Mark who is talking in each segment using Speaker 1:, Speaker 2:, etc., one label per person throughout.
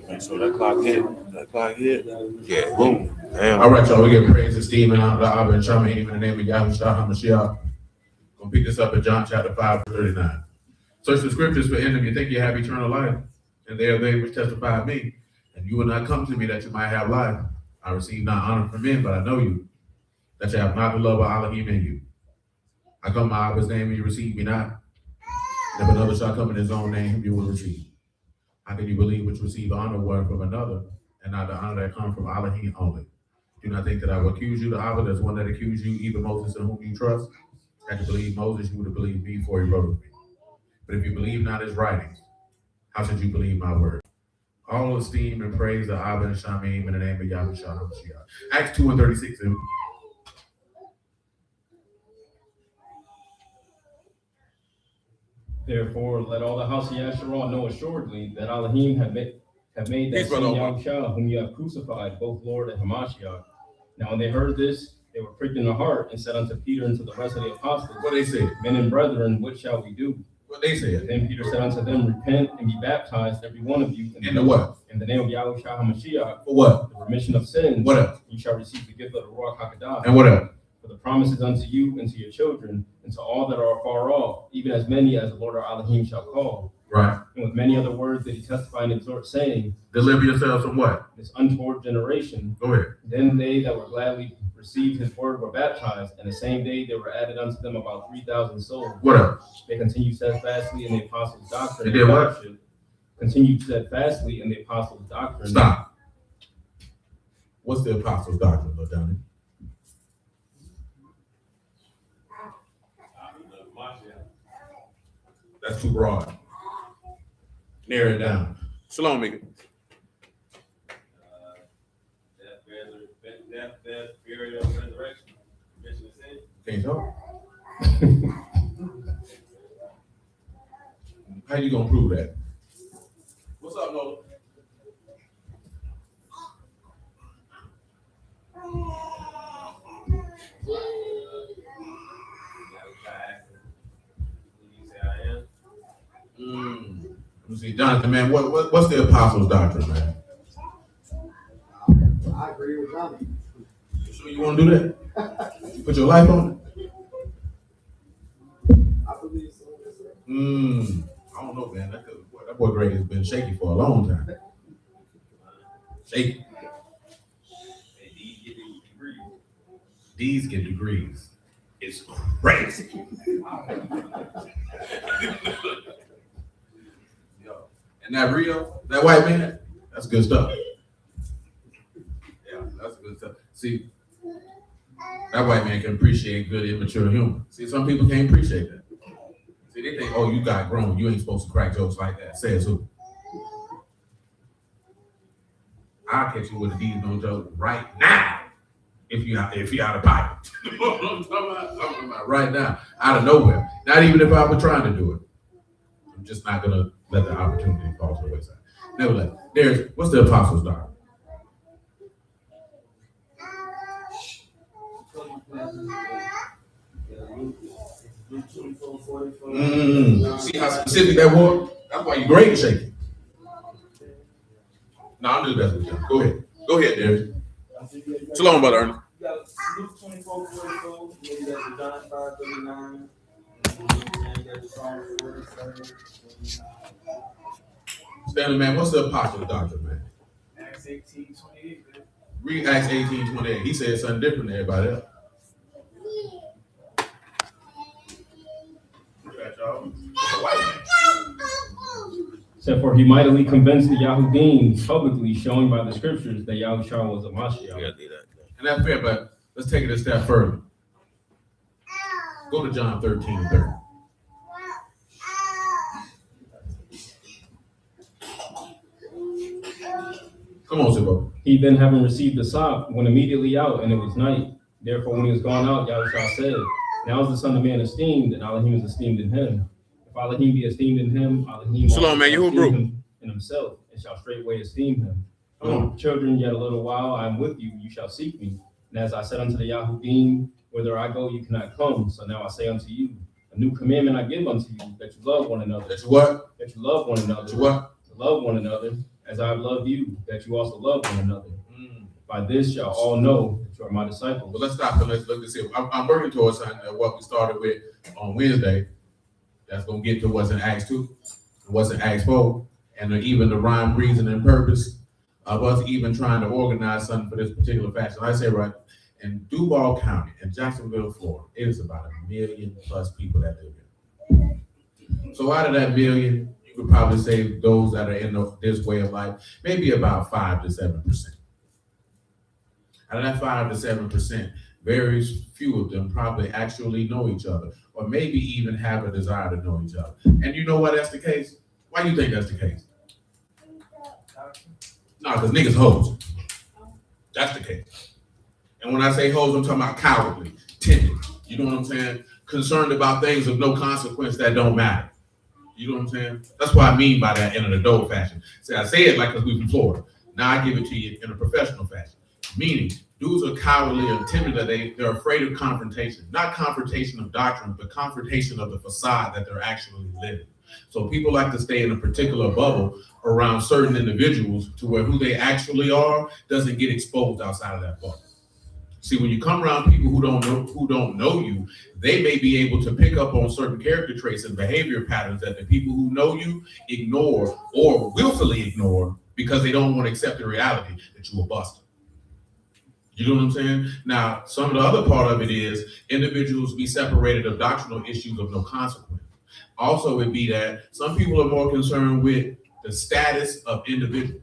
Speaker 1: Make sure that clock hit. That clock hit.
Speaker 2: Yeah.
Speaker 1: Boom. Damn.
Speaker 3: All right, y'all. We give praise to Stephen, Abba, and Shammah, in the name of Yahushua HaMashiach. Gonna pick this up in John chapter 5:39. Search the scriptures for in them you think you have eternal life, and they are they which testify of me. And you will not come to me that you might have life. I receive not honor from men, but I know you, that you have not the love of Elohim in you. I come in my Abba's name, and you receive me not. And if another shall come in his own name, him you will receive. How can you believe which receive honor one from another, and not the honor that comes from Elohim only? Do not think that I will accuse you to Abba. There's one that accused you, even Moses, in whom you trust. Had you believed Moses, you would have believed me, for he wrote of me. But if you believe not his writings, how should you believe my word? All esteem and praise to Abba and Shamim in the name of Yahushua HaMashiach. Acts 2:36.
Speaker 4: Therefore, let all the house of Yasharal know assuredly that Elohim have made that same Yahushua whom you have crucified, both Lord and Hamashiach. Now when they heard this, they were pricked in the heart and said unto Peter and to the rest of the apostles,
Speaker 3: What they said?
Speaker 4: Men and brethren, what shall we do?
Speaker 3: What they said?
Speaker 4: Then Peter said unto them, Repent and be baptized, every one of you,
Speaker 3: In the what?
Speaker 4: in the name of Yahushua HaMashiach,
Speaker 3: For what?
Speaker 4: the remission of sins.
Speaker 3: What else?
Speaker 4: You shall receive the gift of the Ruach HaKodesh.
Speaker 3: And what else?
Speaker 4: For the promises unto you and to your children, and to all that are far off, even as many as the Lord our Elohim shall call.
Speaker 3: Right.
Speaker 4: And with many other words did he testify and exhort, saying,
Speaker 3: Deliver yourselves from what?
Speaker 4: This untoward generation.
Speaker 3: Go ahead.
Speaker 4: Then they that were gladly received his word were baptized, and the same day there were added unto them about 3,000 souls.
Speaker 3: What else?
Speaker 4: They continued steadfastly in the apostles' doctrine.
Speaker 3: They did what?
Speaker 4: fellowship. Continued steadfastly in the apostles' doctrine.
Speaker 3: Stop. What's the apostles' doctrine, Lord Johnny? That's too broad. Narrow it down.
Speaker 1: Shalom, Mika.
Speaker 5: Death, burial, resurrection. Remission of sin.
Speaker 3: Can't talk. How you gonna prove that?
Speaker 1: What's up, Nola?
Speaker 3: Let me see, Jonathan, man, what's the apostles' doctrine, man?
Speaker 6: I agree with Johnny.
Speaker 3: You sure you want to do that? You put your life on
Speaker 6: I believe so.
Speaker 3: it? I don't know, man. That boy Greg has been shaky for a long time. Shaky. D's get degrees. It's crazy. And that Rio, that white man, that's good stuff. Yeah, that's good stuff. See, that white man can appreciate good, immature humor. See, some people can't appreciate that. See, they think, oh, you got grown. You ain't supposed to crack jokes like that. Says who? I'll catch you with a D's no joke right now. If you out of pocket. I'm talking about right now, out of nowhere. Not even if I were trying to do it. I'm just not gonna let the opportunity fall to the wayside. Nevertheless, what's the apostles' doctrine? See how specific that was? That's why you're great shaking. No, I'll do that with you. Go ahead. Go ahead, Darius.
Speaker 1: Shalom, brother Ernie.
Speaker 6: You got Luke 24:44, you got John 5:39, you got Psalm 47.
Speaker 3: Stanley, man, what's the apostles' doctrine, man?
Speaker 6: Acts 18:28.
Speaker 3: Read Acts 18:28. He said something different than everybody else.
Speaker 4: Said, for he mightily convinced the Yahudim publicly, showing by the scriptures that Yahushua was a Mashiach.
Speaker 3: And that's fair, but let's take it a step further. Go to John 13:30. Come on, Zibo.
Speaker 4: He then, having received the sop, went immediately out, and it was night. Therefore, when he was gone out, Yahushua said, Now is the Son of Man esteemed, and Elohim is esteemed in him. If Elohim be esteemed in him, Elohim
Speaker 1: Shalom, man. You who,
Speaker 4: esteem
Speaker 1: bro?
Speaker 4: him in himself, and shall straightway esteem him. Children, yet a little while I am with you, you shall seek me. And as I said unto the Yahudim, whither I go, you cannot come. So now I say unto you, a new commandment I give unto you, that you love one another.
Speaker 3: That's what?
Speaker 4: That you love one another.
Speaker 3: That's what?
Speaker 4: To love one another. as I have loved you, that you also love one another. By this shall all know that you are my disciples.
Speaker 3: But let's stop and let's look and see. I'm working towards something what we started with on Wednesday. That's going to get to what's in Acts 2, what's in Acts 4, and even the rhyme, reason, and purpose of us even trying to organize something for this particular fashion. Like I say, right, in Duval County, in Jacksonville, Florida, it is about 1 million plus people that live here. So out of that million, you could probably say those that are in this way of life, maybe about 5 to 7%. Out of that 5 to 7%, very few of them probably actually know each other, or maybe even have a desire to know each other. And you know why that's the case? Why do you think that's the case? No, because niggas hoes. That's the case. And when I say hoes, I'm talking about cowardly, timid. You know what I'm saying? Concerned about things of no consequence that don't matter. You know what I'm saying? That's what I mean by that in an adult fashion. See, I say it like because we're from Florida. Now I give it to you in a professional fashion. Meaning, dudes are cowardly and timid, that they're afraid of confrontation. Not confrontation of doctrine, but confrontation of the facade that they're actually living. So people like to stay in a particular bubble around certain individuals to where who they actually are doesn't get exposed outside of that bubble. See, when you come around people who don't know you, they may be able to pick up on certain character traits and behavior patterns that the people who know you ignore or willfully ignore because they don't want to accept the reality that you a buster. You know what I'm saying? Now, some of the other part of it is individuals be separated of doctrinal issues of no consequence. Also, it be that some people are more concerned with the status of individuals.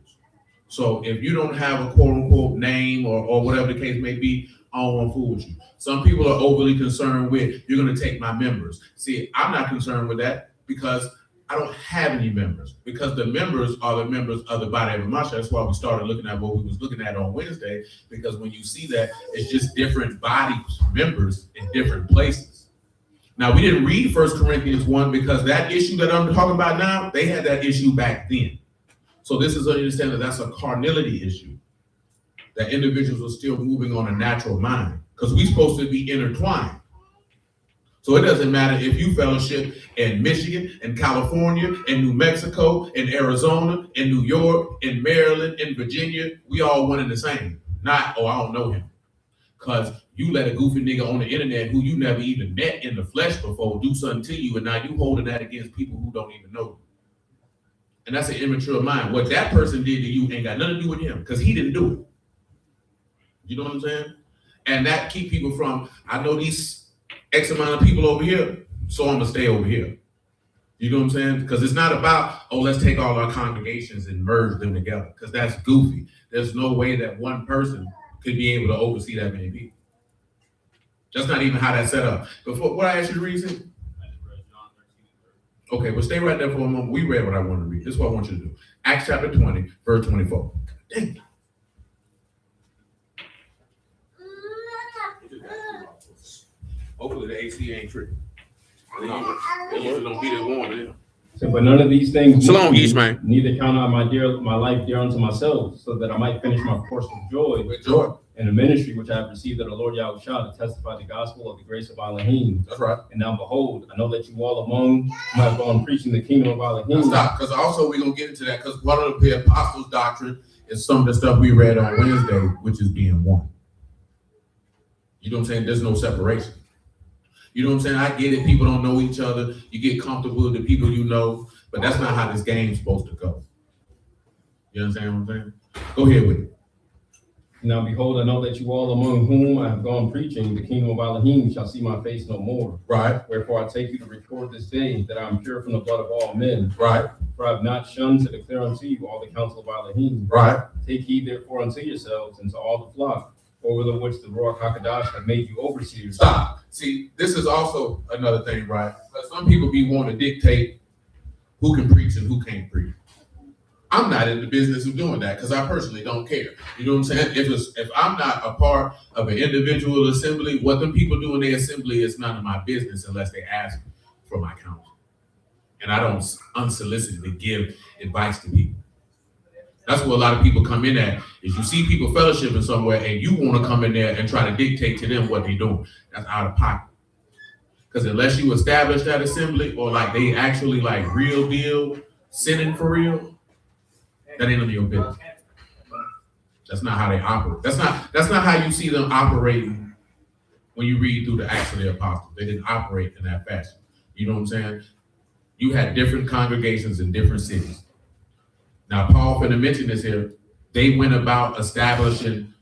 Speaker 3: So if you don't have a quote unquote name or whatever the case may be, I don't want to fool with you. Some people are overly concerned with, you're going to take my members. See, I'm not concerned with that because I don't have any members, because the members are the members of the body of Hamashiach. That's why we started looking at what we was looking at on Wednesday, because when you see that, it's just different body members in different places. Now, we didn't read 1 Corinthians 1 because that issue that I'm talking about now, they had that issue back then. So this is understand that that's a carnality issue, that individuals are still moving on a natural mind, because we're supposed to be intertwined. So it doesn't matter if you fellowship in Michigan, in California, in New Mexico, in Arizona, in New York, in Maryland, in Virginia, we all one and the same. Not, oh, I don't know him. Because you let a goofy nigga on the internet who you never even met in the flesh before do something to you, and now you holding that against people who don't even know you. And that's an immature mind. What that person did to you ain't got nothing to do with him, because he didn't do it. You know what I'm saying? And that keep people from, I know these X amount of people over here, so I'm gonna stay over here. You know what I'm saying? Because it's not about, oh, let's take all our congregations and merge them together, because that's goofy. There's no way that one person could be able to oversee that many people. That's not even how that's set up. Before, what I asked you to read, okay, well, stay right there for a moment. We read what I want to read. This is what I want you to do. Acts chapter 20, verse 24. Dang. Hopefully the AC ain't tripping. They don't be that warm.
Speaker 4: So, but none of these things.
Speaker 1: Shalom, East, man.
Speaker 4: Neither count out my life dear unto myself, so that I might finish my course with joy.
Speaker 3: With joy.
Speaker 4: In the ministry which I have received of the Lord Yahushua to testify the gospel of the grace of Elohim.
Speaker 3: That's right.
Speaker 4: And now behold, I know that you all among who have gone preaching the kingdom of Elohim.
Speaker 3: Stop, because also we're going to get into that, because one of the apostles' doctrine is some of the stuff we read on Wednesday, which is being one. You know what I'm saying? There's no separation. You know what I'm saying? I get it. People don't know each other. You get comfortable with the people you know, but that's not how this game's supposed to go. You understand what I'm saying? Go ahead with it.
Speaker 4: Now behold, I know that you all among whom I have gone preaching the kingdom of Elohim shall see my face no more.
Speaker 3: Right.
Speaker 4: Wherefore I take you to record this day that I am pure from the blood of all men.
Speaker 3: Right.
Speaker 4: For I have not shunned to declare unto you all the counsel of Elohim.
Speaker 3: Right.
Speaker 4: Take heed therefore unto yourselves and to all the flock, over the which the Ruach HaKodesh have made you overseers.
Speaker 3: Stop. See, this is also another thing, right? Because some people be wanting to dictate who can preach and who can't preach. I'm not in the business of doing that, because I personally don't care. You know what I'm saying? If I'm not a part of an individual assembly, what them people do in their assembly is none of my business unless they ask for my counsel. And I don't unsolicitedly give advice to people. That's where a lot of people come in at, is you see people fellowshipping somewhere and you want to come in there and try to dictate to them what they're doing. That's out of pocket. Because unless you establish that assembly, or like they actually like real deal sinning for real, That ain't none of your business. That's not how they operate. That's not how you see them operating when you read through the Acts of the Apostles. They didn't operate in that fashion. You know what I'm saying? You had different congregations in different cities. Now, Paul finna mention this here. They went about establishing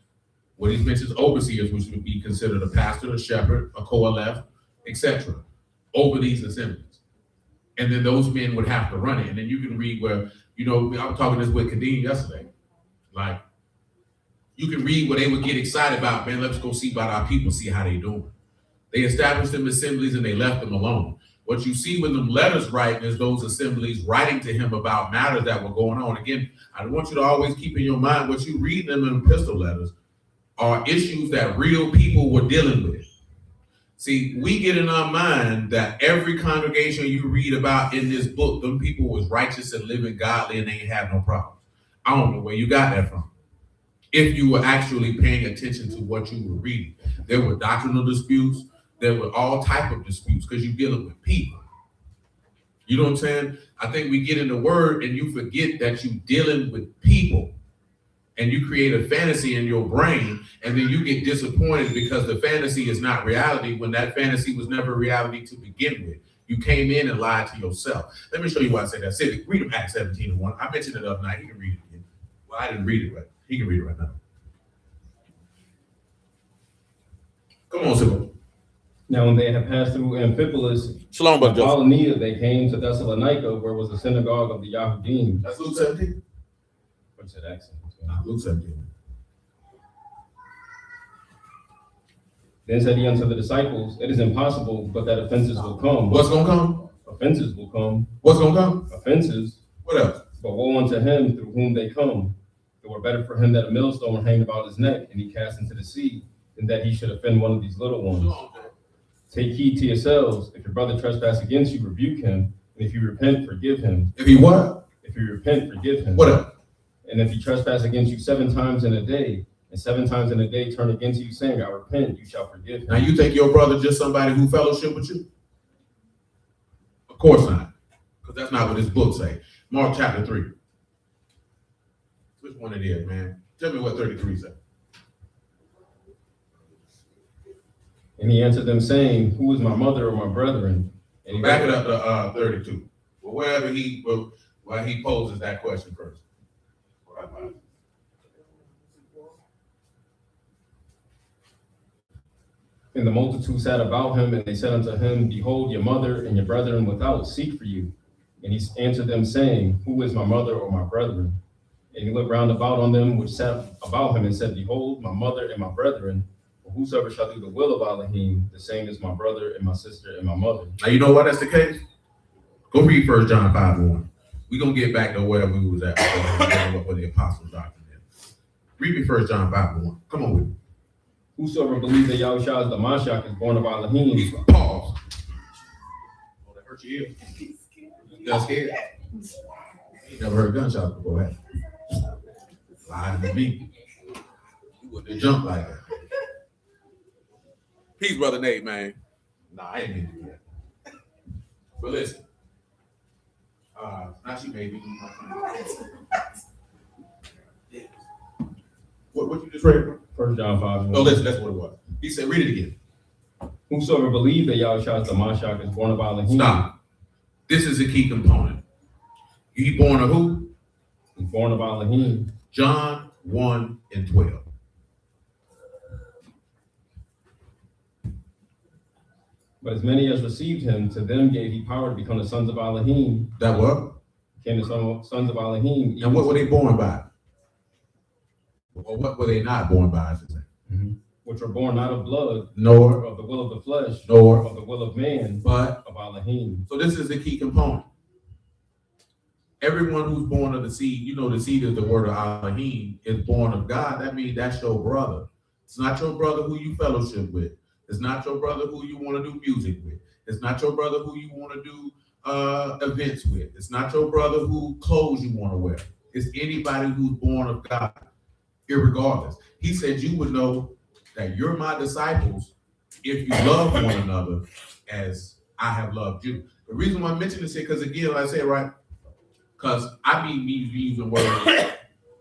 Speaker 3: what he mentions overseers, which would be considered a pastor, a shepherd, a co-elect, etc., over these assemblies. And then those men would have to run it. And then you can read where, you know, I was talking this with Kadeem yesterday. Like, you can read where they would get excited about, man, let's go see about our people, see how they doing. They established them assemblies and they left them alone. What you see when them letters writing is those assemblies writing to him about matters that were going on. Again, I want you to always keep in your mind what you read them in epistle letters are issues that real people were dealing with. See, we get in our mind that every congregation you read about in this book, them people was righteous and living godly and they ain't have no problems. I don't know where you got that from. If you were actually paying attention to what you were reading, there were doctrinal disputes. There were all type of disputes because you're dealing with people. You know what I'm saying? I think we get in the word and you forget that you're dealing with people and you create a fantasy in your brain and then you get disappointed because the fantasy is not reality when that fantasy was never reality to begin with. You came in and lied to yourself. Let me show you why I say that. Civic, read him Acts 17:1. I mentioned it the other night. He can read it again. Well, I didn't read it, but he can read it right now. Come on, Civic.
Speaker 4: Now, when they had passed through Amphipolis,
Speaker 1: Shalom, brother Joseph.
Speaker 4: Apollonia, they came to Thessalonica, where was the synagogue of the Yahudim.
Speaker 3: That's Luke 17.
Speaker 4: What's that accent?
Speaker 3: Luke 17.
Speaker 4: Then said he unto the disciples, it is impossible, but that offenses will come.
Speaker 3: What's gonna come?
Speaker 4: Offenses will come.
Speaker 3: What's gonna come?
Speaker 4: Offenses.
Speaker 3: What else?
Speaker 4: But woe unto him through whom they come. It were better for him that a millstone were hanged about his neck and he cast into the sea, than that he should offend one of these little ones. Take heed to yourselves. If your brother trespass against you, rebuke him. And if you repent, forgive him.
Speaker 3: If he what?
Speaker 4: If you repent, forgive him.
Speaker 3: What else?
Speaker 4: And if he trespass against you 7 times in a day, and 7 times in a day turn against you, saying, I repent, you shall forgive him.
Speaker 3: Now you think your brother just somebody who fellowship with you? Of course not. Because that's not what this book say. Mark chapter 3. Which one it is, man? Tell me what 33 says.
Speaker 4: And he answered them, saying, who is my mother or my brethren? And he
Speaker 3: Back it up to 32. Well, wherever he poses that question first.
Speaker 4: And the multitude sat about him, and they said unto him, behold, your mother and your brethren without seek for you. And he answered them, saying, who is my mother or my brethren? And he looked round about on them which sat about him, and said, behold, my mother and my brethren. Whosoever shall do the will of Elohim, the same is my brother and my sister and my mother.
Speaker 3: Now you know why that's the case? Go read 1 John 5:1. We're gonna get back to where we was at where the apostles' doctrine is. Read me 1 John 5:1. Come on with me.
Speaker 4: Whosoever believes that Yahushua the Mashiach is born of Elohim.
Speaker 3: Pause. Oh, that hurt your ear. You got scared? You never heard gunshots before, have you? Lying to me. You wouldn't jump like that.
Speaker 1: Peace, brother Nate, man.
Speaker 3: Nah, I ain't mean to do that. But listen. Now she made me do my thing. What you just read?
Speaker 4: 1 John 5.
Speaker 3: No, listen, that's what it was. He said, read it again.
Speaker 4: Whosoever believes that Yahushua the Mashiach is born of Elohim.
Speaker 3: Stop. This is a key component. He born of who?
Speaker 4: He's born of Elohim.
Speaker 3: John 1:12.
Speaker 4: But as many as received him, to them gave he power to become the sons of Elohim.
Speaker 3: That what?
Speaker 4: Became the sons of Elohim.
Speaker 3: And what were they born by? Or what were they not born by, I should say?
Speaker 4: Which were born not of blood,
Speaker 3: Nor
Speaker 4: of the will of the flesh,
Speaker 3: Nor
Speaker 4: of the will of man,
Speaker 3: but.
Speaker 4: of Elohim.
Speaker 3: So this is the key component. Everyone who's born of the seed, you know the seed is the word of Elohim, is born of God. That means that's your brother. It's not your brother who you fellowship with. It's not your brother who you want to do music with. It's not your brother who you want to do events with. It's not your brother who clothes you want to wear. It's anybody who's born of God, irregardless. He said you would know that you're my disciples if you love one another as I have loved you. The reason why I mention this here, because again, like I said, right, Because I be using words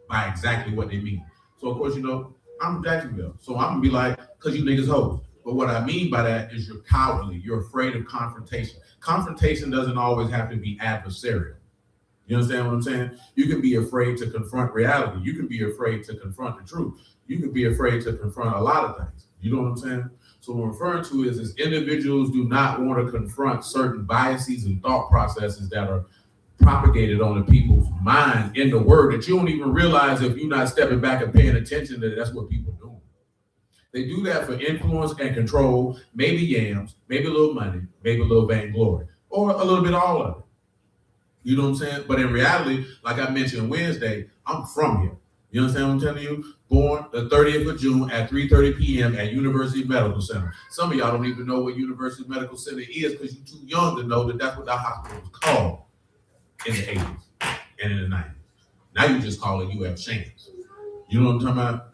Speaker 3: by exactly what they mean. So of course, I'm from Jacksonville. So I'm gonna be like, because you niggas hoes. But what I mean by that is you're cowardly. You're afraid of confrontation. Confrontation doesn't always have to be adversarial. You understand what I'm saying? You can be afraid to confront reality. You can be afraid to confront the truth. You can be afraid to confront a lot of things. You know what I'm saying? So what I'm referring to is individuals do not want to confront certain biases and thought processes that are propagated on the people's mind in the word that you don't even realize if you're not stepping back and paying attention that that's what people do. They do that for influence and control, maybe yams, maybe a little money, maybe a little vainglory, or a little bit of all of it. You know what I'm saying? But in reality, like I mentioned Wednesday, I'm from here. You understand what I'm telling you? Born the 30th of June at 3:30 p.m. at University Medical Center. Some of y'all don't even know what University Medical Center is because you're too young to know that that's what that hospital was called in the 80s and in the 90s. Now you just call it UF Shanks. You know what I'm talking about?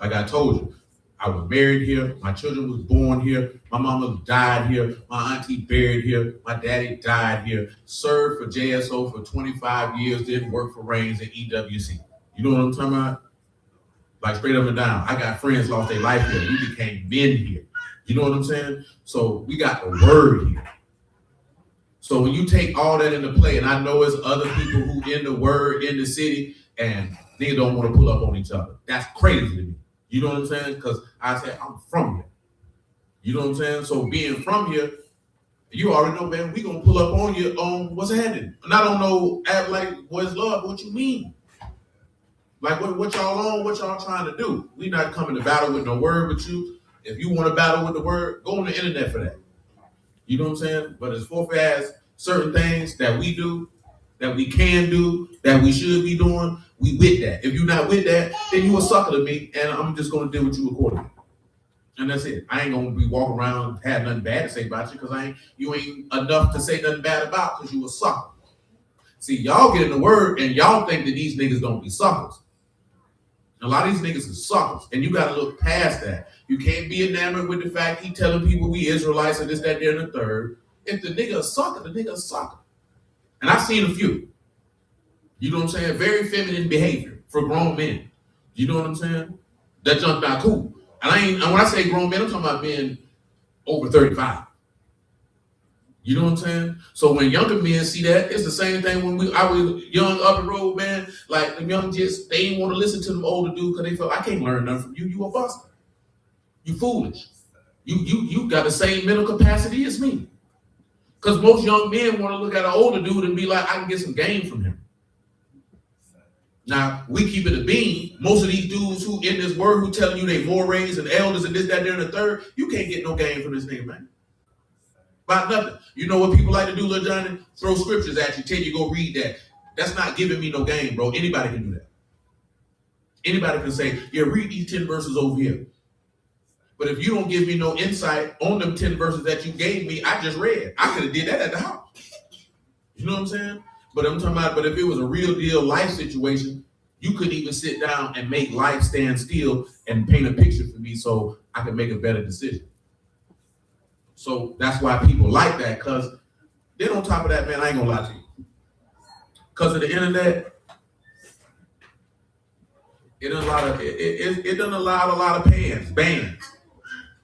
Speaker 3: Like I told you, I was married here. My children was born here. My mama died here. My auntie buried here. My daddy died here. Served for JSO for 25 years. Didn't work for Reigns at EWC. You know what I'm talking about? Like straight up and down. I got friends lost their life here. We became men here. You know what I'm saying? So we got the word here. So when you take all that into play, and I know it's other people who in the word in the city, and they don't want to pull up on each other. That's crazy to me. You know what I'm saying? Because I said, I'm from here. You know what I'm saying? So being from here, you already know, man, we going to pull up on you on what's happening. And I don't know, act like what's love, what you mean? Like what y'all on, what y'all trying to do? We not coming to battle with no word with you. If you want to battle with the word, go on the internet for that. You know what I'm saying? But as far as certain things that we do, that we can do, that we should be doing, we with that. If you're not with that, then you a sucker to me, and I'm just going to deal with you accordingly. And that's it. I ain't going to be walking around have nothing bad to say about you because you ain't enough to say nothing bad about because you a sucker. See, y'all get in the word, and y'all think that these niggas don't be suckers. A lot of these niggas are suckers, and you got to look past that. You can't be enamored with the fact he telling people we Israelites and this, that, there, and the third. If the nigga a sucker, the nigga a sucker. And I've seen a few. You know what I'm saying? Very feminine behavior for grown men. You know what I'm saying? That junk not cool. And when I say grown men, I'm talking about men over 35. You know what I'm saying? So when younger men see that, it's the same thing when I was young up the road, man. Like the young jits, they didn't want to listen to them older dudes because they felt I can't learn nothing from you. You a buster. You foolish. You got the same mental capacity as me. Because most young men want to look at an older dude and be like, I can get some game from him. Now, we keep it a bean. Most of these dudes who in this word who telling you they mores and elders and this, that, there, and the third, you can't get no game from this nigga, man. About nothing. You know what people like to do, Lil Johnny? Throw scriptures at you, tell you go read that. That's not giving me no game, bro. Anybody can do that. Anybody can say, yeah, read these 10 verses over here. But if you don't give me no insight on them 10 verses that you gave me, I just read. I could have did that at the house. You know what I'm saying? But I'm talking about, but if it was a real deal life situation, you could even sit down and make life stand still and paint a picture for me so I can make a better decision. So that's why people like that, because then on top of that, man, I ain't gonna lie to you. Because of the internet, it doesn't allow a lot of bans,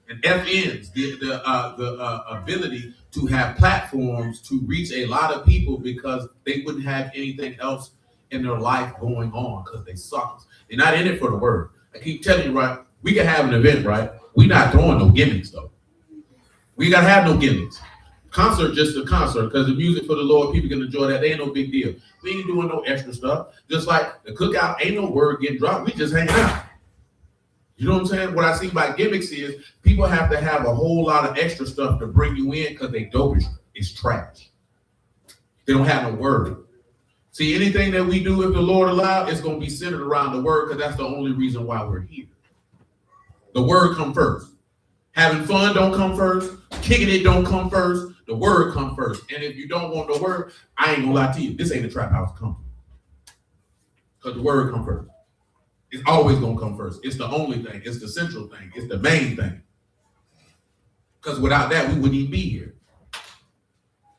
Speaker 3: and FNs, the ability to have platforms to reach a lot of people because they wouldn't have anything else in their life going on because they suck. They're not in it for the word. I keep telling you, right? We can have an event, right? We're not throwing no gimmicks, though. We gotta have no gimmicks. Concert, just a concert, because the music for the Lord, people can enjoy that. They ain't no big deal. We ain't doing no extra stuff. Just like the cookout, ain't no word getting dropped. We just hanging out. You know what I'm saying? What I see by gimmicks is people have to have a whole lot of extra stuff to bring you in because they dope is trash. They don't have no word. See, anything that we do, if the Lord allows, it's going to be centered around the word because that's the only reason why we're here. The word come first. Having fun don't come first. Kicking it don't come first. The word come first. And if you don't want the word, I ain't gonna lie to you. This ain't a trap house come. Because the word come first. It's always gonna come first. It's the only thing. It's the central thing. It's the main thing. Because without that, we wouldn't even be here.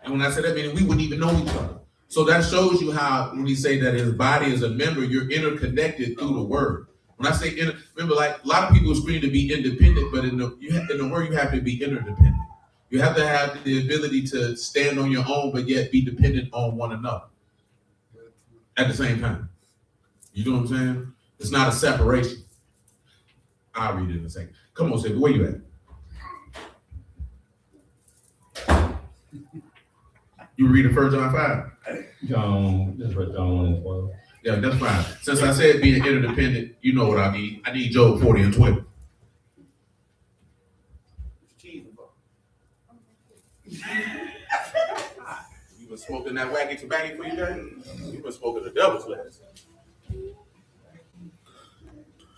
Speaker 3: And when I say that, meaning we wouldn't even know each other. So that shows you how, when we say that his body is a member, you're interconnected through the word. When I say remember, like a lot of people scream to be independent, but in the word you have to be interdependent. You have to have the ability to stand on your own, but yet be dependent on one another at the same time. You know what I'm saying? It's not a separation. I'll read it in a second. Come on, Savior, where you at? You reading 1 John 5?
Speaker 4: Just read John 1 and 12.
Speaker 3: Yeah, that's fine. Since I said being interdependent, you know what I need. I need Job 40 and 12. You been smoking that wacky tobacco for you, Daddy? You been smoking the devil's lettuce.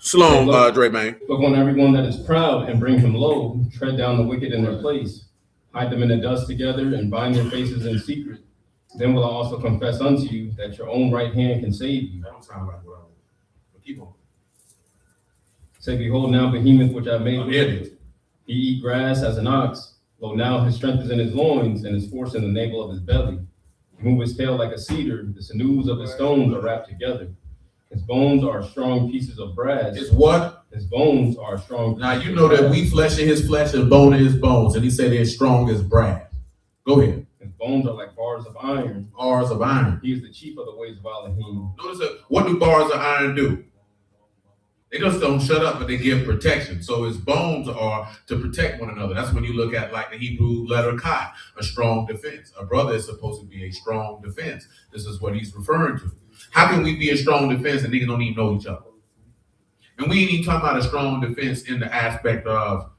Speaker 1: Shalom, Dre, man.
Speaker 4: Look on everyone that is proud and bring him low. Tread down the wicked in their place. Hide them in the dust together and bind their faces in secret. Then will I also confess unto you that your own right hand can save you.
Speaker 3: That don't sound like what I want. But keep on.
Speaker 4: Say, behold, now behemoth which I made.
Speaker 3: He
Speaker 4: eat grass as an ox. Lo, now his strength is in his loins, and his force in the navel of his belly. He move his tail like a cedar. The sinews of his stones are wrapped together. His bones are strong pieces of brass.
Speaker 3: His what?
Speaker 4: His bones are strong.
Speaker 3: Now you know that we flesh in his flesh and bone in his bones, and he said they're strong as brass. Go ahead.
Speaker 4: His bones are like bars of iron.
Speaker 3: Bars of iron.
Speaker 4: He is the chief of the ways of Elohim.
Speaker 3: Notice that. What do bars of iron do? They just don't shut up, but they give protection. So his bones are to protect one another. That's when you look at like the Hebrew letter Chi, a strong defense. A brother is supposed to be a strong defense. This is what he's referring to. How can we be a strong defense and niggas don't even know each other? And we ain't even talking about a strong defense in the aspect of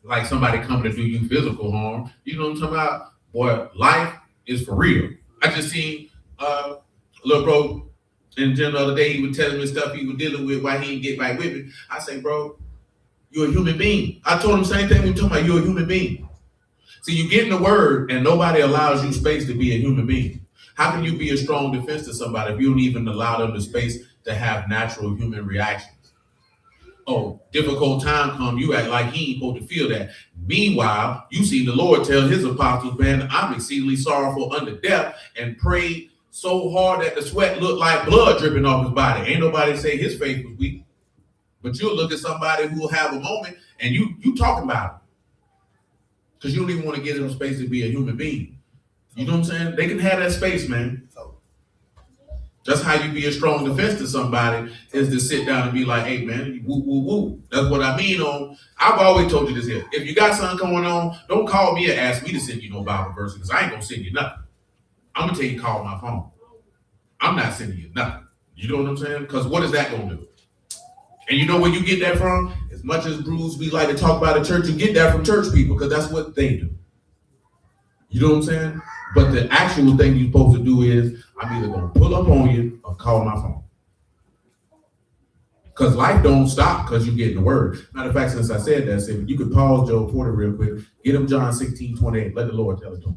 Speaker 3: like somebody coming to do you physical harm. You know what I'm talking about? Boy, life is for real. I just seen little bro in the other day, he was telling me stuff he was dealing with why he didn't get back with me. I say, bro, you're a human being. I told him the same thing we were talking about. You're a human being. See, you get in the word and nobody allows you space to be a human being. How can you be a strong defense to somebody if you don't even allow them the space to have natural human reactions? Oh, difficult time come, you act like he ain't supposed to feel that. Meanwhile, you see the Lord tell his apostles, man, I'm exceedingly sorrowful unto death, and prayed so hard that the sweat looked like blood dripping off his body. Ain't nobody say his faith was weak. But you'll look at somebody who will have a moment and you talking about it. Because you don't even want to get in space to be a human being. You know what I'm saying? They can have that space, man. That's how you be a strong defense to somebody, is to sit down and be like, hey, man, woo, woo, woo. That's what I mean on. I've always told you this here. If you got something going on, don't call me and ask me to send you no Bible verse, because I ain't going to send you nothing. I'm going to tell you, call my phone. I'm not sending you nothing. You know what I'm saying? Because what is that going to do? And you know where you get that from? As much as Bruce, we like to talk about the church, you get that from church people, because that's what they do. You know what I'm saying? But the actual thing you're supposed to do is, I'm either going to pull up on you or call my phone. Because life don't stop because you get in the word. Matter of fact, since I said that, say, you could pause Job 40 real quick. Get him John 16:28. Let the Lord tell it to him.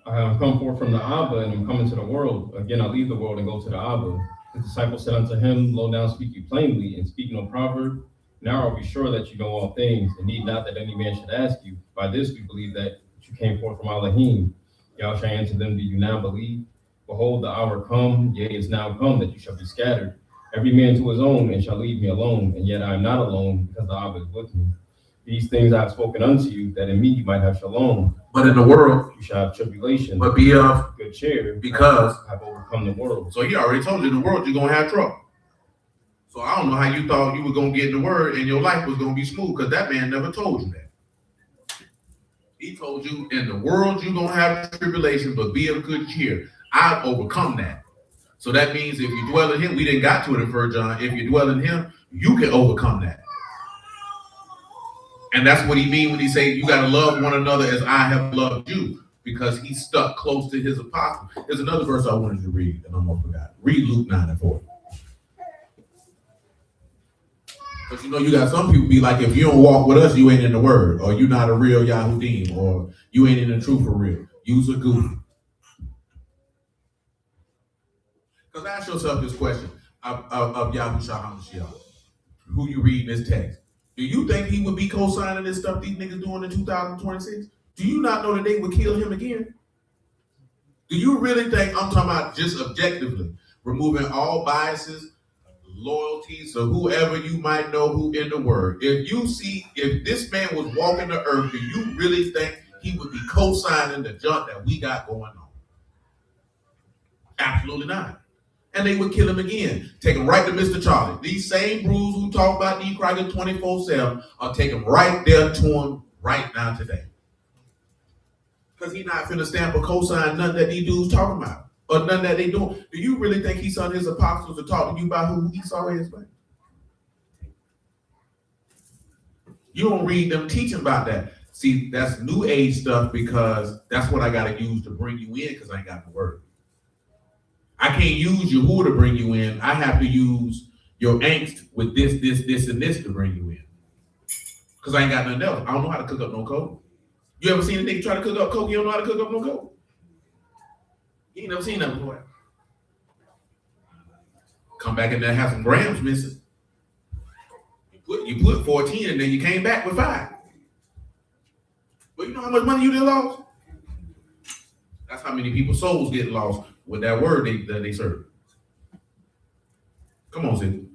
Speaker 4: I have come forth from the Abba, and am coming to the world. Again, I leave the world and go to the Abba. The disciples said unto him, Lo, now speak you plainly, and speak no proverb. Now are we sure that you know all things, and need not that any man should ask you. By this we believe that you came forth from Elohim. Yahshua answered them, do you now believe? Behold, the hour come, yea, is now come, that you shall be scattered, every man to his own, and shall leave me alone. And yet I am not alone, because the Abba is with me. These things I have spoken unto you, that in me you might have shalom.
Speaker 3: But in the world,
Speaker 4: you shall have tribulation.
Speaker 3: But be of
Speaker 4: good cheer,
Speaker 3: because
Speaker 4: I have overcome the world.
Speaker 3: So he already told you in the world you're going to have trouble. So I don't know how you thought you were going to get in the word and your life was going to be smooth, because that man never told you that. He told you in the world you're going to have tribulation, but be of good cheer. I've overcome that. So that means if you dwell in him, we didn't got to it in 1 John. If you dwell in him, you can overcome that. And that's what he means when he say you got to love one another as I have loved you, because he stuck close to his apostle. There's another verse I wanted to read, and I almost forgot. Read Luke 9:40. Because you know, you got some people be like, if you don't walk with us, you ain't in the word, or you're not a real Yahudim, or you ain't in the truth for real. You's a goofy. Because ask yourself this question of Yahushua HaMashiach. Who you read in this text? Do you think he would be co-signing this stuff these niggas doing in 2026? Do you not know that they would kill him again? Do you really think, I'm talking about just objectively, removing all biases, loyalties, or whoever you might know who in the word, if this man was walking the earth, do you really think he would be co-signing the junk that we got going on? Absolutely not. And they would kill him again. Take him right to Mr. Charlie. These same brews who talk about D. Crowder 24/7 are taking right there to him right now today. Because he's not finna stamp or co-sign nothing that these dudes talking about. Or nothing that they doing. Do you really think he sent his apostles to talk to you about who he saw his way? You don't read them teaching about that. See, that's new age stuff because that's what I gotta use to bring you in because I ain't got the word. I can't use Yahuwah to bring you in. I have to use your angst with this, and this to bring you in. Because I ain't got nothing else. I don't know how to cook up no coke. You ever seen a nigga try to cook up coke? You don't know how to cook up no coke? You ain't never seen that before. Come back in there and have some grams missing. You put 14 and then you came back with 5. But you know how much money you done lost? That's how many people's souls get lost with that word that they serve. Come on, Sid.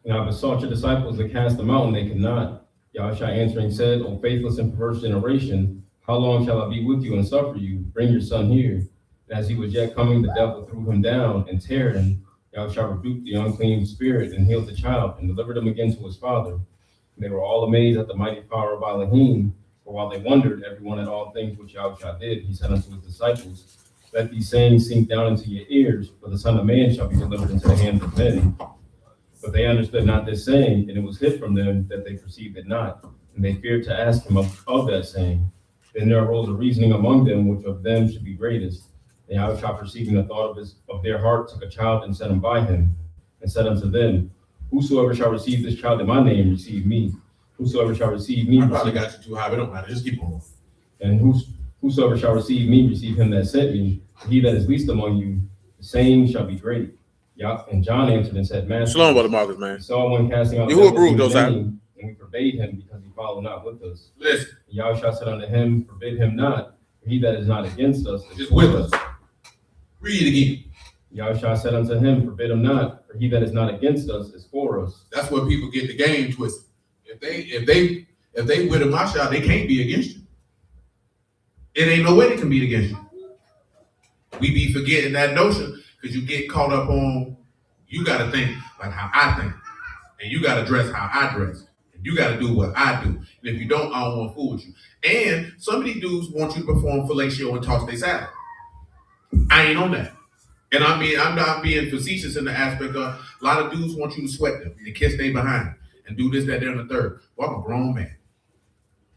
Speaker 4: And I besought your disciples to cast them out, and they could not. Yahshua answering said, O faithless and perverse generation, how long shall I be with you and suffer you? Bring your son here. And as he was yet coming, the devil threw him down and teared him. Yahshua rebuked the unclean spirit and healed the child and delivered him again to his father. And they were all amazed at the mighty power of Elohim. For while they wondered, everyone at all things which Yahshua did, he said unto his disciples, let these sayings sink down into your ears, for the Son of Man shall be delivered into the hands of men. But they understood not this saying, and it was hid from them that they perceived it not. And they feared to ask him of that saying. Then there arose a reasoning among them, which of them should be greatest. And Yahshua, perceiving the thought of their heart, took a child and set him by him, and said unto them, whosoever shall receive this child in my name, receive me. Whosoever shall receive me,
Speaker 3: I probably got you too high, but it don't matter. Just keep on.
Speaker 4: And whosoever shall receive me, receive him that sent me. He that is least among you, the same shall be great. And John answered and said, Master,
Speaker 1: Shalom, Brother Marcus, man.
Speaker 4: we saw one casting out
Speaker 1: Yahuwah
Speaker 4: devils
Speaker 1: approved
Speaker 4: in
Speaker 1: those,
Speaker 4: his name, and we forbade him because he followed not with us.
Speaker 3: Listen.
Speaker 4: And Yahshua said unto him, forbid him not, for he that is not against us is
Speaker 3: Just with us. Read it again.
Speaker 4: Yahshua said unto him, forbid him not, for he that is not against us is for us.
Speaker 3: That's where people get the game twisted. If they with a Masha, they can't be against you. It ain't no way they can be against you. We be forgetting that notion because you get caught up on, you got to think like how I think. And you got to dress how I dress. And you got to do what I do. And if you don't, I don't want to fool with you. And some of these dudes want you to perform fellatio and toss their salad. I ain't on that. And I mean, I'm not being facetious in the aspect of a lot of dudes want you to sweat them and kiss they behind and do this, that, there, and the third. Well, I'm a grown man.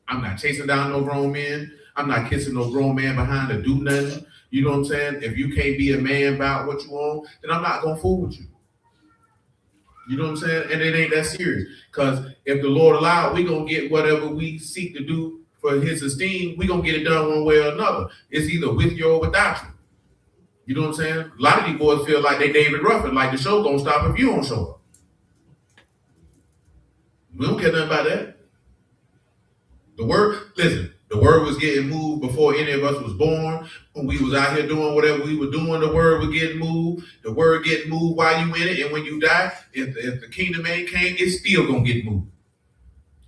Speaker 3: I'm not chasing down no grown men. I'm not kissing no grown man behind to do nothing. You know what I'm saying? If you can't be a man about what you want, then I'm not going to fool with you. You know what I'm saying? And it ain't that serious. Because if the Lord allowed, we're going to get whatever we seek to do for his esteem. We're going to get it done one way or another. It's either with you or without you. You know what I'm saying? A lot of these boys feel like they David Ruffin, like the show going to stop if you don't show up. We don't care nothing about that. The word was getting moved before any of us was born. When we was out here doing whatever we were doing, the word was getting moved. The word getting moved while you in it. And when you die, if the kingdom ain't came, it's still going to get moved.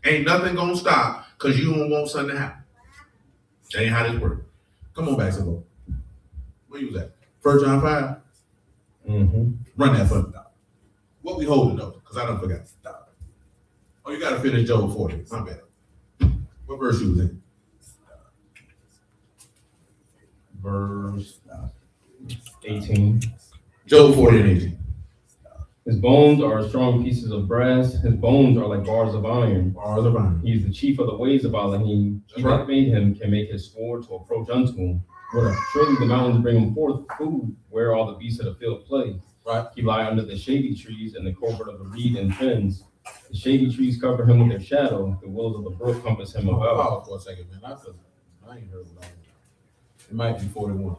Speaker 3: Ain't nothing going to stop because you don't want something to happen. That ain't how this works. Come on back, Simone. Where you was at? 1 John 5?
Speaker 4: Mm-hmm.
Speaker 3: Run that for me, dog. What we holding up? Because I don't forget. Oh, you got to finish Job 40. My bad. What verse you was in?
Speaker 4: Verse 18.
Speaker 3: Job 40 and 18.
Speaker 4: His bones are strong pieces of brass. His bones are like bars of iron.
Speaker 3: Bars of iron.
Speaker 4: He is the chief of the ways of Elohim. He
Speaker 3: That's right.
Speaker 4: that made him can make his sword to approach unto him.
Speaker 3: What up?
Speaker 4: Surely the mountains bring him forth food, where all the beasts of the field play.
Speaker 3: Right.
Speaker 4: He lie under the shady trees, and the covert of the reed and fens. The shady trees cover him with their shadow. The willows of the brook compass him about.
Speaker 3: Pause for a second, man. I ain't heard what I want. It might be 41.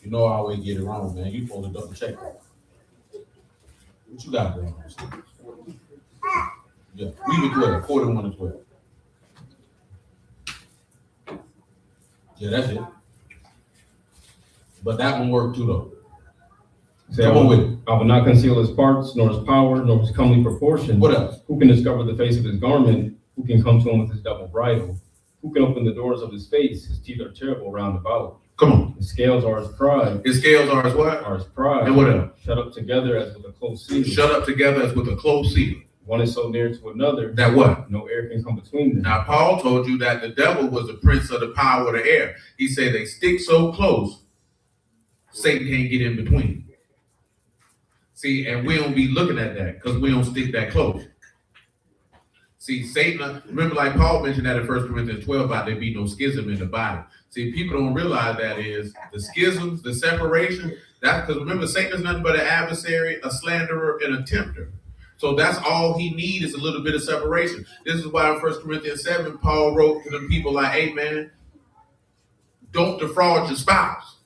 Speaker 3: You know I always get it wrong, man. You supposed to double check that. What you got going on? Yeah, leave it 12, 41 and 12. Yeah, that's it. But that one worked too, though. Come on with it.
Speaker 4: I will not conceal his parts, nor his power, nor his comely proportion.
Speaker 3: What else?
Speaker 4: Who can discover the face of his garment? Who can come to him with his double bridle? Who can open the doors of his face? His teeth are terrible round about.
Speaker 3: Come on.
Speaker 4: His scales are his pride.
Speaker 3: His scales are his what?
Speaker 4: Are his pride.
Speaker 3: And what else?
Speaker 4: Shut up together as with a close seal.
Speaker 3: Shut up together as with a closed seal.
Speaker 4: One is so near to another
Speaker 3: that what?
Speaker 4: No air can come between them.
Speaker 3: Now, Paul told you that the devil was the prince of the power of the air. He said they stick so close, Satan can't get in between. See, and we don't be looking at that because we don't stick that close. See, Satan, remember like Paul mentioned that in 1 Corinthians 12 about there be no schism in the body. See, people don't realize that is the schisms, the separation, that's because remember Satan is nothing but an adversary, a slanderer, and a tempter. So that's all he needs is a little bit of separation. This is why in 1 Corinthians 7, Paul wrote to the people like, hey man, don't defraud your spouse,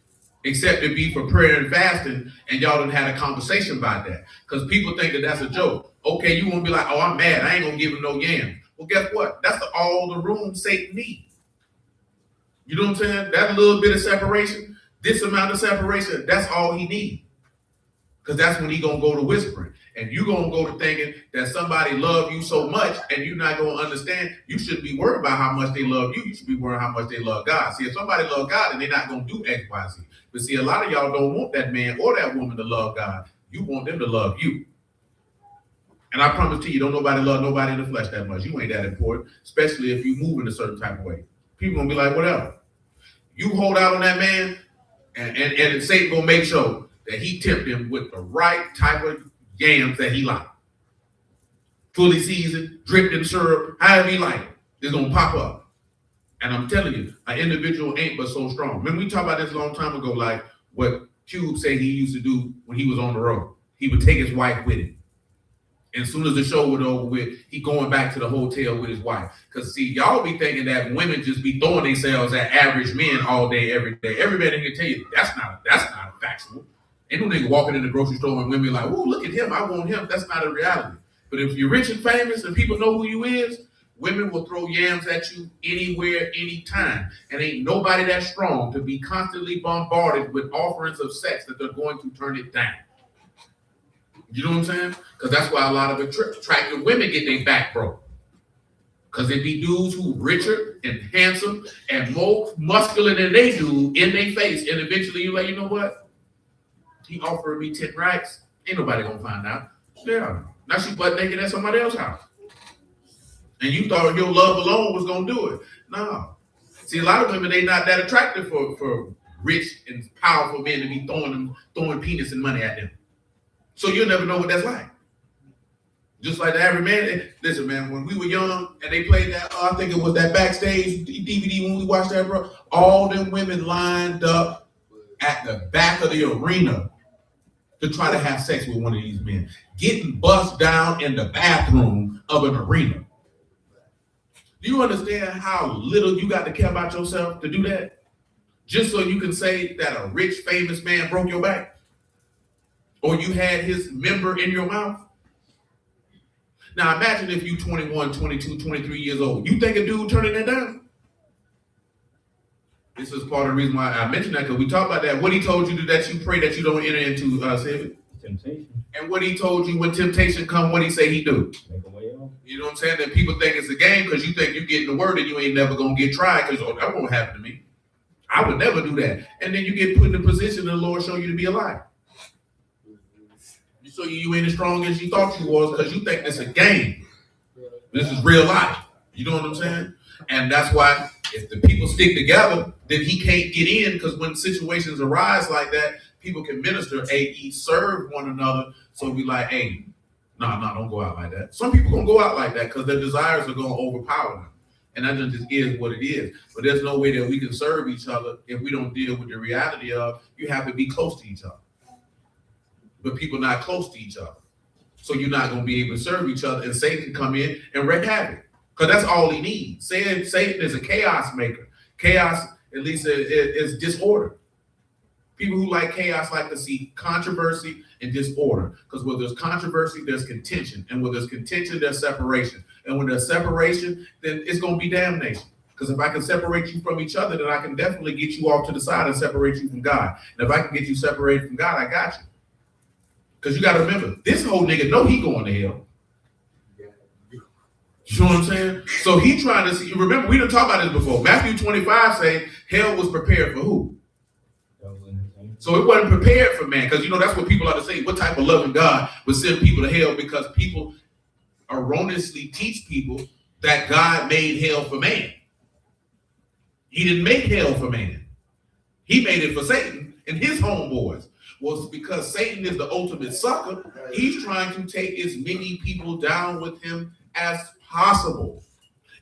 Speaker 3: except it be for prayer and fasting, and y'all done had a conversation about that. Because people think that that's a joke. Okay, you won't be like, oh, I'm mad, I ain't gonna give him no yams. Well, guess what? That's all the room Satan needs. You know what I'm saying? That little bit of separation, this amount of separation, that's all he needs. Because that's when he gonna go to whispering. And you gonna go to thinking that somebody love you so much and you're not gonna understand. You shouldn't be worried about how much they love you. You should be worried how much they love God. See, if somebody love God, then they're not gonna do X, Y, Z. But see, a lot of y'all don't want that man or that woman to love God. You want them to love you. And I promise to you, don't nobody love nobody in the flesh that much. You ain't that important, especially if you move in a certain type of way. People gonna be like, whatever. You hold out on that man, and Satan gonna make sure that he tipped him with the right type of yams that he like. Fully seasoned, dripped in syrup, however he like it. It's gonna pop up. And I'm telling you, an individual ain't but so strong. Remember we talked about this a long time ago, like what Cube said he used to do when he was on the road. He would take his wife with him. And as soon as the show was over with, he going back to the hotel with his wife. Because see, y'all be thinking that women just be throwing themselves at average men all day, every day. Everybody can tell you that's not factual. Ain't no nigga walking in the grocery store and women be like, oh, look at him, I want him. That's not a reality. But if you're rich and famous and people know who you is, women will throw yams at you anywhere, anytime. And ain't nobody that strong to be constantly bombarded with offerings of sex that they're going to turn it down. You know what I'm saying? Because that's why a lot of attractive women get their back broke. Because they be dudes who richer and handsome and more muscular than they do in their face. And eventually you're like, you know what? He offered me 10 racks. Ain't nobody gonna find out. Yeah. Now she butt naked at somebody else's house. And you thought your love alone was gonna do it. No. See, a lot of women, they not that attractive for rich and powerful men to be throwing penis and money at them. So you'll never know what that's like. Just like the average man. Listen, man, when we were young and they played that, I think it was that backstage DVD when we watched that, bro. All them women lined up at the back of the arena to try to have sex with one of these men. Getting bust down in the bathroom of an arena. Do you understand how little you got to care about yourself to do that? Just so you can say that a rich, famous man broke your back? Or you had his member in your mouth? Now imagine if you 21, 22, 23 years old. You think a dude turning that down? This is part of the reason why I mentioned that, because we talked about that. What he told you to, that you pray that you don't enter into
Speaker 4: temptation.
Speaker 3: And what he told you when temptation come, what he say he do?
Speaker 4: Make a way out.
Speaker 3: You know what I'm saying? That people think it's a game because you think you getting the word and you ain't never gonna get tried because that won't happen to me. I would never do that. And then you get put in a position and the Lord show you to be a liar. So you ain't as strong as you thought you was because you think it's a game. This is real life. You know what I'm saying? And that's why if the people stick together, then he can't get in, because when situations arise like that, people can minister, serve one another. So be like, hey, no, don't go out like that. Some people gonna go out like that because their desires are gonna overpower them. And that just is what it is. But there's no way that we can serve each other if we don't deal with the reality of you have to be close to each other. But people not close to each other. So you're not going to be able to serve each other, and Satan can come in and wreak havoc. Because that's all he needs. Satan is a chaos maker. Chaos, at least, is disorder. People who like chaos like to see controversy and disorder. Because where there's controversy, there's contention. And where there's contention, there's separation. And when there's separation, then it's going to be damnation. Because if I can separate you from each other, then I can definitely get you off to the side and separate you from God. And if I can get you separated from God, I got you. Because you got to remember, this whole nigga know he going to hell. You know what I'm saying? So he trying to see, remember, we didn't talk about this before. Matthew 25 saying hell was prepared for who? So it wasn't prepared for man, because that's what people ought to say. What type of loving God would send people to hell? Because people erroneously teach people that God made hell for man. He didn't make hell for man. He made it for Satan and his homeboys. Well, because Satan is the ultimate sucker, he's trying to take as many people down with him as possible.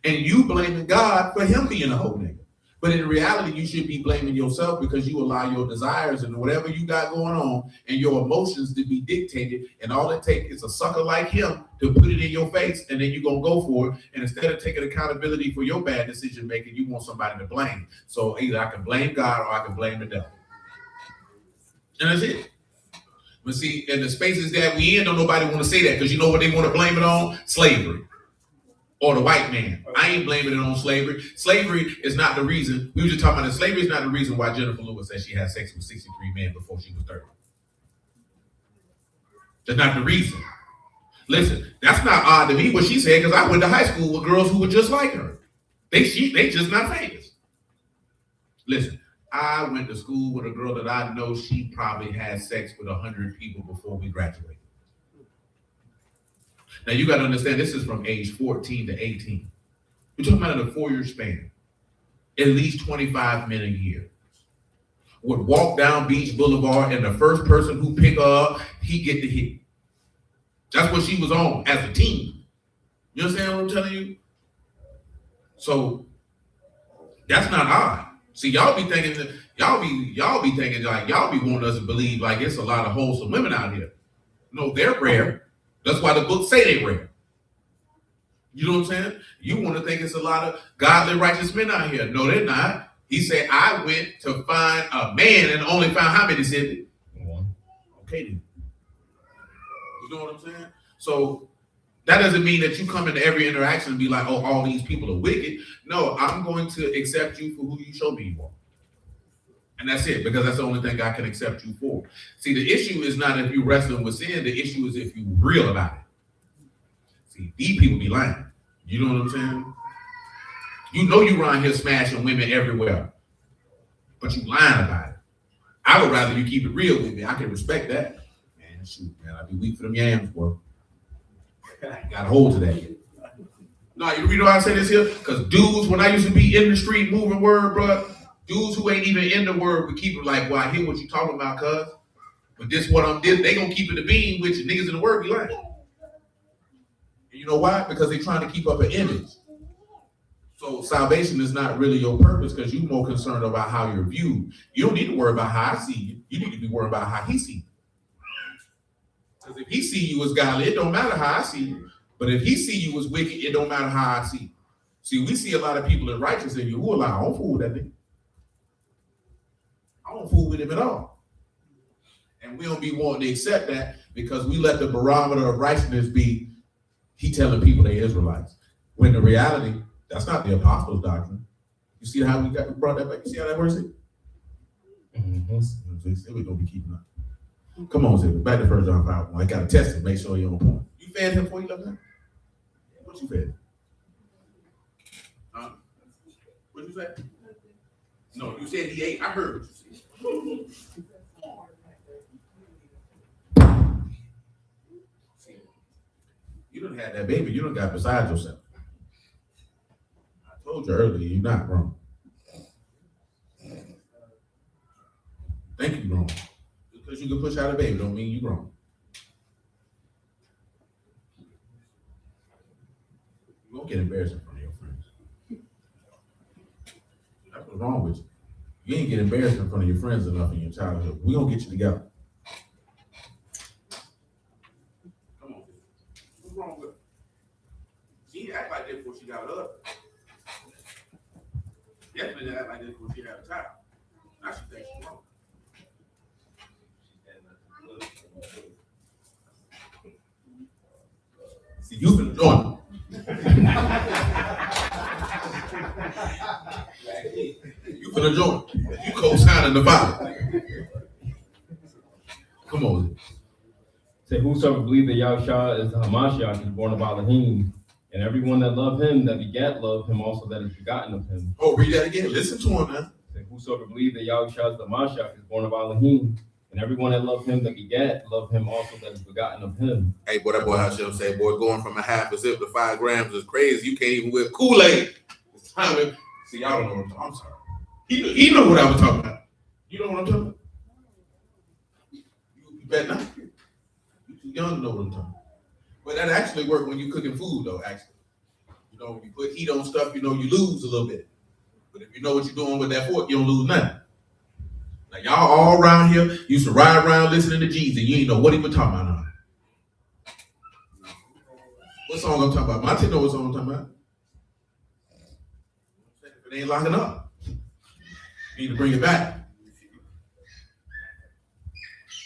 Speaker 3: And you blaming God for him being a whole nigga. But in reality, you should be blaming yourself because you allow your desires and whatever you got going on and your emotions to be dictated. And all it takes is a sucker like him to put it in your face, and then you're going to go for it. And instead of taking accountability for your bad decision making, you want somebody to blame. So either I can blame God or I can blame the devil. And that's it. But see, in the spaces that we in, don't nobody want to say that, because you know what they want to blame it on? Slavery. Or the white man. I ain't blaming it on slavery. Slavery is not the reason. We were just talking about that. Slavery is not the reason why Jennifer Lewis said she had sex with 63 men before she was 30. That's not the reason. Listen, that's not odd to me what she said, because I went to high school with girls who were just like her. They just not famous. Listen, I went to school with a girl that I know she probably had sex with 100 people before we graduated. Now, you got to understand, this is from age 14 to 18. We're talking about in a 4-year span. At least 25 men a year would walk down Beach Boulevard, and the first person who pick her up, he get the hit. That's what she was on as a teen. You understand what I'm telling you? So, that's not odd. See, y'all be thinking like y'all be wanting us to believe like it's a lot of wholesome women out here. No, they're rare. That's why the books say they're rare. You know what I'm saying? You want to think it's a lot of godly, righteous men out here. No, they're not. He said, I went to find a man and only found how many, said? One. Okay, then. You know what I'm saying? So that doesn't mean that you come into every interaction and be like, oh, all these people are wicked. No, I'm going to accept you for who you show me you are. And that's it, because that's the only thing I can accept you for. See, the issue is not if you're wrestling with sin. The issue is if you're real about it. See, these people be lying. You know what I'm saying? You know you around here smashing women everywhere, but you lying about it. I would rather you keep it real with me. I can respect that. Man, shoot, man, I be weak for them yams, boy. Got a hold to that. No, you know why I say this here? Because dudes, when I used to be in the street moving word, bro, dudes who ain't even in the word would keep it like, well, I hear what you talking about, cuz. But this what I'm doing, they gonna keep it the beam with you. Niggas in the word be lying. And you know why? Because they trying to keep up an image. So salvation is not really your purpose, because you're more concerned about how you're viewed. You don't need to worry about how I see you. You need to be worried about how he see you. Because if he see you as godly, it don't matter how I see you. But if he see you as wicked, it don't matter how I see you. See, we see a lot of people as righteous in you who are like, I don't fool with that nigga. I don't fool with him at all. And we don't be wanting to accept that, because we let the barometer of righteousness be he telling people they Israelites. When the reality, that's not the apostles' doctrine. You see how we brought that back? You see how that works? Mm-hmm. We're gonna be keeping up. Come on, Zip. Back to 1 John 5:1. I gotta test it, make sure you're on point. You fed him before you left that? What you fed? Huh? What you say? No, you said he ate. I heard what you said. You done had that baby. You done got beside yourself. I told you earlier, you're not grown. Think you're grown. Because you can push out a baby don't mean you're grown. You won't get embarrassed in front of your friends. That's what's wrong with you. You ain't get embarrassed in front of your friends enough in your childhood. We're gonna get you together. Come on. What's wrong with her? She act like this before she got a husband. Definitely act like this before she had a child. Now she thinks she's wrong. You finna join You finna join You co-signing the Bible. Come on.
Speaker 4: Say, whosoever believe that Yahushua is the Hamashiach is born of Elohim, and everyone that love him that begat love him also that is begotten of him.
Speaker 3: Oh, read that again. Listen to him, man.
Speaker 4: Say, whosoever believe that Yahushua is the Hamashiach is born of Elohim, and everyone that love him that begat love him also that is begotten of him.
Speaker 1: Hey, boy, that boy Hashem say, boy, going from a half a zip to 5 grams is crazy. You can't even whip Kool-Aid.
Speaker 3: It's time to see. Y'all don't know what I'm talking. I'm sorry. He know what I was talking about. You know what I'm talking about? You better not. You too young to know what I'm talking about. But that actually works when you're cooking food, though. Actually, you know, when you put heat on stuff, you know you lose a little bit. But if you know what you're doing with that fork, you don't lose nothing. Like y'all all around here used to ride around listening to Jesus. You ain't know what he was talking about. Now. What song I'm talking about? Monty know what song I'm talking about. If it ain't locking up, you need to bring it back.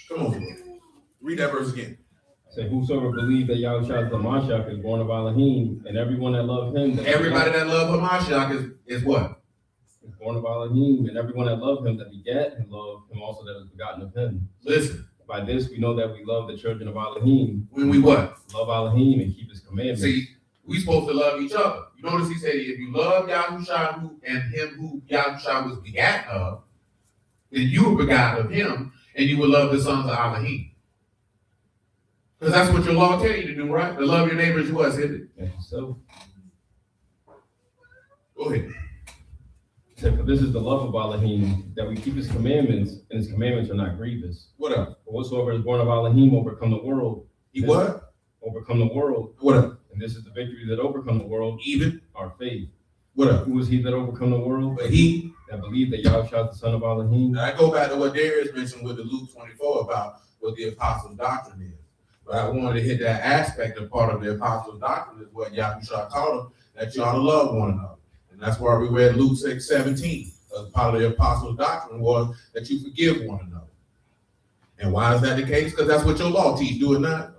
Speaker 3: Come on, read that verse again.
Speaker 4: Say, whosoever believe that Yahushua the Mashiach is born of Elohim, and everyone that love him.
Speaker 3: Everybody that love Hamashiach is what?
Speaker 4: Is born of Elohim, and everyone that love him that begat him love him also that is begotten of him.
Speaker 3: Listen.
Speaker 4: By this we know that we love the children of Elohim.
Speaker 3: When we what?
Speaker 4: Love Elohim and keep his commandments.
Speaker 3: See, we supposed to love each other. You notice he said, if you love Yahushua and him who Yahushua was begotten of, then you were begotten of him, and you will love the sons of Elohim. Because that's what your law tell you to do, right? To love your neighbors who us, isn't it?
Speaker 4: So,
Speaker 3: go ahead.
Speaker 4: So, for this is the love of Elohim, that we keep his commandments, and his commandments are not grievous.
Speaker 3: What up?
Speaker 4: For whatsoever is born of Elohim overcome the world.
Speaker 3: He what?
Speaker 4: Overcome the world.
Speaker 3: What up?
Speaker 4: And this is the victory that overcome the world,
Speaker 3: even
Speaker 4: our faith.
Speaker 3: What up?
Speaker 4: Who is he that overcome the world?
Speaker 3: But he
Speaker 4: that believed that Yahushua is the son of Elohim.
Speaker 3: I go back to what Darius mentioned with the Luke 24 about what the apostles' doctrine is. But I wanted to hit that aspect of part of the apostles' doctrine is what Yahushua taught them, that you ought to love one another. And that's why we read Luke 6:17. Part of the apostles' doctrine was that you forgive one another. And why is that the case? Because that's what your law teach, do it not?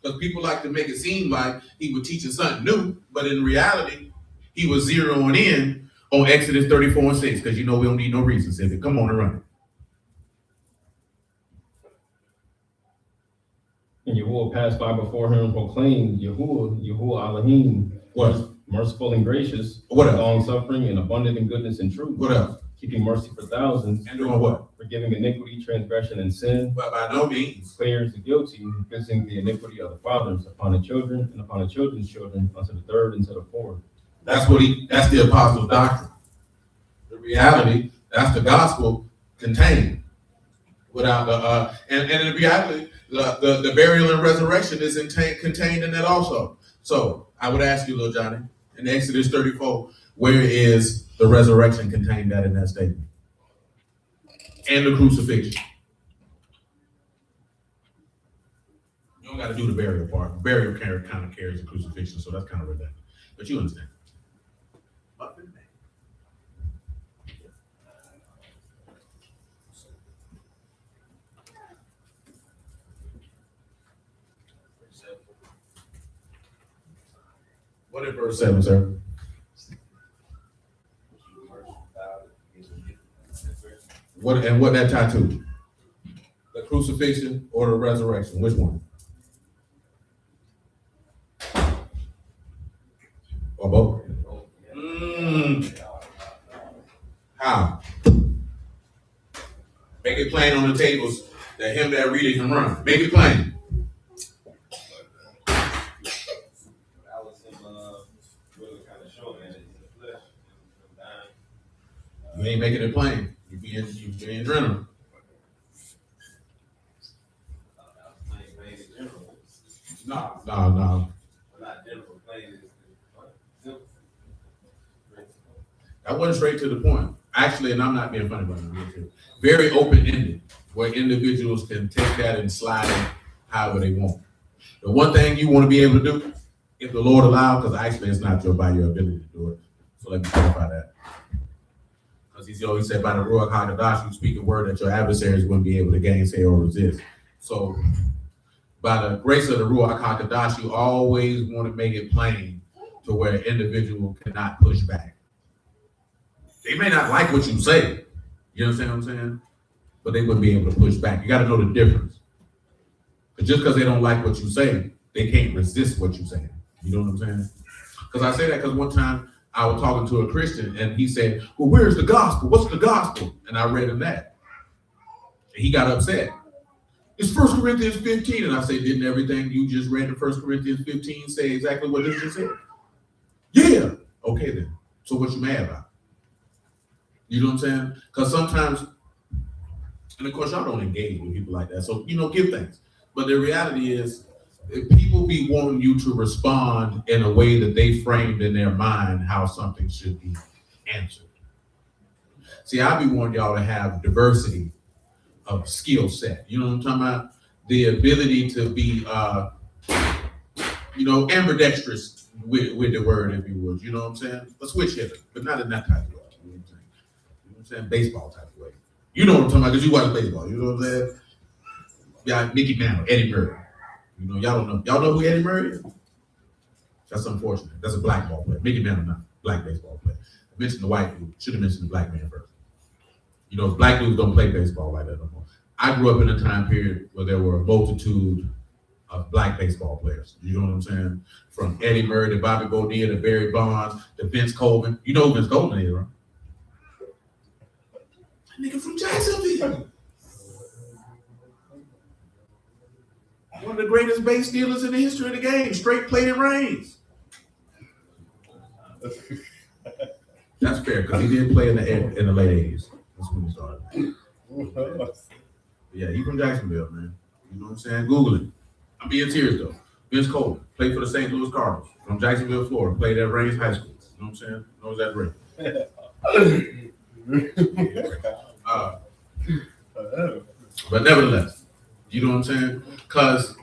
Speaker 3: Because people like to make it seem like he was teaching something new, but in reality, he was zeroing in on Exodus 34:6, because you know we don't need no reasons. If it come on and run it.
Speaker 4: And Yahuwah passed by before him and proclaimed, Yahuwah Elohim,
Speaker 3: What?
Speaker 4: Merciful and gracious,
Speaker 3: What else?
Speaker 4: long suffering and abundant in goodness and truth.
Speaker 3: What else?
Speaker 4: Keeping mercy for thousands.
Speaker 3: And doing what?
Speaker 4: Forgiving iniquity, transgression, and sin.
Speaker 3: But by no means.
Speaker 4: Clears the guilty, visiting the iniquity of the fathers upon the children and upon the children's children unto the third and to the fourth.
Speaker 3: That's the apostles' doctrine. The reality, that's the gospel contained. Without the and in reality, the burial and resurrection is contained in that also. So I would ask you, little Johnny, in Exodus 34, where is the resurrection contained in that statement? And the crucifixion. You don't got to do the burial part. The burial kind of carries the crucifixion, so that's kind of redundant. But you understand. What is verse 7, sir? What that tie to? The crucifixion or the resurrection? Which one? Or both? How? Make it plain on the tables that him that readeth can run. Make it plain. You ain't making it plain. You being general. No. That wasn't straight to the point. Actually, and I'm not being funny about it. Very open-ended, where individuals can take that and slide it however they want. The one thing you want to be able to do, if the Lord allows, because actually it's not by your ability to do it. So let me clarify that. Because he said, by the Ruach HaKodesh, you speak a word that your adversaries wouldn't be able to gainsay or resist. So by the grace of the Ruach HaKodesh, you always want to make it plain to where an individual cannot push back. They may not like what you say, you understand what I'm saying? But they wouldn't be able to push back. You got to know the difference. But just because they don't like what you say, they can't resist what you say. You know what I'm saying? Because I say that because one time I was talking to a Christian and he said, well, where's the gospel? What's the gospel? And I read him that. And he got upset. It's 1 Corinthians 15. And I said, didn't everything you just read in 1 Corinthians 15 say exactly what this just said? Yeah. Okay then. So what you mad about? You know what I'm saying? Because sometimes, and of course y'all don't engage with people like that. So, give thanks. But the reality is, if people be wanting you to respond in a way that they framed in their mind how something should be answered. See, I be wanting y'all to have diversity of skill set. You know what I'm talking about? The ability to be, ambidextrous with the word, if you would. You know what I'm saying? A switch hitter, but not in that type of way. You know what I'm saying? Baseball type of way. You know what I'm talking about because you watch baseball. You know what I'm saying? Yeah, Mickey Mantle, Eddie Murray. Y'all don't know. Y'all know who Eddie Murray is? That's unfortunate. That's a black ball player. Mickey Mantle, not black baseball player. I mentioned the white dude. Should have mentioned the black man first. Black dudes don't play baseball like that no more. I grew up in a time period where there were a multitude of black baseball players. You know what I'm saying? From Eddie Murray to Bobby Bonilla to Barry Bonds to Vince Coleman. You know who Vince Coleman is, right? That nigga from Jacksonville. One of the greatest base stealers in the history of the game. Straight plated reigns. That's fair because he did play in the late 80s. That's when he started. Yeah, he from Jacksonville, man. You know what I'm saying? Google it. I'm being serious though. Vince Coleman played for the St. Louis Cardinals from Jacksonville, Florida. Played at Reigns High School. You know what I'm saying? Knows that ring. But nevertheless, you know what I'm saying? Because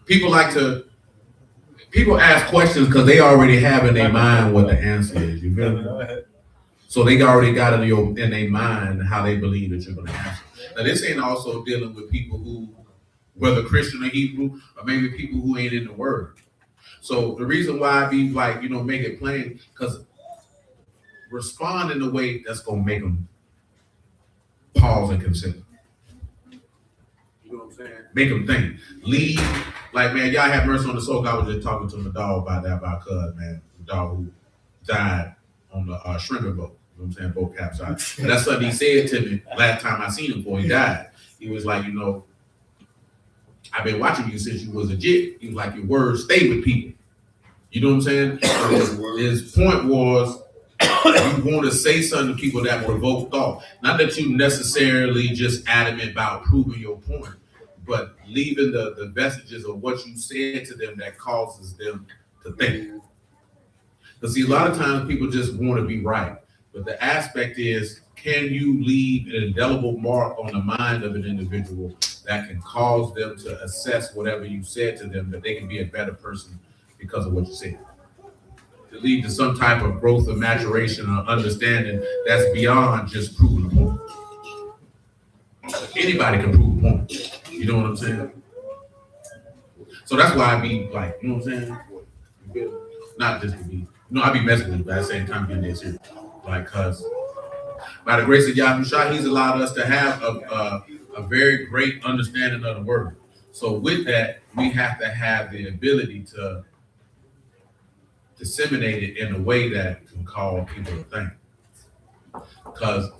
Speaker 3: people ask questions because they already have in their mind what the answer is. You feel me? So they already got in their mind how they believe that you're going to answer. Now this ain't also dealing with people who, whether Christian or Hebrew, or maybe people who ain't in the Word. So the reason why I be like, make it plain, because respond in a way that's going to make them pause and consider. You know what I'm saying? Make them think. Leave. Like, man, y'all have mercy on the soul. I was just talking to my dog about cuz, man. The dog who died on the shrimper boat. You know what I'm saying? Boat capsized. And that's something he said to me last time I seen him before he died. He was like, I've been watching you since you was a jit. He was like, your words stay with people. You know what I'm saying? His point was, you want to say something to people that provoke thought. Not that you necessarily just adamant about proving your point, but leaving the vestiges of what you said to them that causes them to think. Because see, a lot of times people just want to be right. But the aspect is, can you leave an indelible mark on the mind of an individual that can cause them to assess whatever you said to them, that they can be a better person because of what you said? To lead to some type of growth or maturation or understanding that's beyond just proving a point. Anybody can prove a point. You know what I'm saying? So that's why I be like, you know what I'm saying? Not just to be, I be messing with you, but at the same time being dead serious. Like, cause by the grace of Yahushua, he's allowed us to have a very great understanding of the word. So with that, we have to have the ability to disseminate it in a way that can cause people to think. Because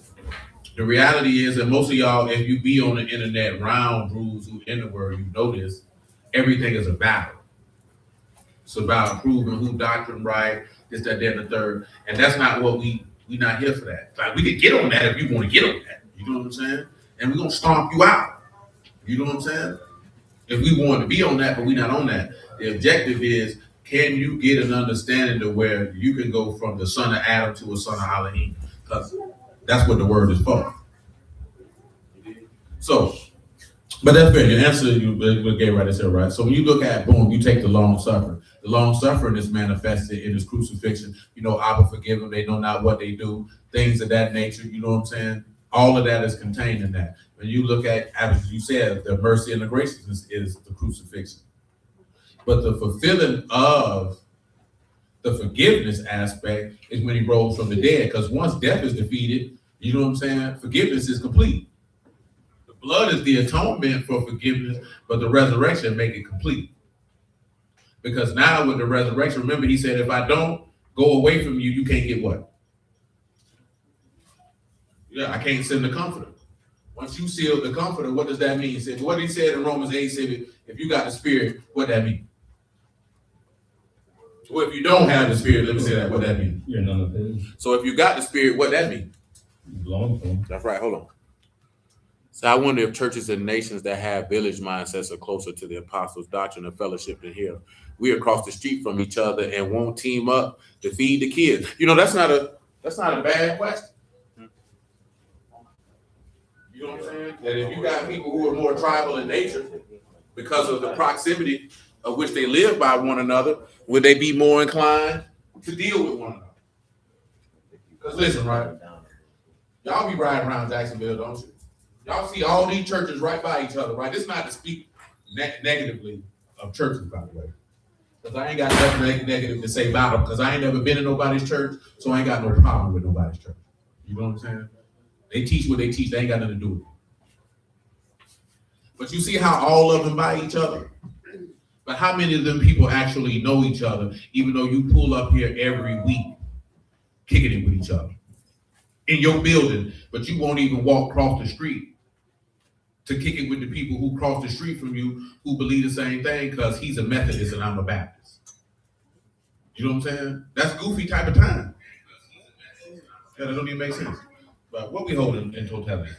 Speaker 3: the reality is that most of y'all, if you be on the internet round rules who in the word, you know this, everything is a battle. It's about proving who doctrine right, this, that, that, and the third. And that's not what we not here for that. Like, we could get on that if you want to get on that. You know what I'm saying? And we're going to stomp you out. You know what I'm saying? If we want to be on that, but we're not on that. The objective is, can you get an understanding to where you can go from the son of Adam to a son of Elohim? Because that's what the word is for. So, but that's fair. Your answer you gave right there, right? So when you look at, boom, you take the long suffering. The long suffering is manifested in his crucifixion. Abba forgive them, they know not what they do. Things of that nature, you know what I'm saying? All of that is contained in that. When you look at, as you said, the mercy and the graciousness is the crucifixion. But the fulfilling of the forgiveness aspect is when he rose from the dead. Because once death is defeated, you know what I'm saying? Forgiveness is complete. The blood is the atonement for forgiveness, but the resurrection make it complete. Because now with the resurrection, remember he said, if I don't go away from you, you can't get what? Yeah, I can't send the comforter. Once you seal the comforter, what does that mean? He said, what he said in Romans 8 said, if you got the spirit, what that mean? Well, if you don't have the spirit, let me say that, what that mean?
Speaker 4: You're none of his.
Speaker 3: So if you got the spirit, what that mean?
Speaker 4: You belong to him.
Speaker 1: That's right. Hold on. So I wonder if churches and nations that have village mindsets are closer to the apostles' doctrine and fellowship than here. We across the street from each other and won't team up to feed the kids. You know, that's not a bad question. You know what I'm saying? That if you got people who are more tribal in nature because of the proximity of which they live by one another, would they be more inclined to deal with one another? Because listen, right? Y'all be riding around Jacksonville, don't you? Y'all see all these churches right by each other, right? This is not to speak negatively of churches, by the way. Because I ain't got nothing negative to say about them, because I ain't never been in nobody's church, so I ain't got no problem with nobody's church. You know what I'm saying? They teach what they teach. They ain't got nothing to do with it. But you see how all of them by each other? But how many of them people actually know each other, even though you pull up here every week, kicking it with each other in your building, but you won't even walk across the street to kick it with the people who cross the street from you who believe the same thing because he's a Methodist and I'm a Baptist. You know what I'm saying? That's goofy type of time. Yeah, that don't even make sense. But what we holding in totality?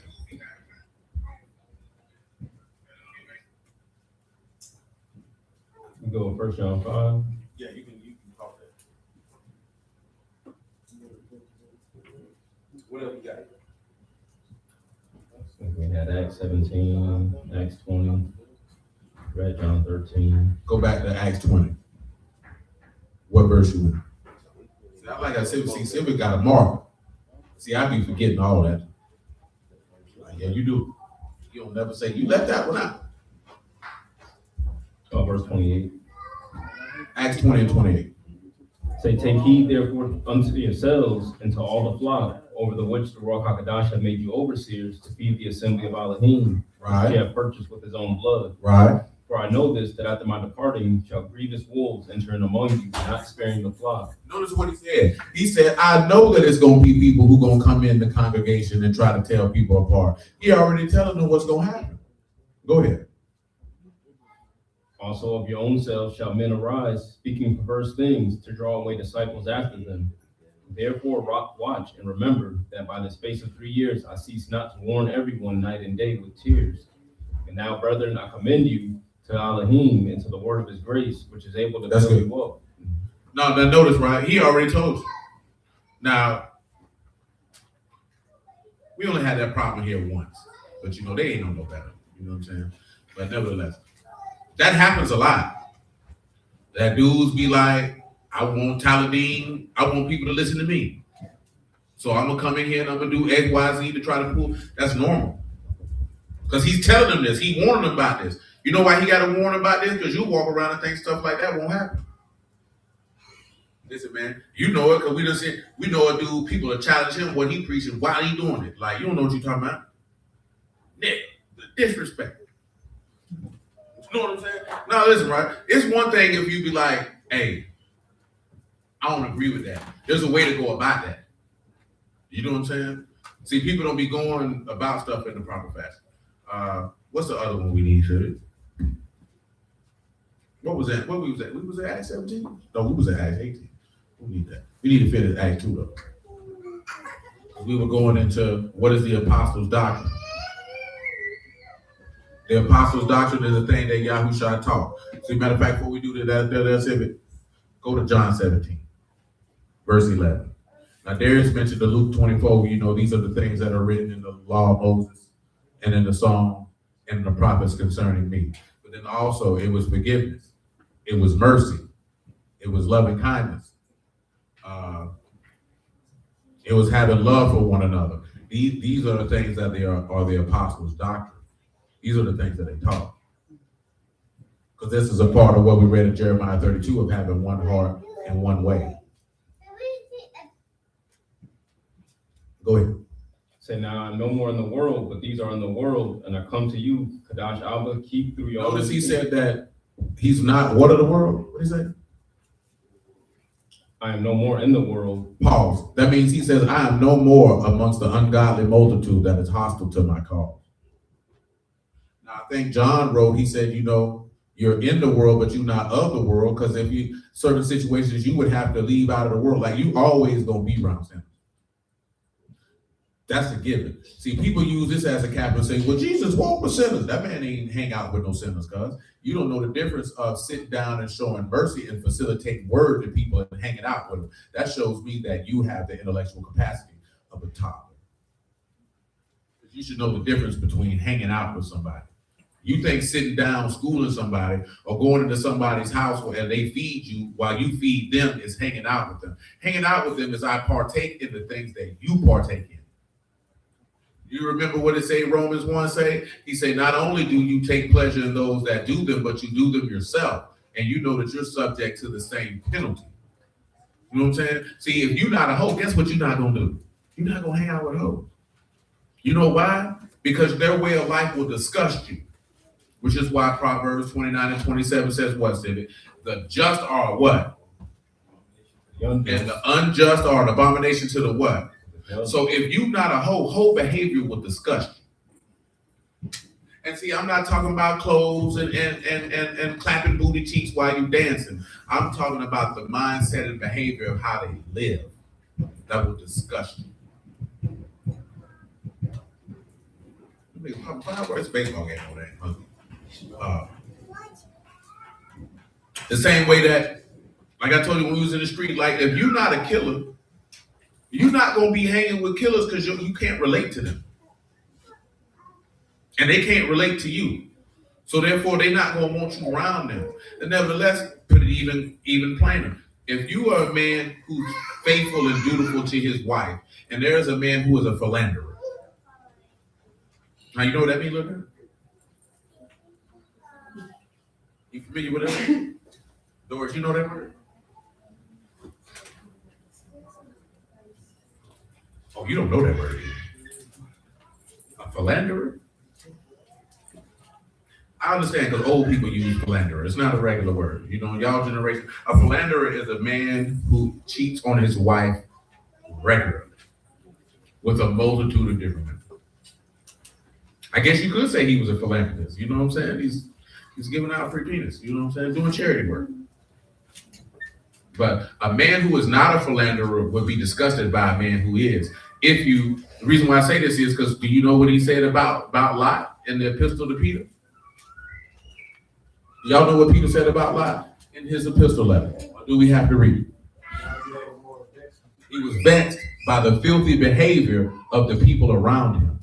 Speaker 4: You go with 1 John 5.
Speaker 3: Yeah, you can talk that. What else you got?
Speaker 4: We had Acts 17, Acts 20, read John 13.
Speaker 3: Go back to Acts 20. What verse you in? Like I said, Silver got a mark. See, I be forgetting all that. Like, yeah, you do. You don't never say, you left that one out.
Speaker 4: Oh, verse 28.
Speaker 3: Acts 20 and 28.
Speaker 4: Say, take heed therefore unto yourselves and to all the flock, over the which the Ruach HaKodesh have made you overseers to feed the assembly of Elohim, which he have purchased with his own blood.
Speaker 3: Right.
Speaker 4: For I know this, that after my departing shall grievous wolves enter in among you, not sparing the flock.
Speaker 3: Notice what he said. He said, I know that it's going to be people who going to come in the congregation and try to tell people apart. He already telling them what's going to happen. Go ahead.
Speaker 4: Also of your own selves shall men arise, speaking perverse things, to draw away disciples after them. Therefore watch and remember that by the space of 3 years I cease not to warn everyone night and day with tears. And now, brethren, I commend you to Elohim and to the word of his grace, which is able to build you up.
Speaker 3: Now notice, right? He already told you. Now, we only had that problem here once, but you know, they ain't no better. You know what I'm saying? But nevertheless, that happens a lot. That dudes be like, I want Taladine, I want people to listen to me. So I'm gonna come in here and I'm gonna do X, Y, Z to try to pull. That's normal. Because he's telling them this. He warned them about this. You know why he got to warn them about this? Because you walk around and think stuff like that won't happen. Listen, man, you know it because we know a dude, people are challenging him what he preaching while he doing it. Like, you don't know what you're talking about. Nick, disrespect. You know what I'm saying? Now listen, right? It's one thing if you be like, hey, I don't agree with that. There's a way to go about that. You know what I'm saying? See, people don't be going about stuff in the proper fashion. What's the other one we need, Shirley? What was that? What we was at? We was at Acts 17? No, we was at Acts 18. We need that. We need to finish Acts 2 though. We were going into what is the apostles' doctrine. The apostles' doctrine is a thing that Yahushua taught. See, matter of fact, before we do that, go to John 17, verse 11. Now, Darius mentioned the Luke 24. You know, these are the things that are written in the law of Moses and in the Psalm and the prophets concerning me. But then also, it was forgiveness. It was mercy. It was loving kindness. It was having love for one another. These are the things that are the apostles' doctrine. These are the things that they taught. Because this is a part of what we read in Jeremiah 32 of having one heart and one way. Go ahead.
Speaker 4: Say now I'm no more in the world, but these are in the world, and I come to you, Kadash Abba, keep through your.
Speaker 3: Notice he said that he's not what of the world? What did he say?
Speaker 4: I am no more in the world.
Speaker 3: Pause. That means he says, I am no more amongst the ungodly multitude that is hostile to my cause. Now, I think John wrote, he said, you're in the world, but you're not of the world, because if you, certain situations, you would have to leave out of the world. Like, you always going to be around sinners. That's a given. See, people use this as a cap and say, well, Jesus walked with sinners. That man ain't hang out with no sinners, cuz. You don't know the difference of sitting down and showing mercy and facilitating word to people and hanging out with them. That shows me that you have the intellectual capacity of a toddler. You should know the difference between hanging out with somebody. You think sitting down, schooling somebody, or going into somebody's house and they feed you while you feed them is hanging out with them. Hanging out with them is I partake in the things that you partake in. You remember what it say Romans 1 say? He say, not only do you take pleasure in those that do them, but you do them yourself. And you know that you're subject to the same penalty. You know what I'm saying? See, if you're not a hoe, guess what you're not going to do? You're not going to hang out with hoes. You know why? Because their way of life will disgust you. Which is why Proverbs 29 and 27 says what, Stevie? The just are what? And the unjust are an abomination to the what? So if you're not a hoe behavior will disgust you. And see, I'm not talking about clothes and clapping booty cheeks while you're dancing. I'm talking about the mindset and behavior of how they live. That will disgust you. Where's baseball game on that? The same way that, like I told you when we was in the street, like if you're not a killer, you're not going to be hanging with killers because you can't relate to them. And they can't relate to you. So therefore, they're not going to want you around them. And nevertheless, put it even plainer. If you are a man who's faithful and dutiful to his wife, and there is a man who is a philanderer. Now, you know what that means, little girl? You familiar with that? Doris, you know that word? Oh, you don't know that word. A philanderer? I understand because old people use philanderer. It's not a regular word. You know, in y'all generation, a philanderer is a man who cheats on his wife regularly with a multitude of different men. I guess you could say he was a philanthropist. You know what I'm saying? He's giving out free penis. You know what I'm saying? Doing charity work. But a man who is not a philanderer would be disgusted by a man who is. The reason why I say this is because do you know what he said about Lot in the epistle to Peter? Y'all know what Peter said about Lot in his epistle letter? Or do we have to read it? He was vexed by the filthy behavior of the people around him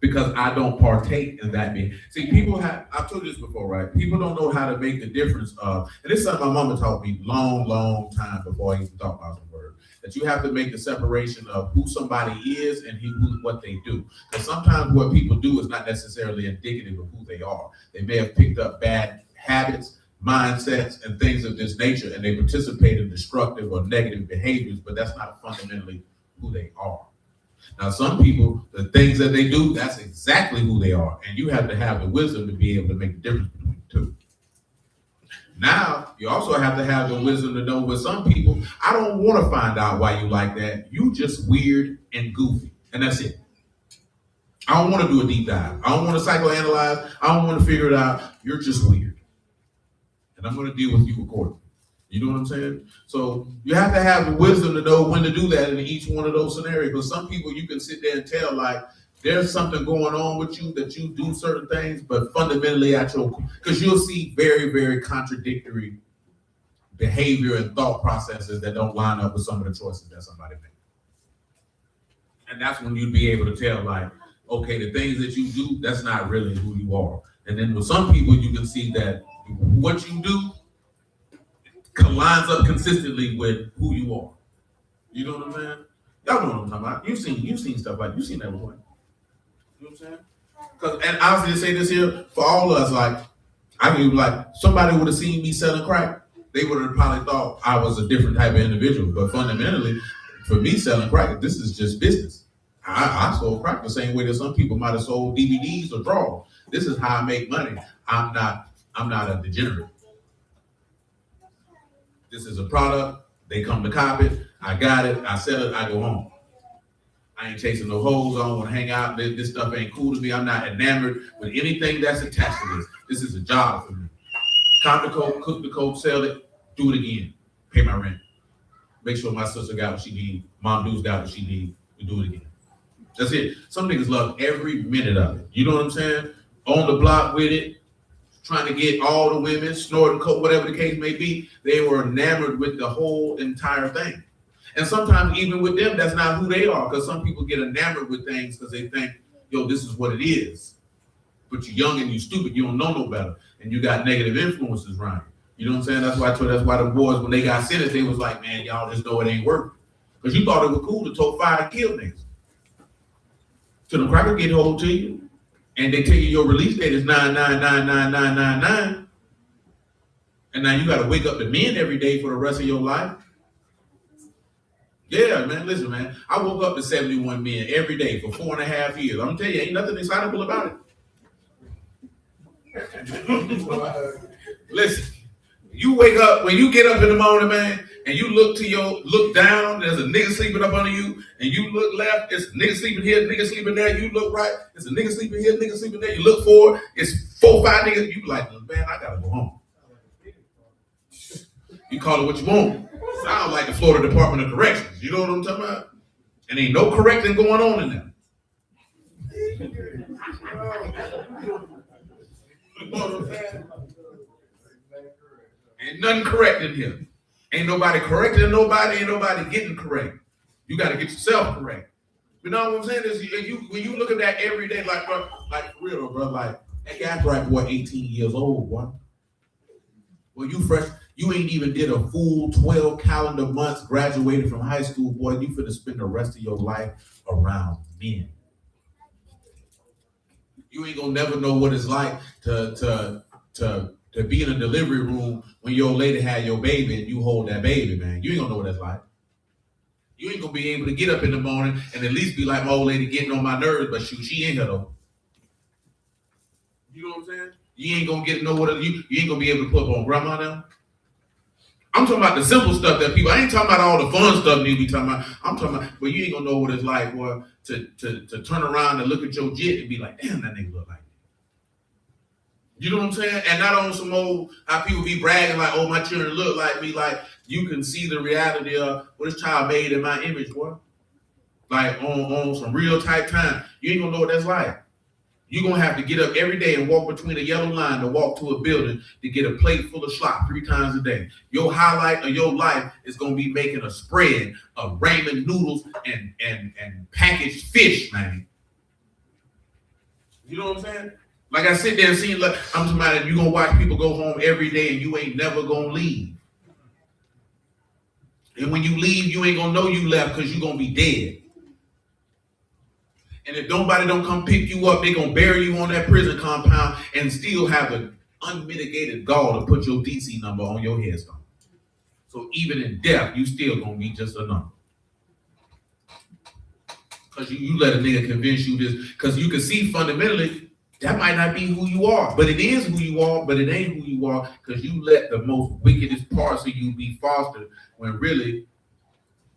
Speaker 3: because I don't partake in that behavior. See, I've told you this before, right? People don't know how to make the difference of, and this is something my mama taught me long time before I even thought about the word, that you have to make the separation of who somebody is and what they do. Because sometimes what people do is not necessarily indicative of who they are. They may have picked up bad habits, mindsets, and things of this nature, and they participate in destructive or negative behaviors, but that's not fundamentally who they are. Now, some people, the things that they do, that's exactly who they are. And you have to have the wisdom to be able to make the difference between the two. Now, you also have to have the wisdom to know with some people, I don't want to find out why you like that. You just weird and goofy. And that's it. I don't want to do a deep dive. I don't want to psychoanalyze. I don't want to figure it out. You're just weird. And I'm going to deal with you accordingly. You know what I'm saying? So you have to have the wisdom to know when to do that in each one of those scenarios. Because some people you can sit there and tell, like, there's something going on with you that you do certain things, but fundamentally because you'll see very, very contradictory behavior and thought processes that don't line up with some of the choices that somebody made. And that's when you'd be able to tell, like, okay, the things that you do, that's not really who you are. And then with some people, you can see that what you do lines up consistently with who you are. You know what I'm saying? Y'all know what I'm talking about. You've seen stuff like, you've seen that before. You know what I'm saying? Cause, and I was gonna say this here for all of us, like, I mean, like, somebody would have seen me selling crack, they would have probably thought I was a different type of individual. But fundamentally, for me selling crack, this is just business. I sold crack the same way that some people might have sold DVDs or draws. This is how I make money. I'm not a degenerate. This is a product. They come to cop it. I got it. I sell it. I go home. I ain't chasing no hoes. I don't want to hang out. This stuff ain't cool to me. I'm not enamored with anything that's attached to this. This is a job for me. Cop the coke, cook the coke, sell it, do it again. Pay my rent. Make sure my sister got what she need. Mom Deuce got what she need. We do it again. That's it. Some niggas love every minute of it. You know what I'm saying? On the block with it, trying to get all the women, snorting coke, whatever the case may be. They were enamored with the whole entire thing. And sometimes even with them, that's not who they are. Because some people get enamored with things because they think, yo, this is what it is. But you're young and you're stupid. You don't know no better. And you got negative influences around you. You know what I'm saying? That's why the boys, when they got sentenced, they was like, man, y'all just know it ain't working. Because you thought it was cool to tote fire and kill niggas. So the cracker get hold to you. And they tell you your release date is 9/9/9/9/9/9. And now you got to wake up the men every day for the rest of your life. Yeah, man, listen, man. I woke up to 71 men every day for 4.5 years. I'm telling you, ain't nothing excitable about it. Listen, you wake up, when you get up in the morning, man, and you look down, there's a nigga sleeping up under you, and you look left, it's a nigga sleeping here, nigga sleeping there, you look right, it's a nigga sleeping here, nigga sleeping there, you look forward, it's 4 or 5 niggas, you be like, man, I gotta go home. You call it what you want. Sound like the Florida Department of Corrections. You know what I'm talking about? And ain't no correcting going on in there. Ain't nothing correct in here. Ain't nobody correcting nobody, ain't nobody getting correct. You got to get yourself correct. You know what I'm saying? Is when you look at that every day, like, bro, like for real, bro, like that guy's right, boy, 18 years old, boy. Well, you fresh, you ain't even did a full 12 calendar months graduated from high school, boy. You finna spend the rest of your life around men. You ain't gonna never know what it's like to be in a delivery room when your old lady had your baby and you hold that baby, man. You ain't gonna know what that's like. You ain't gonna be able to get up in the morning and at least be like my old lady getting on my nerves, but shoot, she ain't here though. You know what I'm saying? You ain't gonna get know what you ain't gonna be able to put up on grandma now. I'm talking about the simple stuff that people. I ain't talking about all the fun stuff they be talking about. I'm talking about, but you ain't gonna know what it's like, boy, to turn around and look at your jit and be like, damn, that nigga look like me. You know what I'm saying? And not on some old how people be bragging like, oh, my children look like me. Like you can see the reality of what this child made in my image, boy. Like on some real tight time. You ain't gonna know what that's like. You're going to have to get up every day and walk between a yellow line to walk to a building to get a plate full of slop 3 times a day. Your highlight of your life is going to be making a spread of ramen noodles and packaged fish, man. You know what I'm saying? Like I sit there and see, like, I'm talking about you're going to watch people go home every day and you ain't never going to leave. And when you leave, you ain't going to know you left because you're going to be dead. And if nobody don't come pick you up, they're going to bury you on that prison compound and still have the unmitigated gall to put your DC number on your headstone. So even in death, you still going to be just a number. Because you let a nigga convince you this. Because you can see fundamentally, that might not be who you are. But it is who you are, but it ain't who you are because you let the most wickedest parts of you be fostered when really,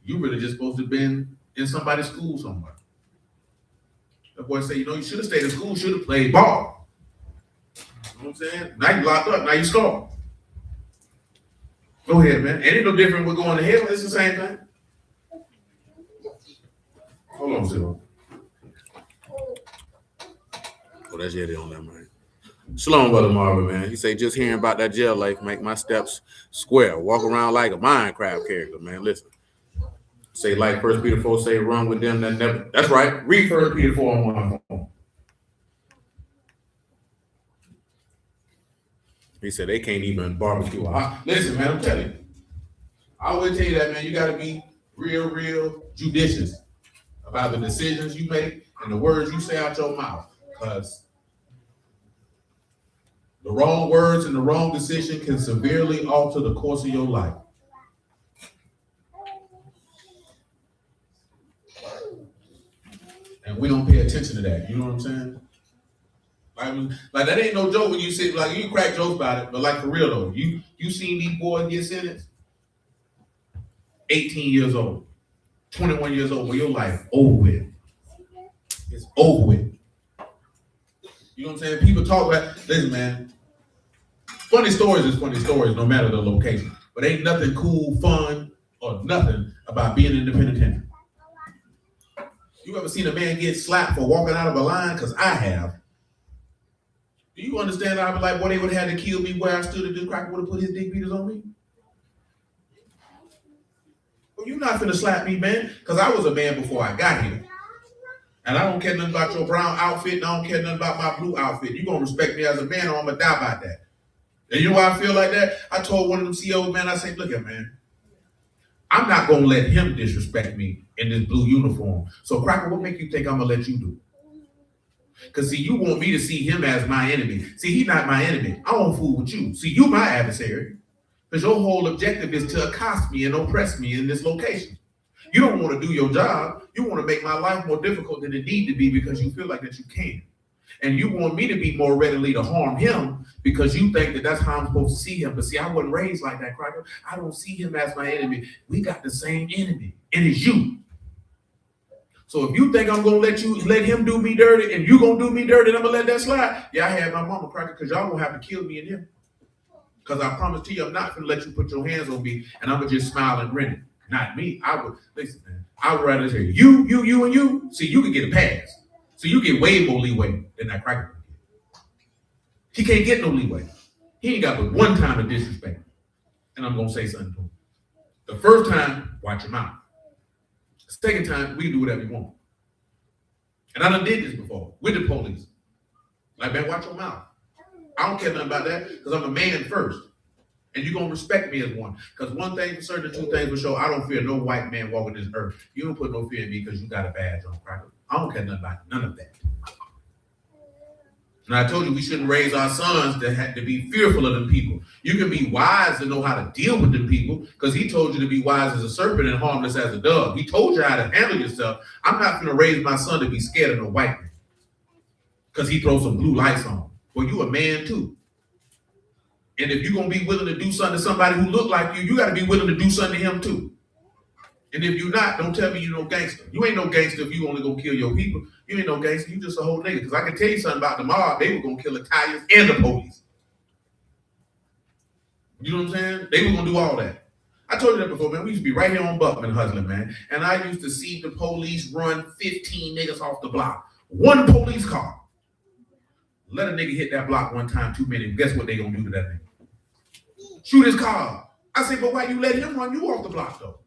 Speaker 3: you really just supposed to have been in somebody's school somewhere. The boy say, you know, you should have stayed in school, should have played ball. You know what I'm saying? Now you locked up, now you scarred. Go ahead, man. Ain't no different with going to hell, it's the same thing. Hold on, Zero. Oh, that's Yeti on that, man. Shalom, Brother Marvin, man. He say, just hearing about that jail life make my steps square. Walk around like a Minecraft character, man. Listen. Say like 1 Peter 4, say run with them that never. That's right. Read 1 Peter 4 on 1. He said they can't even barbecue. Listen, man, I'm telling you. I always tell you that, man. You got to be real judicious about the decisions you make and the words you say out your mouth. Because the wrong words and the wrong decision can severely alter the course of your life. And we don't pay attention to that. You know what I'm saying? Like that ain't no joke when you sit, like you crack jokes about it, but like for real though, you seen these boys get sentenced 18 years old, 21 years old, where your life over with. It's over with. You know what I'm saying? People talk about, listen, man, funny stories is funny stories, no matter the location. But ain't nothing cool, fun, or nothing about being in the penitentiary. You ever seen a man get slapped for walking out of a line? Because I have. Do you understand? I was like, boy, they would have had to kill me where I stood and this cracker would have put his dick beaters on me. Well, you're not finna slap me, man, because I was a man before I got here. And I don't care nothing about your brown outfit, and I don't care nothing about my blue outfit. You're going to respect me as a man, or I'm going to die by that. And you know why I feel like that? I told one of them CEOs, man, I said, look here, man, I'm not going to let him disrespect me in this blue uniform. So, Cracker, what make you think I'm going to let you do? Because, see, you want me to see him as my enemy. See, he's not my enemy. I won't fool with you. See, you my adversary. Because your whole objective is to accost me and oppress me in this location. You don't want to do your job. You want to make my life more difficult than it need to be because you feel like that you can. And you want me to be more readily to harm him because you think that that's how I'm supposed to see him. But see, I wasn't raised like that, Cracker. I don't see him as my enemy. We got the same enemy, and it's you. So if you think I'm going to let him do me dirty and you going to do me dirty and I'm going to let that slide, yeah, I had my mama, Cracker, because y'all going to have to kill me and him. Because I promise to you, I'm not going to let you put your hands on me and I'm going to just smile and grin. Not me. I would, listen, man, I would rather say you, and you. See, you can get a pass. So you get way more leeway than that Cracker can get. He can't get no leeway. He ain't got but one time of disrespect. And I'm going to say something to him. The first time, watch your mouth. The second time, we can do whatever you want. And I done did this before with the police. Like, man, watch your mouth. I don't care nothing about that because I'm a man first. And you're going to respect me as one. Because one thing for certain, two things for sure, I don't fear no white man walking this earth. You don't put no fear in me because you got a badge on, Cracker. I don't care nothing about none of that. And I told you we shouldn't raise our sons to be fearful of them people. You can be wise to know how to deal with them people because he told you to be wise as a serpent and harmless as a dove. He told you how to handle yourself. I'm not going to raise my son to be scared of no white man because he throws some blue lights on. Well, you a man too. And if you're going to be willing to do something to somebody who look like you got to be willing to do something to him too. And if you're not, don't tell me you're no gangster. You ain't no gangster if you only gonna kill your people. You ain't no gangster. You just a whole nigga. Because I can tell you something about the mob. They were gonna kill the Italians and the police. You know what I'm saying? They were gonna do all that. I told you that before, man. We used to be right here on Buckman hustling, man. And I used to see the police run 15 niggas off the block. One police car. Let a nigga hit that block one time too many. Guess what they gonna do to that nigga? Shoot his car. I say, but why you let him run you off the block though?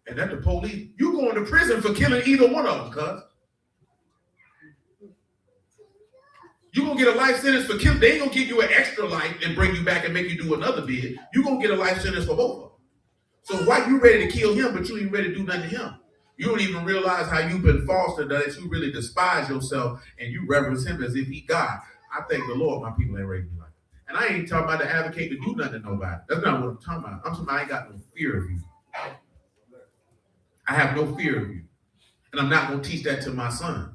Speaker 3: And that's the police. You going to prison for killing either one of them, cuz. You gonna get a life sentence for killing. They ain't gonna give you an extra life and bring you back and make you do another bid. You gonna get a life sentence for both of them. So why you ready to kill him, but you ain't ready to do nothing to him? You don't even realize how you've been fostered that you really despise yourself and you reverence him as if he God. I thank the Lord my people ain't raised me like that. And I ain't talking about to advocate to do nothing to nobody. That's not what I'm talking about. I'm talking about I ain't got no fear of you. I have no fear of you. And I'm not going to teach that to my son.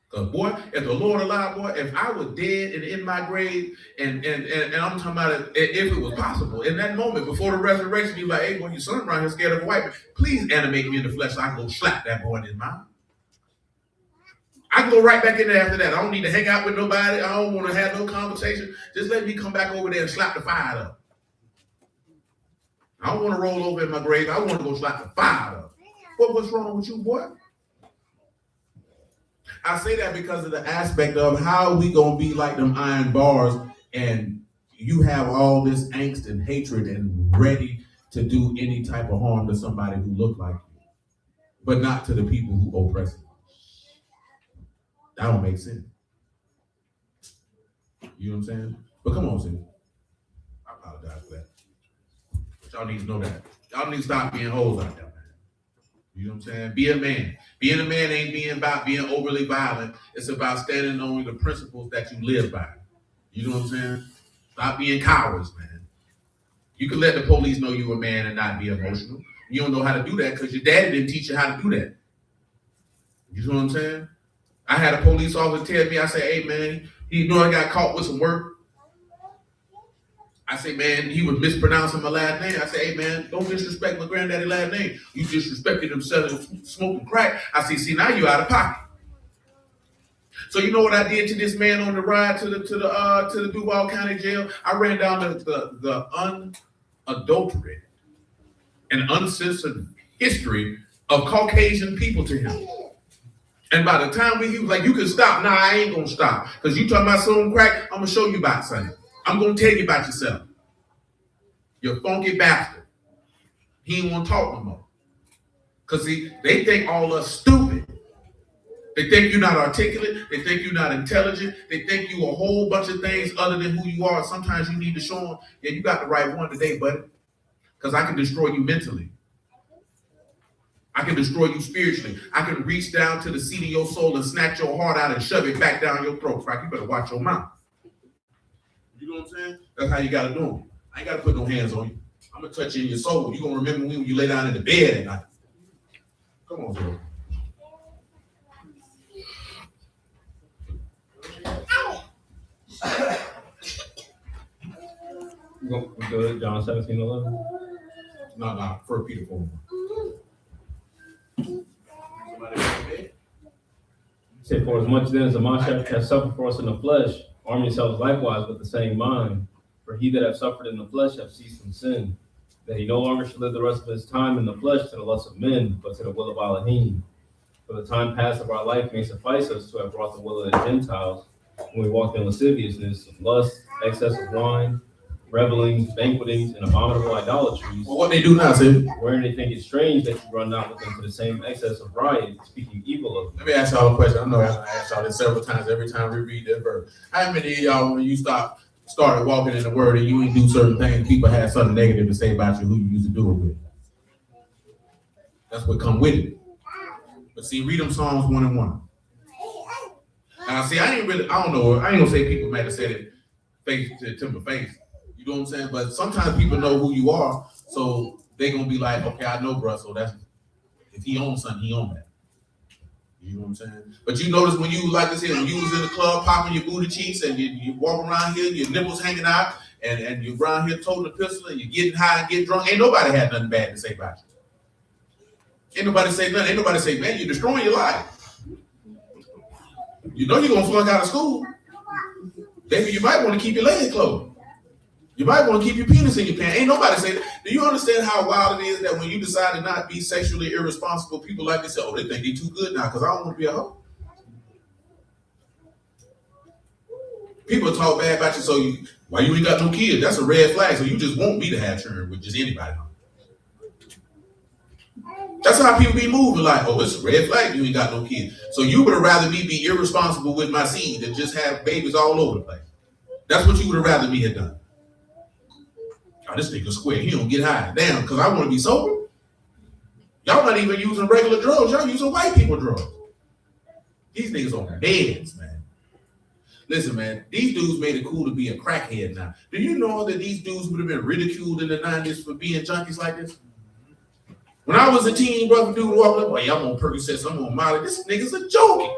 Speaker 3: Because, boy, if the Lord allowed, boy, if I was dead and in my grave, and I'm talking about if it was possible, in that moment before the resurrection, you're like, hey, boy, your son around here scared of a white man. Please animate me in the flesh so I can go slap that boy in his mouth. I can go right back in there after that. I don't need to hang out with nobody. I don't want to have no conversation. Just let me come back over there and slap the fire up. I don't want to roll over in my grave. I want to go slap the fire up. What's wrong with you, boy? I say that because of the aspect of how we gonna be like them iron bars and you have all this angst and hatred and ready to do any type of harm to somebody who look like you, but not to the people who oppress you. That don't make sense. You know what I'm saying? But come on, Sid. I apologize for that. But Y'all need to know that. Y'all need to stop being hoes out there, man. You know what I'm saying? Be a man. Being a man ain't being about being overly violent. It's about standing on the principles that you live by. You know what I'm saying? Stop being cowards, man. You can let the police know you're a man and not be emotional. You don't know how to do that because your daddy didn't teach you how to do that. You know what I'm saying? I had a police officer tell me, I said, hey, man, you know I got caught with some work. I say, man, he was mispronouncing my last name. I say, hey, man, don't disrespect my granddaddy's last name. You disrespected him selling, smoking crack. I say, see, now you out of pocket. So you know what I did to this man on the ride to the Duval County Jail? I ran down the unadulterated and uncensored history of Caucasian people to him. And by the time he was like, you can stop. Nah, I ain't gonna stop. Because you talking about some crack, I'm gonna show you about something. I'm gonna tell you about yourself. You funky bastard. He ain't wanna talk no more. Because they think all us stupid. They think you're not articulate. They think you're not intelligent. They think you a whole bunch of things other than who you are. Sometimes you need to show them, yeah, you got the right one today, buddy. Because I can destroy you mentally. I can destroy you spiritually. I can reach down to the seat of your soul and snatch your heart out and shove it back down your throat. Frank, you better watch your mouth. You know what I'm saying? That's how you got to do it. I ain't got to put no hands on you. I'm going to touch you in your soul. You're going to remember me when you lay down in the bed at night. Come on, bro.
Speaker 4: We go to John 17:11.
Speaker 3: No, 1 Peter 4.
Speaker 4: Say, for as much then as the Mashiach has suffered for us in the flesh, arm yourselves likewise with the same mind. For he that hath suffered in the flesh hath ceased from sin, that he no longer should live the rest of his time in the flesh to the lust of men, but to the will of Elohim. For the time past of our life may suffice us to have brought the will of the Gentiles, when we walked in lasciviousness, lust, excess of wine, revelings, banquetings, and abominable idolatries.
Speaker 3: Well, what they do now, see?
Speaker 4: Wherein they think it strange that you run not with them to the same excess of riot, speaking evil of them.
Speaker 3: Let me ask y'all a question. I know I asked y'all this several times every time we read that verse. How many of y'all, when you started walking in the word and you ain't do certain things, people had something negative to say about you who you used to do it with? That's what come with it. But see, read them Psalms 1 and 1. Now, see, I don't know. I ain't gonna say people might have said it face to face. You know what I'm saying? But sometimes people know who you are, so they gonna be like, okay, I know, bro. So that's if he owns something, he owns that. You know what I'm saying? But you notice when you like this here, when you was in the club popping your booty cheeks and you walk around here, your nipples hanging out, and you're around here toting a pistol and you're getting high and getting drunk, ain't nobody had nothing bad to say about you. Ain't nobody say nothing. Ain't nobody say, man, you're destroying your life. You know you're gonna flunk out of school. Maybe you might want to keep your legs closed. You might want to keep your penis in your pants. Ain't nobody say that. Do you understand how wild it is that when you decide to not be sexually irresponsible, people like this say, oh, they think they too good now because I don't want to be a hoe. People talk bad about you, so why you ain't got no kids? That's a red flag. So you just want me to have children with just anybody. That's how people be moving, like, oh, it's a red flag, you ain't got no kids. So you would have rather me be irresponsible with my seed than just have babies all over the place. That's what you would have rather me have done. Oh, this nigga square, he don't get high. Damn, because I want to be sober. Y'all not even using regular drugs, y'all using white people drugs. These niggas on meds, man. Listen, man, these dudes made it cool to be a crackhead now. Do you know that these dudes would have been ridiculed in the 90s for being junkies like this? When I was a teen, brother, dude walking up, well, I'm on Percocets, I'm on Molly. This nigga's a junkie.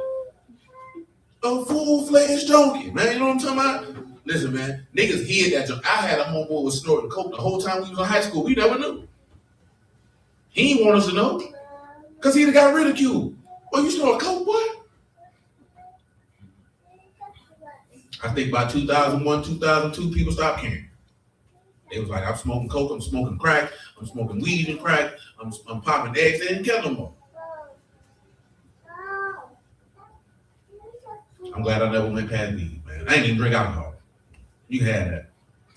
Speaker 3: A full-fledged junkie, man. You know what I'm talking about? Listen, man, niggas hid that junk. I had a homeboy was snorting coke the whole time we was in high school. We never knew. He didn't want us to know. Because he'd have got ridiculed. Well, you snort coke, boy? I think by 2001, 2002, people stopped caring. They was like, I'm smoking coke, I'm smoking crack, I'm smoking weed and crack, I'm popping eggs. They didn't care no more. I'm glad I never went past weed, man. I ain't even drink alcohol. You had that.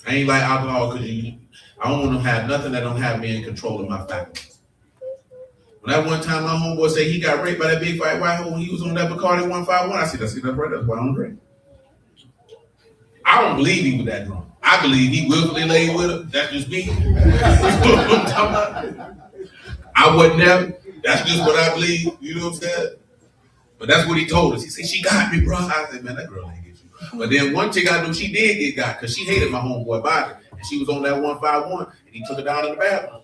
Speaker 3: I ain't like alcohol because I don't want to have nothing that don't have me in control of my faculties. When that one time my homeboy said he got raped by that big white hoe when he was on that Bacardi 151, I said, that's right, that's why I don't drink. I don't believe he was that drunk. I believe he willfully laid with her. That's just me. I wasn't there. That's just what I believe. You know what I'm saying? But that's what he told us. He said, she got me, bro. I said, man, that girl ain't get you. But then one chick I knew, she did get got because she hated my homeboy body. And she was on that 151, and he took her down in the bathroom.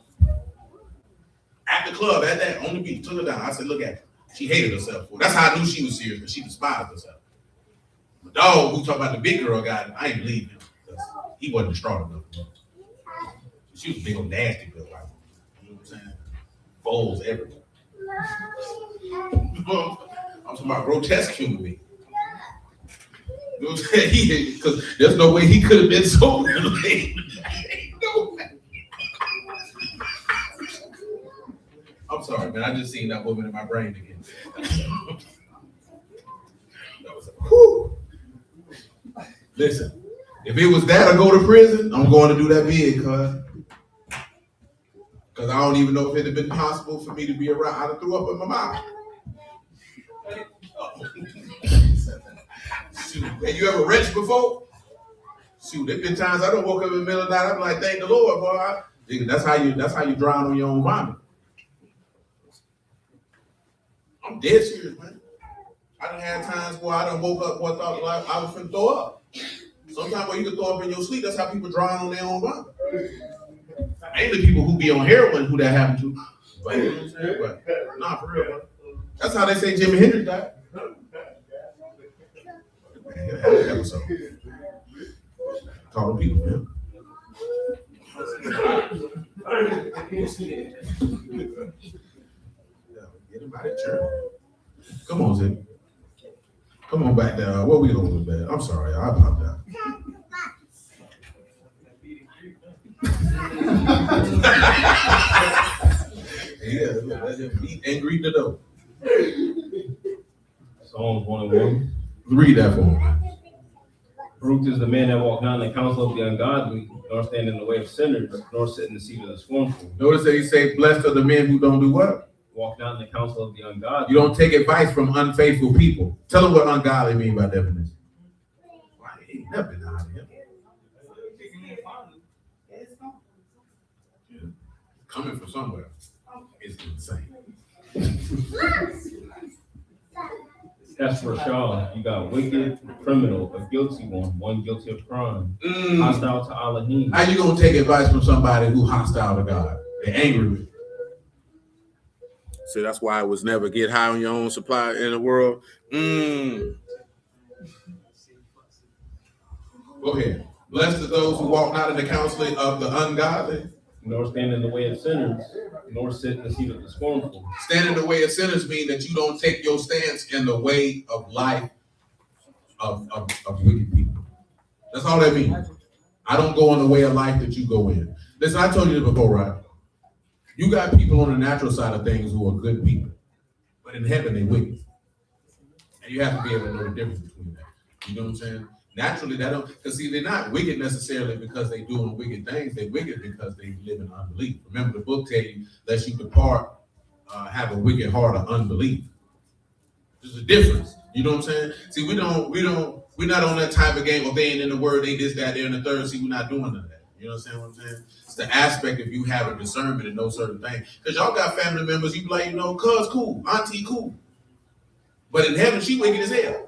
Speaker 3: At the club, at that, on the beach, took her down. I said, look at her. She hated herself for it. That's how I knew she was serious, because she despised herself. The dog who talking about the big girl guy, I ain't believe him. He wasn't strong enough for me. She was big old nasty girl. You know what I'm saying? Folds everywhere. I'm talking about grotesque human being. You know what I'm saying? Because there's no way he could have been so late. No way. I'm sorry, man. I just seen that woman in my brain again. That was whew. Listen, if it was that or go to prison, I'm going to do that big, because I don't even know if it had been possible for me to be around. I'd have threw up in my mouth. Shoot, have you ever wrenched before? Shoot, there's been times I don't woke up in the middle of the night. I'm like, thank the Lord, boy. That's how you drown on your own vomit. I'm dead serious, man. I done had times where I done woke up, thought like I was finna throw up. Sometimes when you can throw up in your sleep, that's how people drown on their own vomit. Mainly people who be on heroin who that happen to. But, you know what I'm saying? But nah, for real, man. That's how they say Jimi Hendrix died. Man, had an episode. Call the people, man. Get him out of church. Come on, Zip. Come on back down. What we doing with that? I'm sorry, I apologize. Yeah, let him meet and greet the door.
Speaker 4: Psalms 101.
Speaker 3: Read that for me.
Speaker 4: Baruch is the man that walked not in the counsel of the ungodly, nor stand in the way of sinners, nor sit in the seat of the scornful.
Speaker 3: Notice that he say, blessed are the men who don't do what?
Speaker 4: Walk not in the counsel of the ungodly.
Speaker 3: You don't take advice from unfaithful people. Tell them what ungodly mean by definition. Why ain't never been out here? Yeah. Coming from somewhere is insane.
Speaker 4: That's for Shaw. You got wicked, criminal, a guilty one guilty of crime, hostile to Elohim.
Speaker 3: How you gonna take advice from somebody who hostile to God? They're angry with you.
Speaker 1: So that's why it was never get high on your own supply in the world.
Speaker 3: Go ahead. Blessed are those who walk not in the counseling of the ungodly.
Speaker 4: Nor stand in the way of sinners, nor sit in the seat of the scornful.
Speaker 3: Stand in the way of sinners mean that you don't take your stance in the way of life of wicked people. That's all that means. I don't go in the way of life that you go in. Listen, I told you this before, right? You got people on the natural side of things who are good people, but in heaven they wicked. And you have to be able to know the difference between that. You know what I'm saying? Naturally, that don't, because see, they're not wicked necessarily because they're doing wicked things. They're wicked because they live in unbelief. Remember, the book tell you, lest you depart, have a wicked heart of unbelief. There's a difference. You know what I'm saying? See, we're not on that type of game. Well, they ain't in the word, they this, that, they're in the third. See, we're not doing none of that. You know what I'm saying? It's the aspect of you having discernment and know certain things. Because y'all got family members, you be like, cuz cool, auntie cool. But in heaven, she wicked as hell.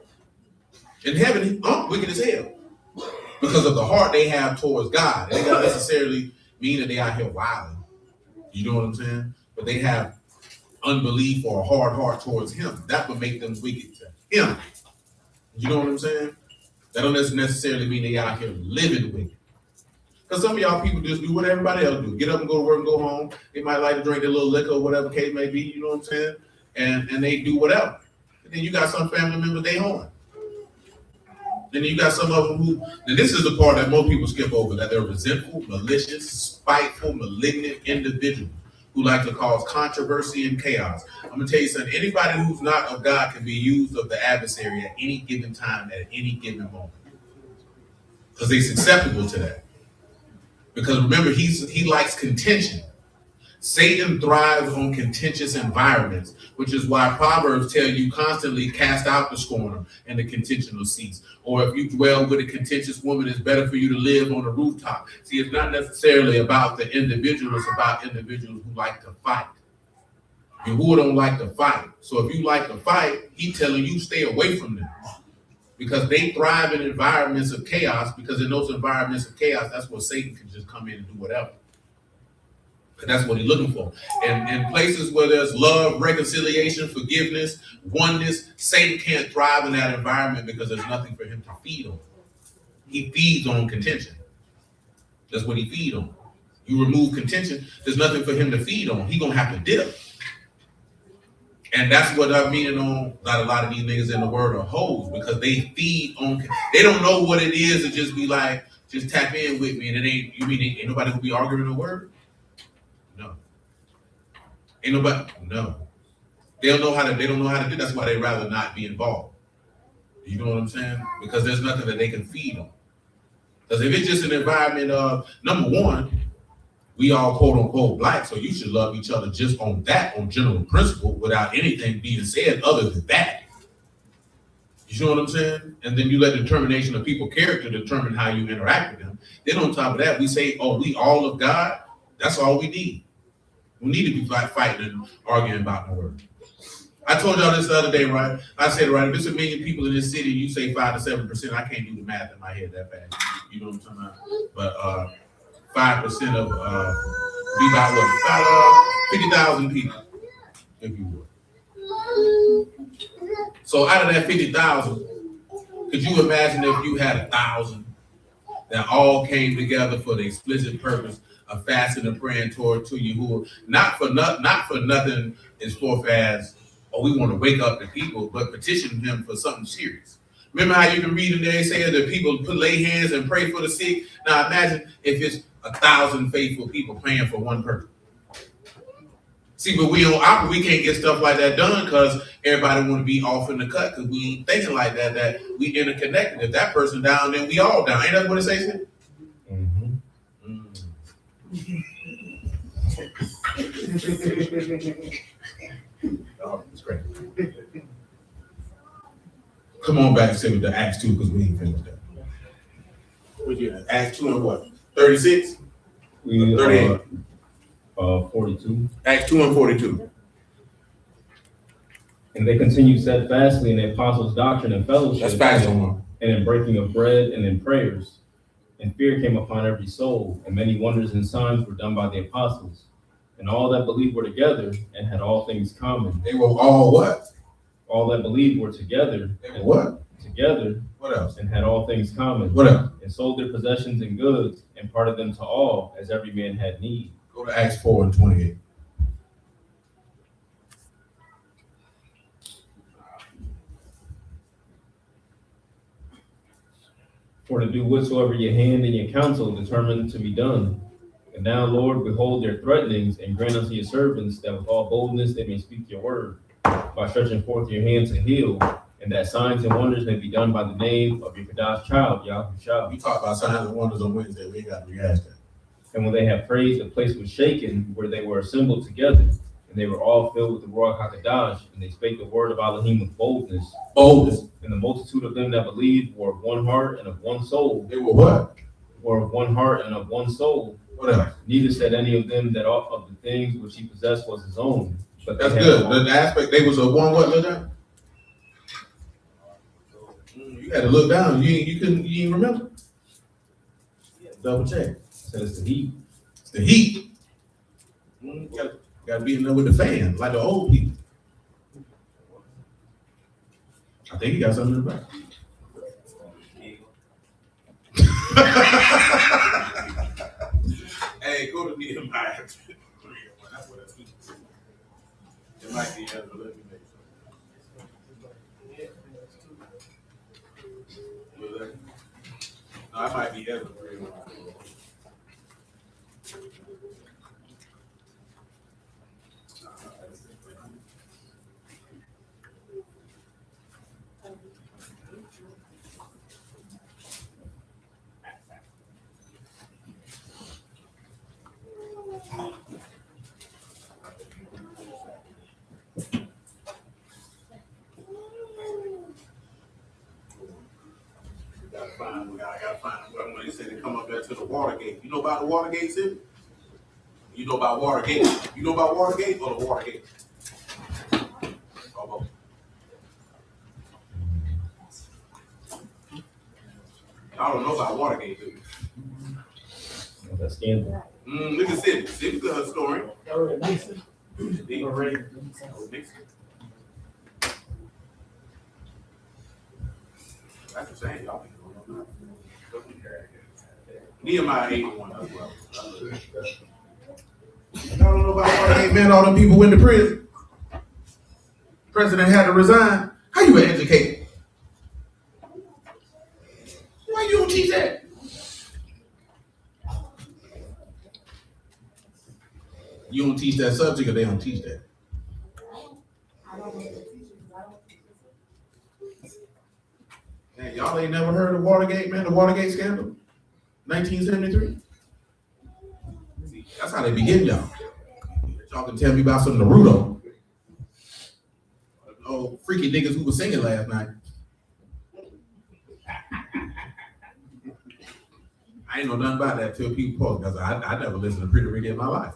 Speaker 3: In heaven, I'm wicked as hell. Because of the heart they have towards God. It ain't not necessarily mean that they out here wilding. You know what I'm saying? But they have unbelief or a hard heart towards him. That would make them wicked to him. You know what I'm saying? That don't necessarily mean they out here living wicked. Because some of y'all people just do what everybody else do. Get up and go to work and go home. They might like to drink their little liquor or whatever case may be, you know what I'm saying? And they do whatever. And then you got some family members, they home. Then you got some of them who, and this is the part that most people skip over, that they're resentful, malicious, spiteful, malignant individuals who like to cause controversy and chaos. I'm going to tell you something. Anybody who's not of God can be used of the adversary at any given time, at any given moment. Because they're susceptible to that. Because remember, he likes contention. Satan thrives on contentious environments, which is why Proverbs tell you constantly cast out the scorner and the contentional cease. Or if you dwell with a contentious woman, it's better for you to live on a rooftop. See, it's not necessarily about the individual, it's about individuals who like to fight. And who don't like to fight. So if you like to fight, he's telling you stay away from them. Because they thrive in environments of chaos, because in those environments of chaos, that's where Satan can just come in and do whatever. That's what he's looking for. And in places where there's love, reconciliation, forgiveness, oneness, Satan can't thrive in that environment because there's nothing for him to feed on. He feeds on contention. That's what he feeds on. You remove contention, there's nothing for him to feed on. He's going to have to dip. And that's what I'm meaning on that a lot of these niggas in the world are hoes, because they feed on, they don't know what it is to just be like, just tap in with me, and it ain't, you mean ain't nobody gonna be arguing a word? No. Ain't nobody, no. They don't know how to do, that's why they'd rather not be involved. You know what I'm saying? Because there's nothing that they can feed on. Because if it's just an environment of, number one, we all quote unquote black, so you should love each other just on that, on general principle, without anything being said other than that. You know what I'm saying? And then you let the determination of people's character determine how you interact with them. Then on top of that, we say, oh, we all of God. That's all we need. We need to be fighting and arguing about the word. I told y'all this the other day, right? I said, right, if there's 1 million people in this city, you say 5 to 7%, I can't do the math in my head that fast. You know what I'm talking about? But 5% of be about what? About 50,000 people, if you would. So out of that 50,000, could you imagine if you had 1,000 that all came together for the explicit purpose of fasting and praying toward to Yahuwah, not for nothing as far as, oh, we want to wake up the people, but petition him for something serious. Remember how you can read in there saying that people lay hands and pray for the sick? Now imagine if it's 1,000 faithful people praying for one person. See, but we can't get stuff like that done because everybody want to be off in the cut because we ain't thinking like that we interconnected. If that person down, then we all down. Ain't that what it says? Oh, it's great. Come on back to the Acts 2 because we ain't finished that. What you at? Acts 2 and what? 36? 38.
Speaker 4: 42.
Speaker 3: Acts 2 and 42.
Speaker 4: And they continued steadfastly in the apostles' doctrine and fellowship.
Speaker 3: That's fast, Omar.
Speaker 4: And in breaking of bread and in prayers. And fear came upon every soul, and many wonders and signs were done by the apostles. And all that believed were together and had all things common.
Speaker 3: They were all what?
Speaker 4: All that believed were together.
Speaker 3: They were what?
Speaker 4: Together.
Speaker 3: What else?
Speaker 4: And had all things common.
Speaker 3: What else?
Speaker 4: And sold their possessions and goods and parted them to all as every man had need.
Speaker 3: Go to Acts 4 and 28.
Speaker 4: For to do whatsoever your hand and your counsel determined to be done. And now, Lord, behold their threatenings, and grant unto your servants that with all boldness they may speak your word, by stretching forth your hand to heal, and that signs and wonders may be done by the name of your Kadash child, Yahushua.
Speaker 3: We talked about signs and wonders on Wednesday. We ain't got to rehash that.
Speaker 4: And when they had prayed, the place was shaken where they were assembled together, and they were all filled with the Ruach HaKodesh, and they spake the word of Elohim with boldness.
Speaker 3: Boldness.
Speaker 4: And the multitude of them that believed were of one heart and of one soul.
Speaker 3: They were what?
Speaker 4: Were of one heart and of one soul.
Speaker 3: What else?
Speaker 4: Neither said any of them that all of the things which he possessed was his own. But
Speaker 3: That's good. The aspect, they was a one what, look down? You had to look down. You didn't remember? Double check.
Speaker 4: So it's the heat.
Speaker 3: It's the heat. Gotta be in there with the fan, like the old people. I think he got something in the back. Hey, go to Nehemiah 3. That's what it means. It might be Ezra. Let me make sure. No, it might be Ezra 3.
Speaker 1: the Watergate. You know about the Watergate, Sid? You know about Watergate? You know about Watergate or the Watergate? Almost. Y'all don't know about Watergate, do you?
Speaker 4: That scandal.
Speaker 1: Look at Sid. Sid's got her story. Nixon. That's the same, y'all. Nehemiah 81 as well.
Speaker 3: Y'all don't know about Watergate, man. All them people went to prison. President had to resign. How you gonna educate? Why you don't teach that? You don't teach that subject, or they don't teach that? Man, y'all ain't never heard of Watergate, man? The Watergate scandal, 1973. See, that's how they begin, y'all. Y'all can tell me about some Naruto. Oh, freaky niggas who was singing last night. I ain't know nothing about that till people post, because I never listened to Pretty Ricky in my life.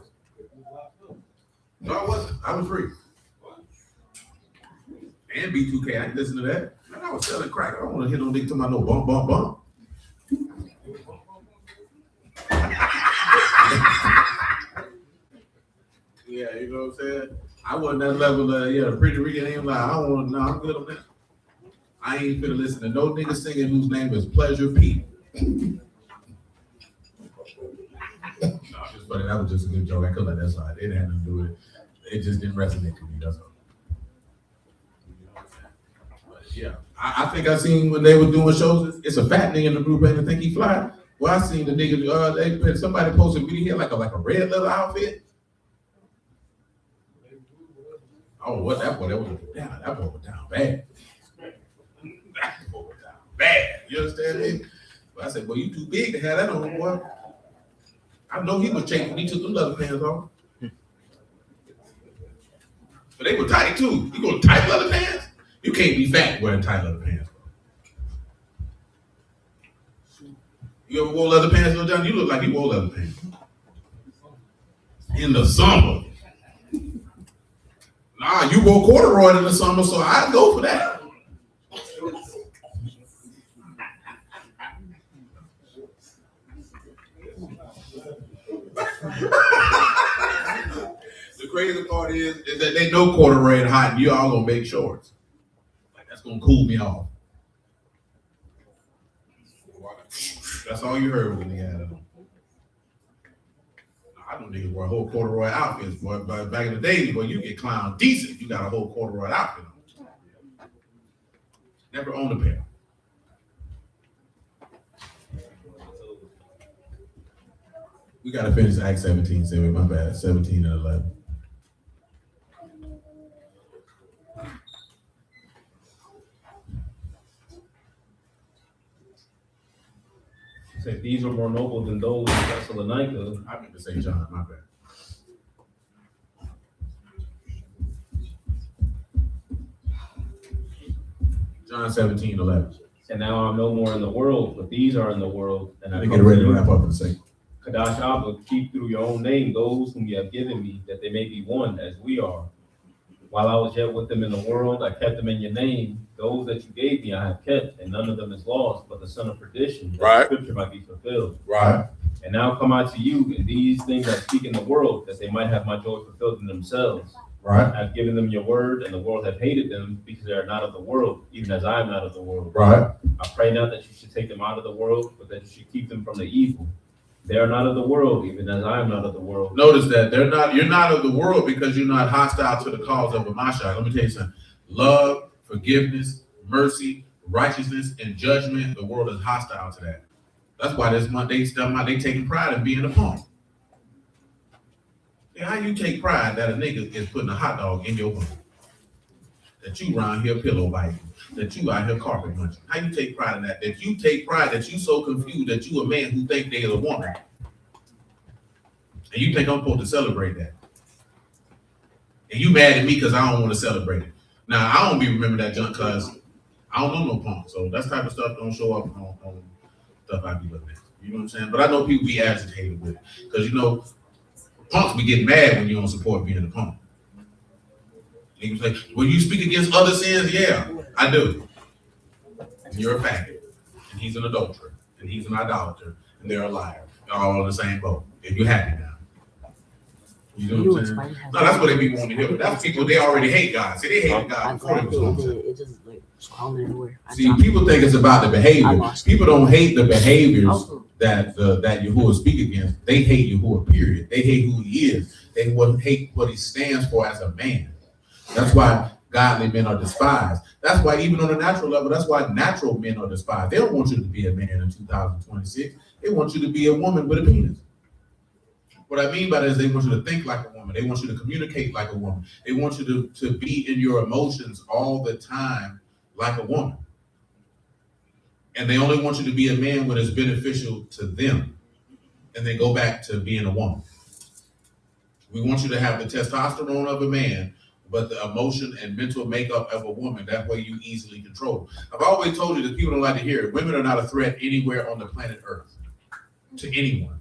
Speaker 3: No, I wasn't. I was free. And B2K, I didn't listen to that. Man, I was selling crack. I don't want to hit no nigga to my no bump, bump, bump. Yeah, you know what I'm saying? I wasn't that level of, the Pretty Ricky ain't like, I don't want to, no, I'm good on that. I ain't finna listen to no nigga singing whose name is Pleasure P. No, just funny. That was just a good joke. I could let that slide. It had nothing to do with it. It just didn't resonate to me. That's all. But yeah, I think I seen when they were doing shows. It's a fat nigga in the group, and I think he fly. Well, I seen the nigga. Somebody posted a video. He had like a red leather outfit. Oh, what that boy? That was down. That boy was down bad. That boy was down bad. You understand me? But I said, "Well, you too big to have that on, boy." I know he was chafing when he took the leather pants off. But they were tight too. You go tight leather pants? You can't be fat wearing tight leather pants. You ever wore leather pants, Lil John? You look like you wore leather pants. In the summer. Nah, you wore corduroy in the summer, so I'd go for that. The crazy part is that they know corduroy and hot, and you all gonna make shorts. Like, that's gonna cool me off. That's all you heard when they had it on. I don't niggas wear whole corduroy outfits, boy. But back in the day, boy, you get clown decent. You got a whole corduroy outfit on. Never owned a pair. We gotta finish Act 17, 7, my bad. 17 and 11.
Speaker 4: Said these are more noble than those in Thessalonica.
Speaker 3: I meant to say John, my bad. John 17, 11.
Speaker 4: And now I'm no more in the world, but these are in the world. And I
Speaker 3: Let me get ready to wrap up in a second.
Speaker 4: Kadash Abba, keep through your own name those whom you have given me, that they may be one as we are. While I was yet with them in the world, I kept them in your name. Those that you gave me, I have kept, and none of them is lost, but the son of perdition, that
Speaker 1: Right.
Speaker 4: the scripture might be fulfilled.
Speaker 3: Right.
Speaker 4: And now come I to you, and these things I speak in the world, that they might have my joy fulfilled in themselves.
Speaker 3: Right.
Speaker 4: I've given them your word, and the world hath hated them, because they are not of the world, even as I am not of the world.
Speaker 3: Right.
Speaker 4: I pray not that you should take them out of the world, but that you should keep them from the evil. They are not of the world, even as I am not of the world.
Speaker 3: Notice that you're not of the world because you're not hostile to the cause of a Mashiach. Let me tell you something. Love, forgiveness, mercy, righteousness, and judgment, the world is hostile to that. That's why this month they taking pride in being a punk. Yeah, how you take pride that a nigga is putting a hot dog in your bun? That you around here pillow biting, that you out here carpet munching. How you take pride in that? That you take pride that you so confused that you a man who think they is a woman. And you think I'm supposed to celebrate that. And you mad at me because I don't want to celebrate it. Now, I don't be remember that junk because I don't know no punk. So that type of stuff don't show up on stuff I be looking at. You know what I'm saying? But I know people be agitated with it. Because, you know, punks be getting mad when you don't support being a punk. You say, when you speak against other sins, yeah, I do. And you're a faggot. And he's an adulterer. And he's an idolater. And they're a liar. They're all in the same boat. And you're happy now. You know what I'm saying? No, that's what they be wanting to hear. But that's people, they already hate God. See, they hated God before they was on.
Speaker 2: It just like scrolling everywhere.
Speaker 3: See, people think it's about the behavior. People don't hate the behaviors that Yahuwah speak against. They hate Yahuwah, period. They hate who he is. They wouldn't hate what he stands for as a man. That's why godly men are despised. That's why even on a natural level, that's why natural men are despised. They don't want you to be a man in 2026. They want you to be a woman with a penis. What I mean by that is they want you to think like a woman. They want you to communicate like a woman. They want you to be in your emotions all the time like a woman. And they only want you to be a man when it's beneficial to them. And then go back to being a woman. We want you to have the testosterone of a man, but the emotion and mental makeup of a woman. That way you easily control. I've always told you that people don't like to hear it. Women are not a threat anywhere on the planet Earth to anyone.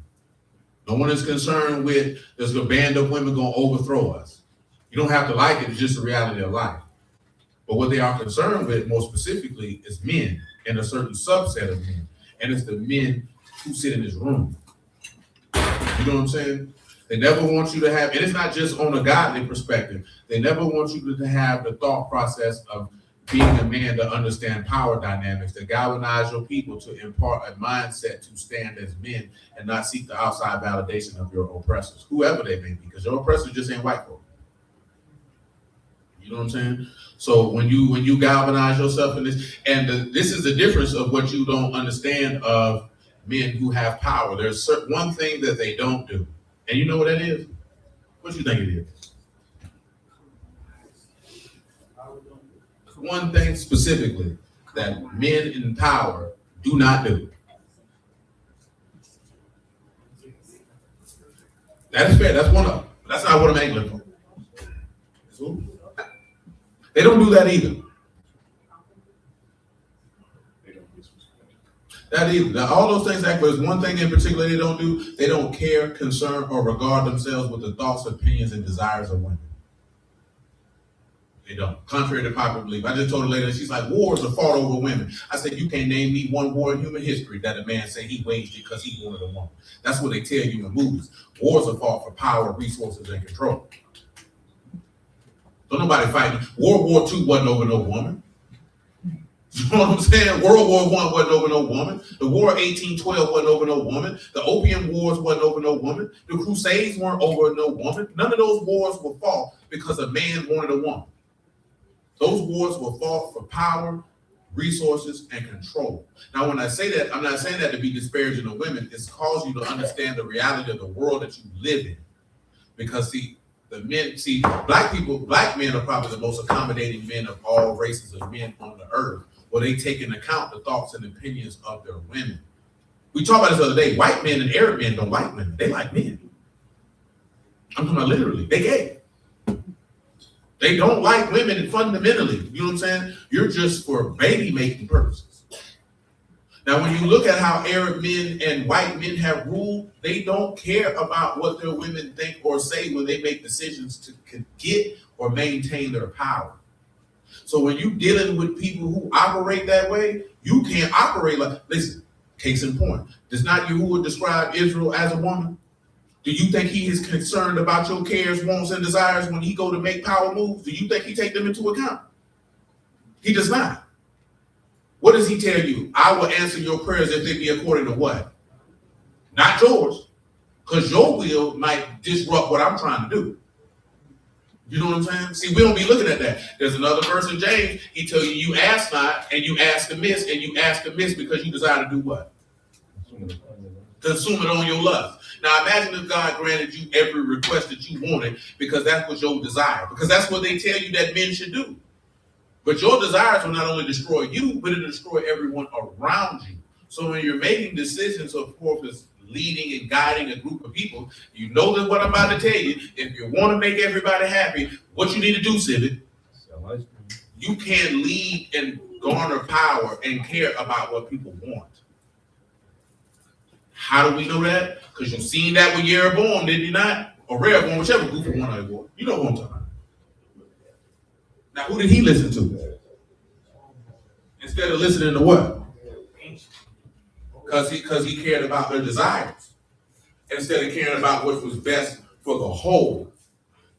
Speaker 3: No one is concerned with there's a band of women going to overthrow us. You don't have to like it. It's just the reality of life. But what they are concerned with more specifically is men and a certain subset of men. And it's the men who sit in this room. You know what I'm saying? They never want you to have, and it's not just on a godly perspective. They never want you to have the thought process of being a man to understand power dynamics, to galvanize your people, to impart a mindset to stand as men and not seek the outside validation of your oppressors, whoever they may be, because your oppressors just ain't white folk. You know what I'm saying? So when you galvanize yourself in this, and this is the difference of what you don't understand of men who have power. There's one thing that they don't do, and you know what that is? What do you think it is? One thing specifically that men in power do not do. That's fair. That's one of them. That's not what I'm angling for. So, they don't do that either. That either. Now, all those things, but there's one thing in particular they don't do. They don't care, concern, or regard themselves with the thoughts, opinions, and desires of women. They don't. Contrary to popular belief. I just told a lady, she's like, wars are fought over women. I said, you can't name me one war in human history that a man said he waged it because he wanted a woman. That's what they tell you in movies. Wars are fought for power, resources, and control. Don't nobody fighting. World War II wasn't over no woman. You know what I'm saying? World War I wasn't over no woman. The War of 1812 wasn't over no woman. The Opium Wars wasn't over no woman. The Crusades weren't over no woman. None of those wars were fought because a man wanted a woman. Those wars were fought for power, resources, and control. Now, when I say that, I'm not saying that to be disparaging of women. It's cause you to understand the reality of the world that you live in. Because black men are probably the most accommodating men of all races of men on the earth, where they take into account the thoughts and opinions of their women. We talked about this the other day. White men and Arab men don't like women. They like men. I'm talking about literally. They gay. They don't like women fundamentally. You know what I'm saying? You're just for baby making purposes. Now, when you look at how Arab men and white men have ruled, they don't care about what their women think or say when they make decisions to get or maintain their power. So when you're dealing with people who operate that way, you can't operate like, listen, case in point, does not Yahuwah describe Israel as a woman? Do you think he is concerned about your cares, wants, and desires when he go to make power moves? Do you think he take them into account? He does not. What does he tell you? I will answer your prayers if they be according to what? Not yours. Because your will might disrupt what I'm trying to do. You know what I'm saying? See, we don't be looking at that. There's another verse in James. He tell you, you ask not, and you ask amiss, and you ask amiss because you desire to do what? Consume it on your lust. Now imagine if God granted you every request that you wanted because that was your desire. Because that's what they tell you that men should do. But your desires will not only destroy you, but it'll destroy everyone around you. So when you're making decisions, of course, as leading and guiding a group of people, you know that what I'm about to tell you, if you want to make everybody happy, what you need to do, Civic, you can't lead and garner power and care about what people want. How do we know that? Because you seen that with Jeroboam, did you not? Or Rehoboam, whichever group one of them. You know what I'm talking about. Now, who did he listen to? Instead of listening to what? Because he cared about their desires. Instead of caring about what was best for the whole.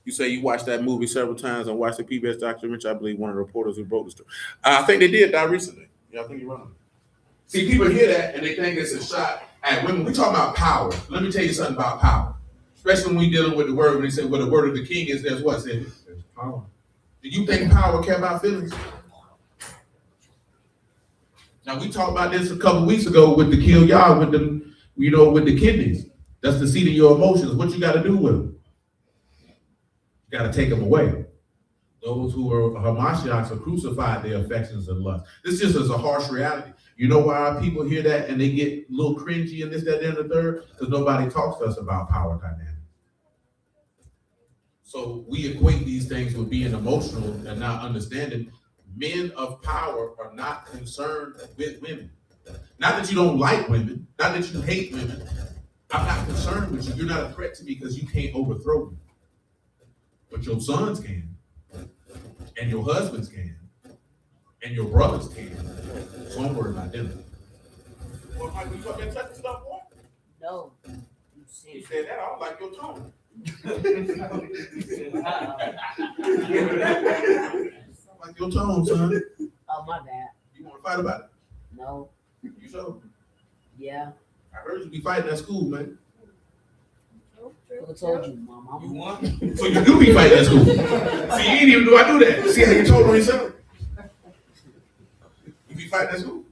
Speaker 3: You say you watched that movie several times and watched the PBS documentary. I believe one of the reporters who broke the story. I think they did die recently. Yeah, I think you're right. See, people hear that and they think it's a shot at women. We talk about power. Let me tell you something about power. Especially when we dealing with the word, when they say, well, the word of the king is there's what? There's power. Do you think power care about feelings? Now we talked about this a couple weeks ago with the kill y'all with the, with the kidneys. That's the seat of your emotions. What you got to do with them? You got to take them away. Those who are Hamashiachs are crucified their affections and lust. This just is a harsh reality. You know why people hear that and they get a little cringy and this, that, and the third? Because nobody talks to us about power dynamics. So we equate these things with being emotional and not understanding. Men of power are not concerned with women. Not that you don't like women, not that you hate women. I'm not concerned with you. You're not a threat to me because you can't overthrow me. But your sons can, and your husbands can, and your brothers can. So don't worry about them. Well, Mike, you talking that stuff, boy?
Speaker 2: No.
Speaker 3: You said that, I don't like your tone. Like your tone, son.
Speaker 2: Oh, my bad.
Speaker 3: You want to fight about it?
Speaker 2: No.
Speaker 3: You sure?
Speaker 2: Yeah.
Speaker 3: I heard you be fighting at school, man.
Speaker 2: Who told you, Mom?
Speaker 6: You won?
Speaker 3: So you do be fighting at school. See, you didn't even know I do that. See how you told on yourself? You be fighting at school?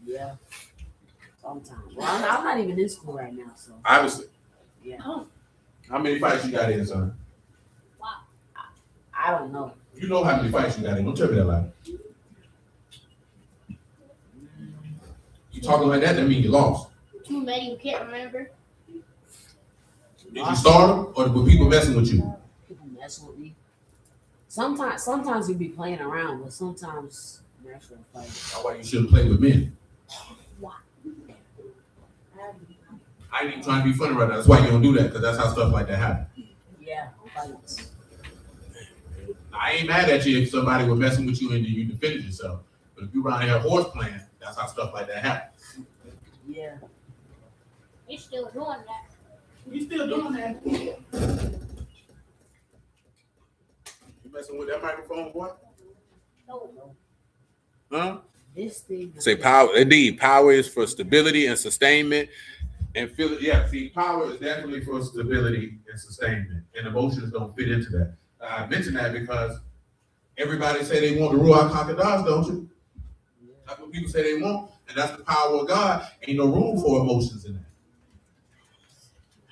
Speaker 2: Yeah. Sometimes. Well, I'm not even in school right now, so.
Speaker 3: Obviously.
Speaker 2: Yeah.
Speaker 3: How many fights you got in, son?
Speaker 2: I don't know.
Speaker 3: You know how many fights you got in. Don't tell me that lie. You talking like that means you lost.
Speaker 7: Too many, you can't remember.
Speaker 3: Did you start them, or were people messing with you?
Speaker 2: People mess with me. Sometimes you be playing around, but sometimes I'm actually fighting.
Speaker 3: That's why you shouldn't play with men.
Speaker 2: Why?
Speaker 3: I ain't even trying to be funny right now. That's why you don't do that, because that's how stuff like that happen.
Speaker 2: Yeah, fights.
Speaker 3: I ain't mad at you if somebody was messing with you and you defended yourself. But if you around here horse playing, that's how stuff like that happens.
Speaker 2: Yeah.
Speaker 7: You're still doing that.
Speaker 3: You still doing that? You messing with that microphone, boy?
Speaker 7: No.
Speaker 1: Huh?
Speaker 2: This thing.
Speaker 1: Say power. Indeed, power is for stability and sustainment. And feel it. Yeah, see, power is definitely for stability and sustainment, and emotions don't fit into that. I mention that because everybody say they want the Ruach HaKodesh, don't you? That's what people say they want, and that's the power of God. Ain't no room for emotions in that.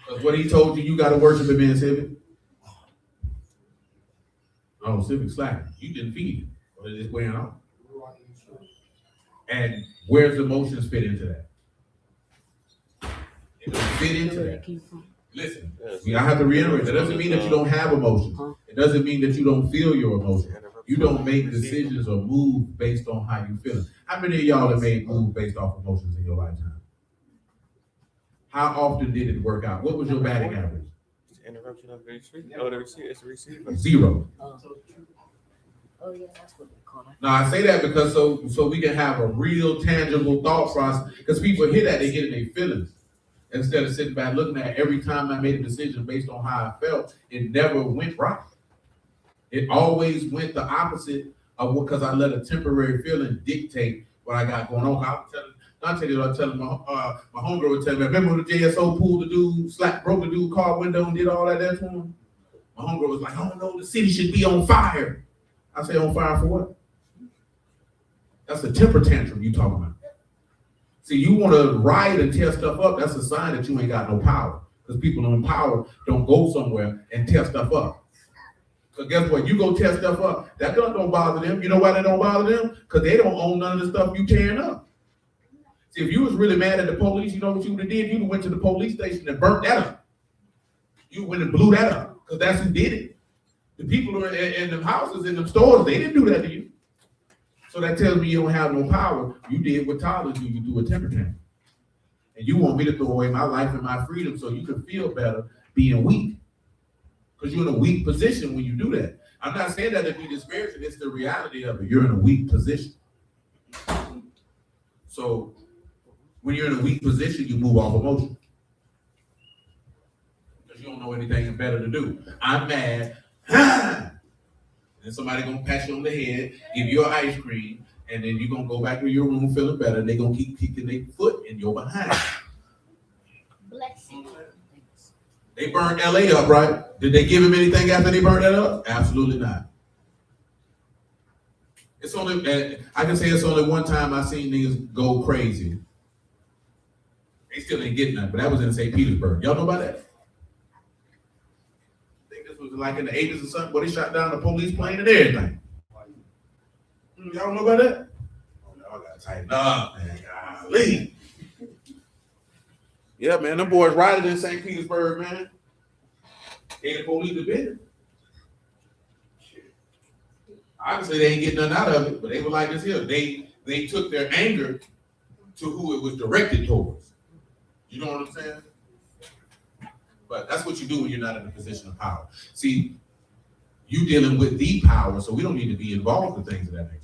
Speaker 1: Because what he told you, you got to worship him in Civic. Oh, Civic slacking. You didn't feed him. What is this wearing on? And where's the emotions fit into that? It doesn't fit into that. Listen, I have to reiterate, that doesn't mean that you don't have emotions. It doesn't mean that you don't feel your emotions. You don't make decisions or move based on how you feel. How many of y'all have made moves based off emotions in your lifetime? How often did it work out? What was your batting average?
Speaker 5: Interruption of the receiver. Oh, the receiver. It's a receiver.
Speaker 3: 0.
Speaker 2: Oh yeah, that's what they call it.
Speaker 3: Now I say that because so we can have a real tangible thought process. Because people hear that, they get in their feelings. Instead of sitting back looking at every time I made a decision based on how I felt, it never went right. It always went the opposite of what, because I let a temporary feeling dictate what I got going on. I was telling my homegirl would tell me, remember when the JSO pulled the dude, broke the dude car window and did all that to him? My homegirl was like, oh no, the city should be on fire. I say, on fire for what? That's a temper tantrum you talking about. See, you want to riot and tear stuff up, that's a sign that you ain't got no power. Because people in power don't go somewhere and tear stuff up. So guess what? You go tear stuff up, that don't bother them. You know why they don't bother them? Because they don't own none of the stuff you tearing up. See, if you was really mad at the police, you know what you would have did? You would have went to the police station and burnt that up. You went and blew that up, because that's who did it. The people who are in them houses, in them stores, they didn't do that to you. So that tells me you don't have no power. You did what Tyler do. You do a temper tantrum. And you want me to throw away my life and my freedom so you can feel better being weak. Because you're in a weak position when you do that. I'm not saying that to be disparaging, it's the reality of it. You're in a weak position. So when you're in a weak position, you move off emotion. Because you don't know anything better to do. I'm mad. And somebody gonna pat you on the head, give you an ice cream, and then you're gonna go back to your room feeling better. They're gonna keep kicking their foot in your behind.
Speaker 7: Bless you.
Speaker 3: They burned LA up, right? Did they give him anything after they burned that up? Absolutely not. It's only, I can say it's only one time I seen niggas go crazy. They still ain't getting nothing, but that was in St. Petersburg. Y'all know about that? I think this was like in the 80s or something, where they shot down the police plane and everything. Y'all know about that? Oh, y'all gotta tighten up, man. Golly. Yeah, man, them boys rioted in St. Petersburg, man. Gave the police a bit. Obviously, they ain't getting nothing out of it, but they were like this here. They took their anger to who it was directed towards. You know what I'm saying? But that's what you do when you're not in a position of power. See, you dealing with the power, so we don't need to be involved in things of that nature.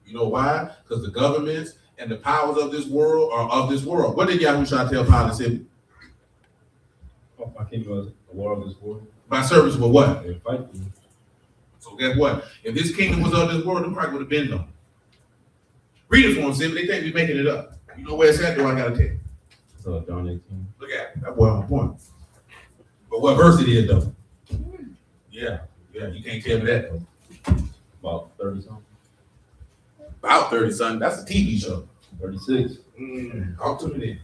Speaker 3: You know why? Because the governments and the powers of this world are of this world. What did Yahushua tell Pilate? Said,
Speaker 4: Oh, my kingdom was the war of this world.
Speaker 3: my servants were what?
Speaker 4: They fight you.
Speaker 3: So guess what? If this kingdom was of this world, them probably would have been on. Read it for them, see, but they think we're making it up. You know where it's at, though, I gotta tell you.
Speaker 4: So John 18.
Speaker 3: Look at it. That boy on point. But what verse it is, though? Yeah, you can't tell me that, though.
Speaker 4: About 30 something.
Speaker 3: About 30 something. That's a TV show.
Speaker 4: 36.
Speaker 3: Talk to me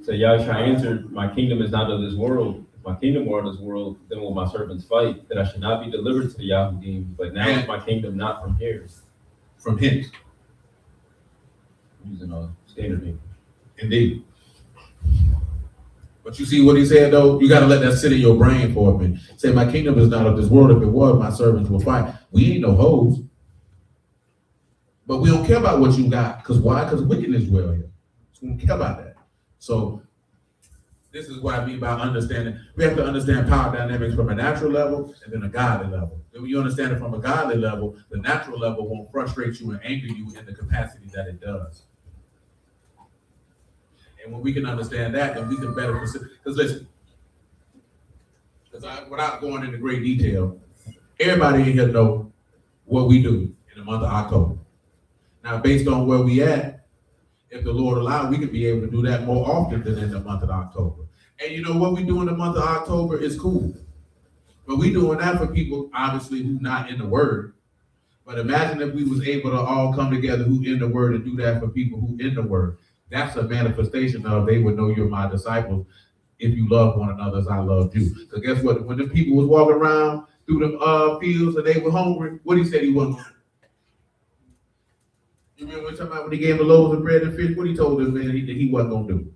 Speaker 4: So Yahshua answered, my kingdom is not of this world. If my kingdom were of this world, then will my servants fight, that I should not be delivered to the Yahudim. But now is my kingdom not from here.
Speaker 3: from him.
Speaker 4: Using a standard name.
Speaker 3: Indeed. But you see what he said, though? You got to let that sit in your brain for a minute. Say, my kingdom is not of this world. If it was, my servants will fight. We ain't no hoes. But we don't care about what you got. Because why? Because wickedness dwell here. So we don't care about that. So this is what I mean by understanding. We have to understand power dynamics from a natural level and then a godly level. Then when you understand it from a godly level, the natural level won't frustrate you and anger you in the capacity that it does. And when we can understand that, then we can better consider. Because listen, without going into great detail, everybody in here know what we do in the month of October. Now, based on where we at, if the Lord allows, we can be able to do that more often than in the month of October. And you know what we do in the month of October is cool. But we doing that for people, obviously, who not in the Word. But imagine if we was able to all come together who in the Word and do that for people who in the Word. That's a manifestation of they would know you're my disciples if you love one another as I loved you. So guess what? When the people was walking around through the fields and they were hungry, what he said he wasn't hungry. You remember when talking about when he gave the loaves of bread and fish? What he told them, man, he wasn't gonna do.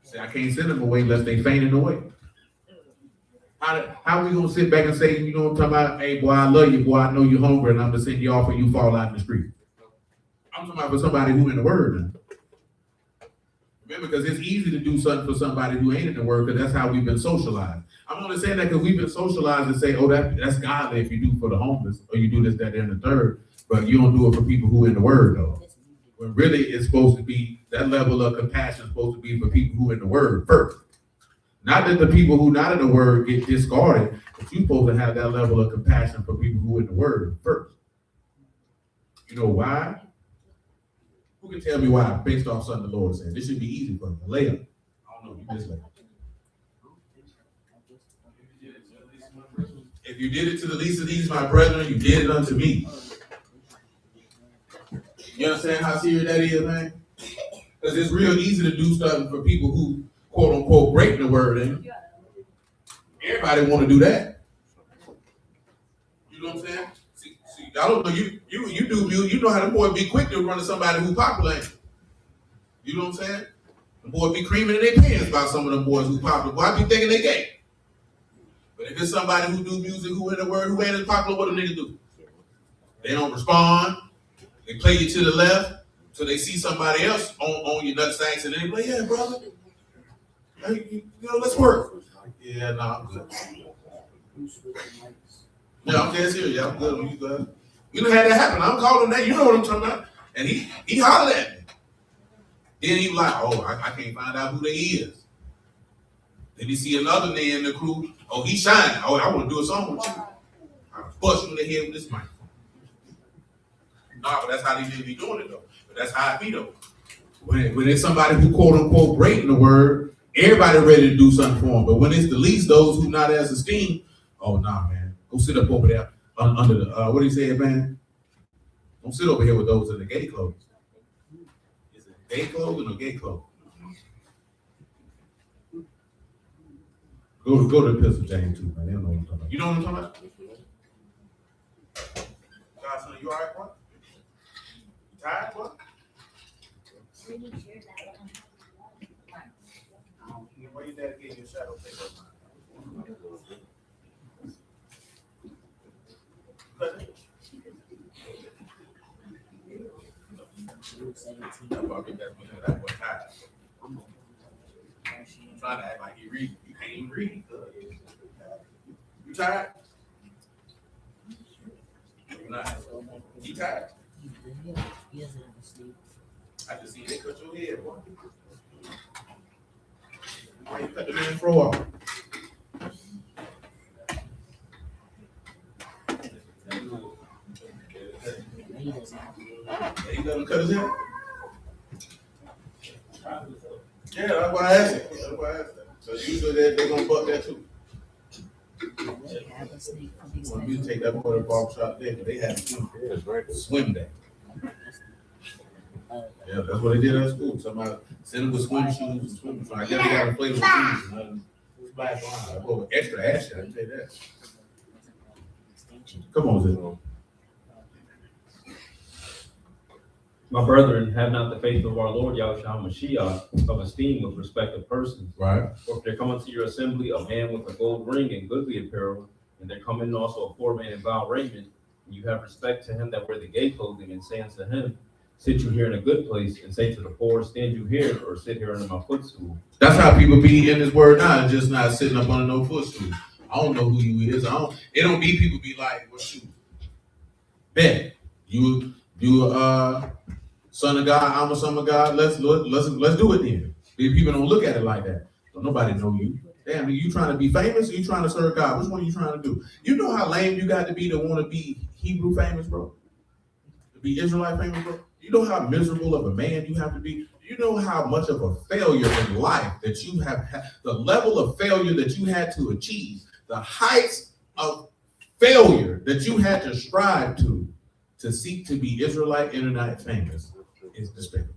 Speaker 3: See, I can't send them away unless they fainting away. How we gonna sit back and say, you know what I'm talking about? Hey, boy, I love you, boy. I know you're hungry, and I'm gonna send you off and you fall out in the street. I'm talking about for somebody who in the Word now. Remember, because it's easy to do something for somebody who ain't in the Word, because that's how we've been socialized. I'm only saying that because we've been socialized and say, oh, that's godly if you do for the homeless, or you do this, that, and the third, but you don't do it for people who in the Word, though. When really it's supposed to be, that level of compassion is supposed to be for people who in the Word first. Not that the people who not in the Word get discarded, but you're supposed to have that level of compassion for people who in the Word first. You know why? Who can tell me why, based off something the Lord said? This should be easy for you. Layup. I don't know, you just lay. If you did it to the least of these, my brethren, you did it unto me. You understand how serious that is, man? Because it's real easy to do something for people who, quote unquote, break the word. And everybody want to do that. You know what I'm saying? See, I don't know. You know how the boy be quick to run to somebody who popular. You know what I'm saying? The boy be creaming in their pants about some of them boys who popular. Boy, I be thinking they gay. But if it's somebody who do music, who in the Word, who ain't as popular, what a nigga do? They don't respond. They play you to the left so they see somebody else on your nutsacks, and then they play, yeah, brother. Hey, let's work. Yeah, no, I'm good. Yeah, I'm dead serious. Yeah, I'm good. You good? You know, had that happen. I'm calling that. You know what I'm talking about. And he hollered at me. Then he was like, oh, I can't find out who they is. Then you see another nigga in the crew. Oh, he shining. Oh, I want to do a song with you. I bust you in the head with this mic. Nah, but that's how these niggas be doing it though. But that's how it be though. When it's somebody who quote unquote breaking the word, everybody ready to do something for them. But when it's the least those who not as esteemed, oh nah, man, go sit up over there under the what do you say, man? Don't sit over here with those in the gay clothes. Is it gay clothing or gay clothes? Go to Pistol James too, man. They don't know what I'm talking about. You know what I'm talking about? Godson, you all right, boy? You tired, boy? Why your dad gave you a shadow take up mine? That boy tired. I'm trying to act like he read. You can't even read. You tired? You're not. You tired? I just see they cut your head, boy. Why you cut the man throw off? He doesn't cut his hair? Yeah, that's why I asked it. That's why I asked that. So usually they're gonna buck that too. Want me to take that boy to the barber shop there, but they have swim day. Yeah, that's what they did at school. Somebody sent them with swim shoes and swim trunks. I guess they got to play with shoes. Black line. I go with extra action. I can tell you that. Come on, Zeno.
Speaker 4: My brethren, have not the faith of our Lord Yahushua Mashiach of esteem with respect of persons.
Speaker 3: Right.
Speaker 4: For if there come unto your assembly a man with a gold ring and goodly apparel, and there come in also a poor man in vile raiment, and you have respect to him that wear the gay clothing, and say unto him, sit you here in a good place, and say to the poor, stand you here, or sit here under my footstool.
Speaker 3: That's how people be in this word now, just not sitting up under no footstool. I don't know who you is. It don't be people be like, well, shoot, bet you son of God, I'm a son of God. Let's do it then. People don't look at it like that. Don't nobody know you. Damn, are you trying to be famous or you trying to serve God? Which one are you trying to do? You know how lame you got to be want to be Hebrew famous, bro? To be Israelite famous, bro? You know how miserable of a man you have to be? You know how much of a failure in life that you have had, the level of failure that you had to achieve, the heights of failure that you had to strive to seek to be Israelite internet famous is despicable.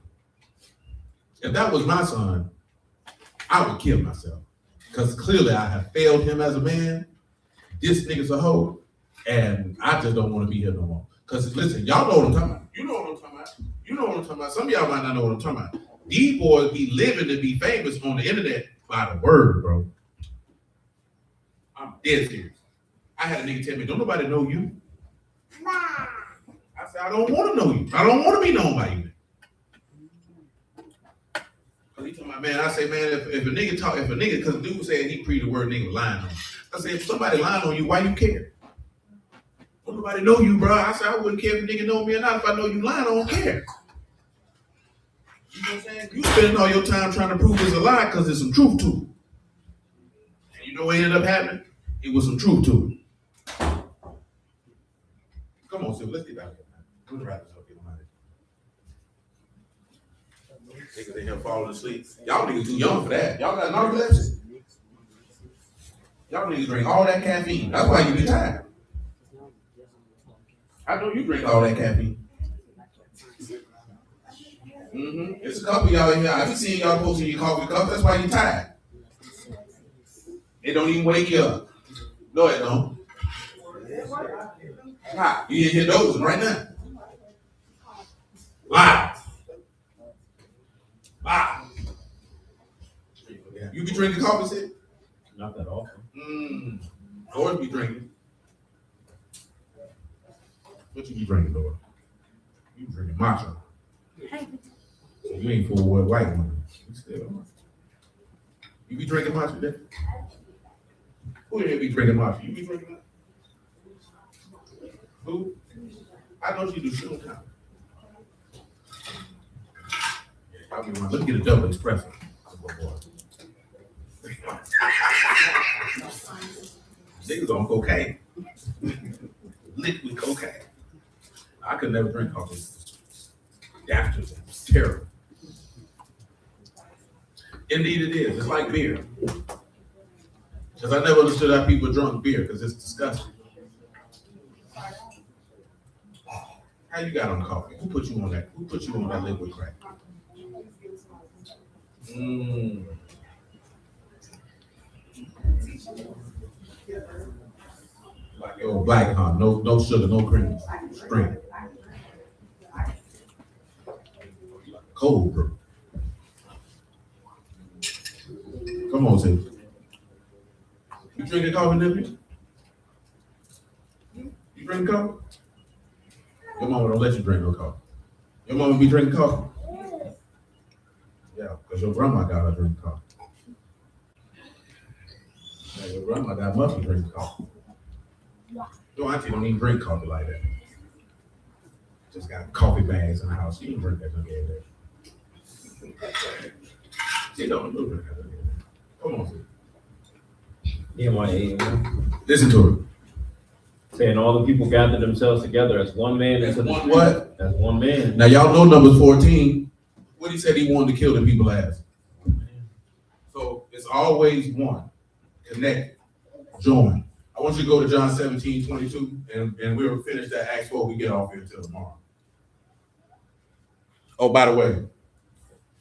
Speaker 3: If that was my son, I would kill myself. Because clearly I have failed him as a man. This nigga's a hoe. And I just don't want to be here no more. Because listen, y'all know what I'm talking about. You know what I'm talking about. You know what I'm talking about. Some of y'all might not know what I'm talking about. These boys be living to be famous on the internet by the word, bro. I'm dead serious. I had a nigga tell me, don't nobody know you. I said, I don't want to know you. I don't want to be known by you. Cause he told my man, I say, man, if a nigga, cause dude said he pre the word nigga lying on him. I said, if somebody lying on you, why you care? Don't nobody know you, bro. I said, I wouldn't care if a nigga know me or not. If I know you lying, I don't care. You know what I'm saying? You spending all your time trying to prove it's a lie because there's some truth to it. And you know what ended up happening? It was some truth to it. Come on, Sid, let's get out of here, man. Let's wrap this up. Get them out of here. Niggas in here falling asleep. Y'all niggas too young for that. Y'all got narcolepsy. Y'all niggas drink all that caffeine. That's why you be tired. I know you drink all that caffeine. It's a couple of y'all in here. I be seeing y'all posting your coffee cup. That's why you tired. It don't even wake you up. No, it don't. Wow, you in here dozing right now. Wow. Wow. You be drinking coffee, Sid?
Speaker 4: Not that often.
Speaker 3: Lord be drinking. What you be drinking, Lord? You drinking matcha. So you ain't full with white woman. You still. You be drinking matcha, then? Who here be drinking matcha? You be drinking matcha? Who? I know she do sugar now. Let me get a double espresso. Niggas on cocaine. Liquid cocaine. I could never drink coffee. After it's terrible. Indeed it is. It's like beer. Because I never understood how people drunk beer, because it's disgusting. How you got on coffee? Who put you on that? Who put you on that liquid crack? Yo, black, huh? No sugar, no cream. Straight. Cold brew. Come on, Sid. You drinking coffee, Nippy? You drinking coffee? Your mama don't let you drink no coffee. Your mama be drinking coffee? Yeah, because your grandma got her drinking coffee. Yeah, your grandma got must be drinking coffee. Your auntie don't even drink coffee like that. Just got coffee bags in the house. She don't drink that every day. She don't drink that every day. Come on, Sid.
Speaker 4: Nehemiah 8:1.
Speaker 3: Listen to it.
Speaker 4: Saying all the people gathered themselves together as one man into the street.
Speaker 3: What?
Speaker 4: As one man.
Speaker 3: Now y'all know Numbers 14. What he said he wanted to kill the people as. So it's always one. Connect. Join. I want you to go to John 17:22, and we'll finish that Acts 4. We get off here until tomorrow. Oh, by the way,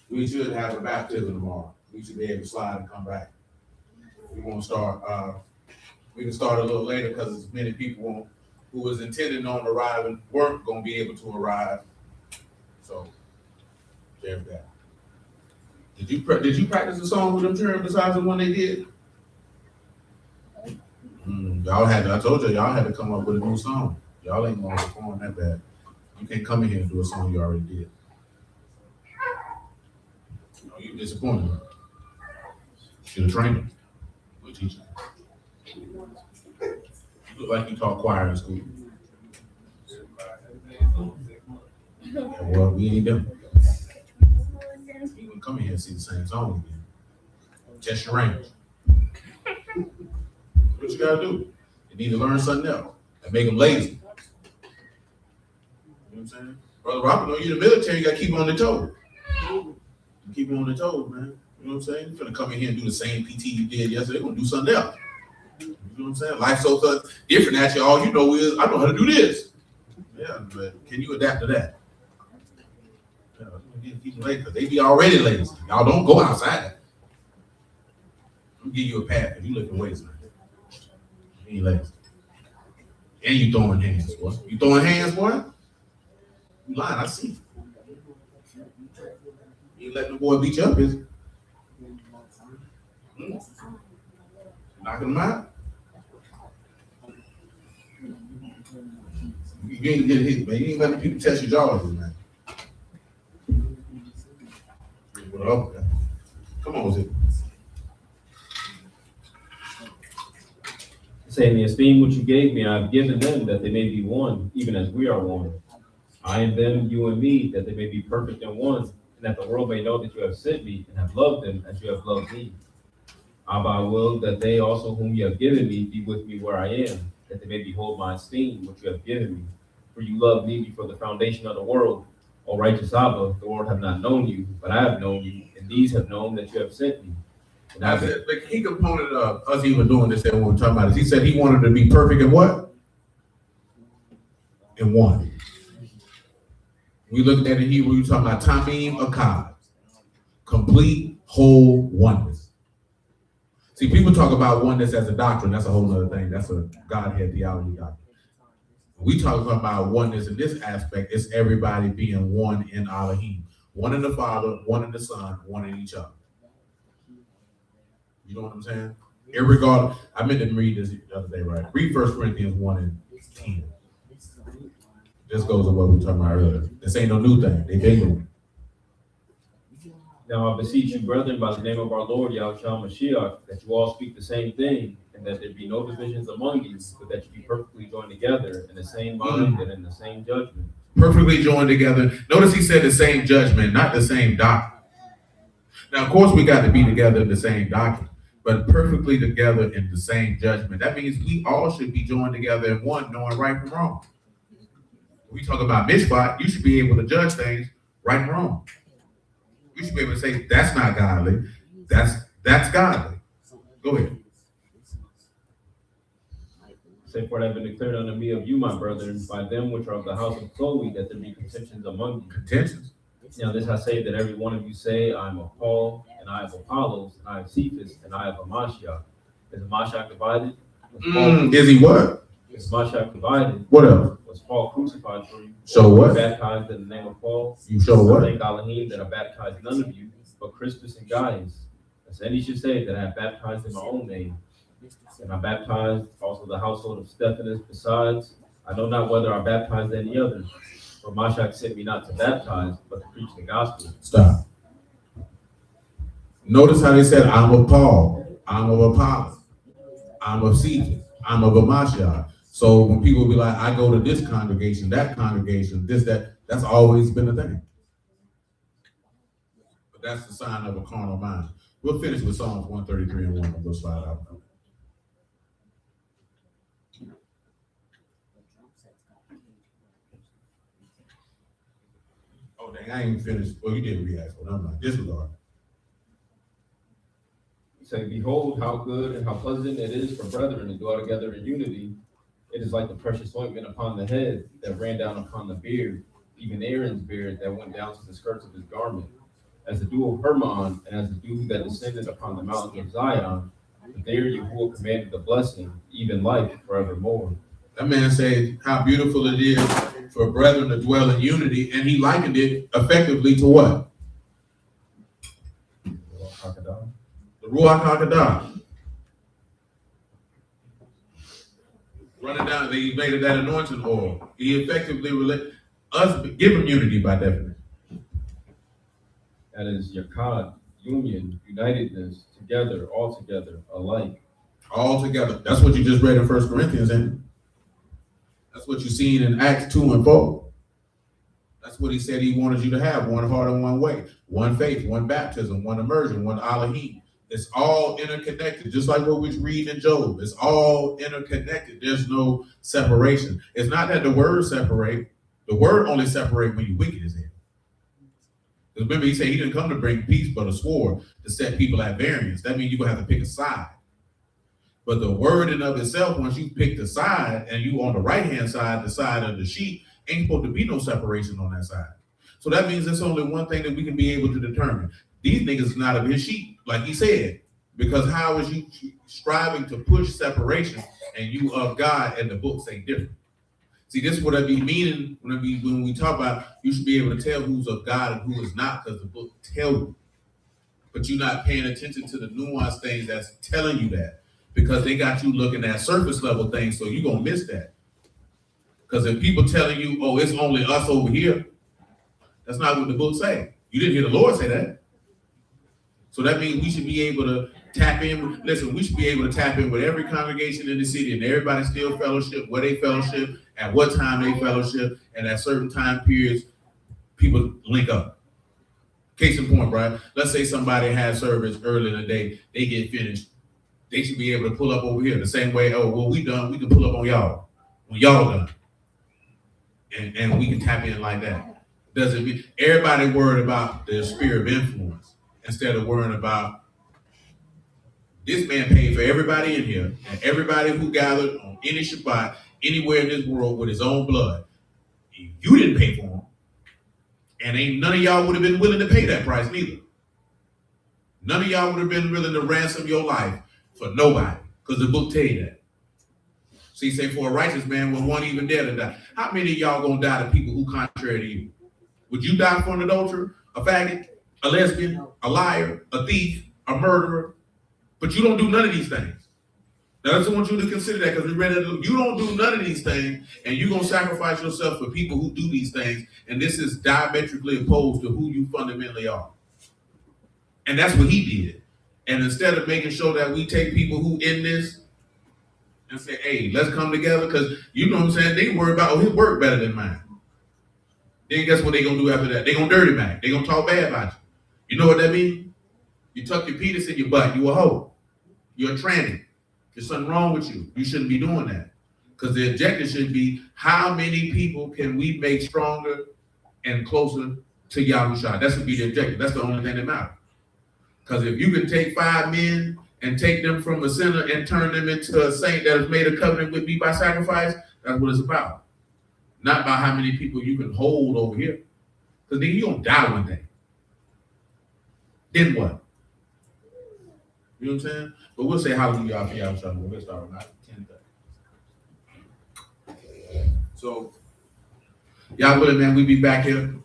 Speaker 3: we should have a baptism tomorrow. We should be able to slide and come back. We won't start. We can start a little later because as many people who was intending on arriving weren't going to be able to arrive. So there's that. Did you practice the song with them children besides the one they did? Y'all had to, I told y'all had to come up with a new song. Y'all ain't gonna perform that bad. You can't come in here and do a song you already did. No, you disappointed. Should have trained them. Good teacher. You look like you taught choir in school. Yeah, well, we ain't done. You can come in here and see the same song again. Test your range. What you gotta do? You need to learn something else and make them lazy. You know what I'm saying? Brother Robert, know you in the military, you gotta keep on the toe. Keep on the toes, man. You know what I'm saying? You're gonna come in here and do the same PT you did yesterday. You're gonna do something else. You know what I'm saying? Life's so different at you. All you know is, I know how to do this. Yeah, but can you adapt to that? Yeah, keep them lazy, because they be already lazy. Y'all don't go outside. I'm gonna give you a path if you lifting weights, man. You ain't lazy. And you throwing hands, boy. You throwing hands, boy? You lying, I see. You ain't letting the boy beat you up, is it? Knocking them out? You ain't getting hit, man. You ain't letting people test your jaws, man. Well, come on, Zip.
Speaker 4: Saying the esteem which you gave me, I have given them that they may be one, even as we are one. I and them, you and me, that they may be perfect in one, and that the world may know that you have sent me and have loved them as you have loved me. Abba, I will that they also whom you have given me be with me where I am, that they may behold my esteem which you have given me. For you loved me before the foundation of the world. O righteous Abba, the world have not known you, but I have known you, and these have known that you have sent me.
Speaker 3: That's it. The key component of us even doing this that we're talking about is he said he wanted to be perfect in what? In one. We looked at it in Hebrew, we're talking about tamim akkad. Complete, whole oneness. See, people talk about oneness as a doctrine. That's a whole other thing. That's a Godhead theology doctrine. We talk about oneness in this aspect. It's everybody being one in Elohim. One in the Father, one in the Son, one in each other. You know what I'm saying? Irregardless, I meant to read this the other day, right? Read 1 Corinthians 1 and 10. This goes to what we were talking about earlier. This ain't no new thing. They been moving.
Speaker 4: Now I beseech you, brethren, by the name of our Lord Yahushua Mashiach, that you all speak the same thing, and that there be no divisions among you, but that you be perfectly joined together in the same mind and in the same judgment.
Speaker 3: Perfectly joined together. Notice he said the same judgment, not the same doctrine. Now, of course, we got to be together in the same doctrine, but perfectly together in the same judgment. That means we all should be joined together in one, knowing right from wrong. When we talk about mishpat, you should be able to judge things right and wrong. You should be able to say, that's not godly. That's godly. Go ahead.
Speaker 4: Say, for it have been declared unto me of you, my brethren, by them which are of the house of Chloe, that there be contentions among you.
Speaker 3: Contentions.
Speaker 4: Now this I say, that every one of you say, I am of Paul, and I of Apollos, and I of Cephas, and I of Hamashiach. Is Hamashiach divided?
Speaker 3: Is he what?
Speaker 4: Is Hamashiach divided?
Speaker 3: What else?
Speaker 4: Was Paul crucified for you?
Speaker 3: So what?
Speaker 4: Baptized in the name of Paul?
Speaker 3: You show what?
Speaker 4: I thank Elohim that I baptized none of you, but Crispus and Gaius. As any should say that I have baptized in my own name. And I baptized also the household of Stephanus. Besides, I know not whether I baptized any others. For Mashiach sent me not to baptize, but to preach the gospel.
Speaker 3: Stop. Notice how they said, I'm of Paul, I'm of Apollos, I'm of Cephas, I'm of Hamashiach. So when people be like, I go to this congregation, that congregation, this, that's always been a thing. But that's the sign of a carnal mind. We'll finish with Psalms 133 and 1 and we'll slide out. Oh, dang, I ain't finished. Well, you didn't react, but I'm like, disregard.
Speaker 4: He said, behold, how good and how pleasant it is for brethren to dwell together in unity. It is like the precious ointment upon the head that ran down upon the beard, even Aaron's beard that went down to the skirts of his garment, as the dew of Hermon, and as the dew that descended upon the mountain of Zion. But there Yahuwah commanded the blessing, even life forevermore.
Speaker 3: That man said how beautiful it is for brethren to dwell in unity, and he likened it effectively to what? The Ruach HaKodesh. Running down, he made it that anointing oil. He effectively us give him unity by definition.
Speaker 4: That is Yakad, union, unitedness, together, all together, alike.
Speaker 3: All together. That's what you just read in 1 Corinthians, ain't it? That's what you seen in Acts 2 and 4. That's what he said he wanted you to have, one heart and one way, one faith, one baptism, one immersion, one Elohim. It's all interconnected, just like what we read in Job. It's all interconnected. There's no separation. It's not that the word separate. The word only separate when you wicked as hell. Because remember, he said he didn't come to bring peace, but a sword to set people at variance. That means you're going to have to pick a side. But the word in of itself, once you pick the side and you on the right-hand side, the side of the sheep, ain't supposed to be no separation on that side. So that means there's only one thing that we can be able to determine. These niggas is not of his sheep, like he said. Because how is you striving to push separation and you of God and the book say different? See, this is what I be meaning when we talk about you should be able to tell who's of God and who is not, because the book tells you. But you're not paying attention to the nuanced things that's telling you that. Because they got you looking at surface level things, so you're going to miss that. Because if people telling you, oh, it's only us over here, that's not what the book say. You didn't hear the Lord say that. So that means we should be able to tap in. Listen, we should be able to tap in with every congregation in the city and everybody still fellowship, where they fellowship, at what time they fellowship, and at certain time periods, people link up. Case in point, right? Let's say somebody has service early in the day, they get finished. They should be able to pull up over here the same way. Oh, well, we done. We can pull up on y'all when y'all done, and we can tap in like that. Doesn't mean everybody worried about the sphere of influence instead of worrying about this man paid for everybody in here and everybody who gathered on any Shabbat anywhere in this world with his own blood. You didn't pay for him, and ain't none of y'all would have been willing to pay that price neither. None of y'all would have been willing to ransom your life for nobody, because the book tell you that. See, say for a righteous man, when one even dare to die. How many of y'all gonna die to people who contrary to you? Would you die for an adulterer, a faggot, a lesbian, a liar, a thief, a murderer? But you don't do none of these things. Now, I just want you to consider that because we read it. You don't do none of these things, and you're going to sacrifice yourself for people who do these things, and this is diametrically opposed to who you fundamentally are. And that's what he did. And instead of making sure that we take people who in this and say, hey, let's come together, because you know what I'm saying, they worry about, oh, his work better than mine. Then guess what they going to do after that? They going to dirty Mac. They going to talk bad about you. You know what that means? You tuck your penis in your butt. You a hoe. You're a tranny. There's something wrong with you. You shouldn't be doing that. Because the objective should be, how many people can we make stronger and closer to Yahushua? That should be the objective. That's the only thing that matters. Because if you can take 5 men and take them from a sinner and turn them into a saint that has made a covenant with me by sacrifice, that's what it's about. Not about how many people you can hold over here. Because then you're going to die one day. Then what? You know what I'm saying? But we'll say hallelujah for Yahushua. We'll start on 10:30. So, y'all willing, man, we be back here.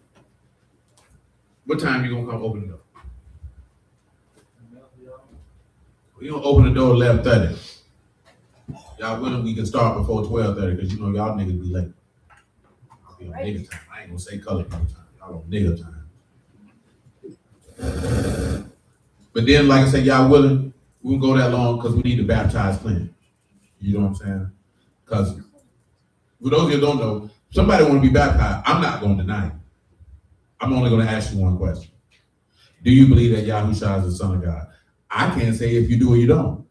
Speaker 3: What time you gonna come open the door? We gonna open the door 11:30. Y'all willing, we can start before 12:30 because you know y'all niggas be late. I'll be on nigga time. I ain't gonna say color time. Y'all on nigga time. But then, like I said, y'all willing, we won't go that long because we need to baptize clean. You know what I'm saying? Because for those of you who don't know, somebody want to be baptized, I'm not going to deny it. I'm only going to ask you one question. Do you believe that Yahushua is the Son of God? I can't say if you do or you don't.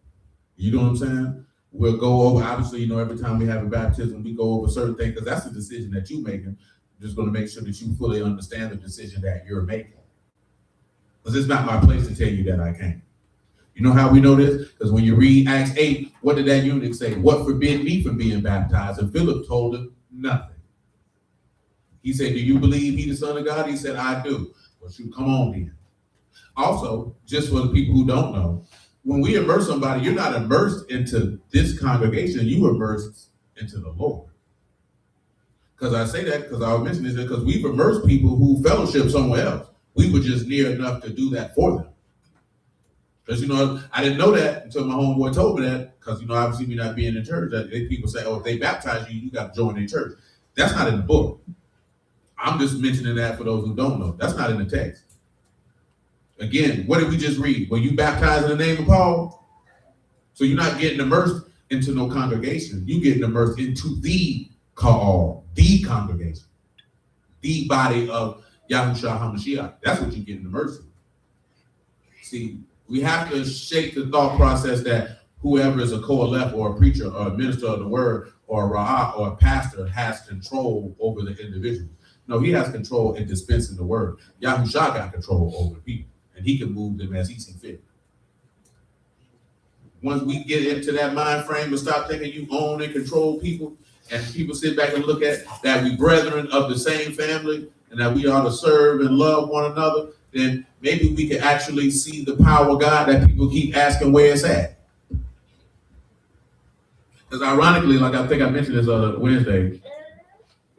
Speaker 3: You know what I'm saying? We'll go over, obviously, you know, every time we have a baptism, we go over certain things because that's the decision that you're making. I'm just going to make sure that you fully understand the decision that you're making. Because it's not my place to tell you that I can't. You know how we know this? Because when you read Acts 8, what did that eunuch say? What forbid me from being baptized? And Philip told him nothing. He said, do you believe he's the Son of God? He said, I do. Well, shoot, come on then. Also, just for the people who don't know, when we immerse somebody, you're not immersed into this congregation, you immersed into the Lord. Because I say that because I was mentioning this because we've immersed people who fellowship somewhere else. We were just near enough to do that for them. Because, you know, I didn't know that until my homeboy told me that, because, you know, obviously me not being in church, that people say, oh, if they baptize you, you got to join their church. That's not in the book. I'm just mentioning that for those who don't know. That's not in the text. Again, what did we just read? When you baptize in the name of Paul, so you're not getting immersed into no congregation. You're getting immersed into the call, the congregation, the body of Yahushua HaMashiach. That's what you're getting immersed in. See, we have to shake the thought process that whoever is a co-elect or a preacher or a minister of the word or a ra'ah or a pastor has control over the individual. No, he has control in dispensing the word. Yahushua got control over the people, and he can move them as he sees fit. Once we get into that mind frame and stop thinking you own and control people, and people sit back and look at that we brethren of the same family and that we ought to serve and love one another, then maybe we can actually see the power of God that people keep asking where it's at. Because ironically, like I think I mentioned this other Wednesday,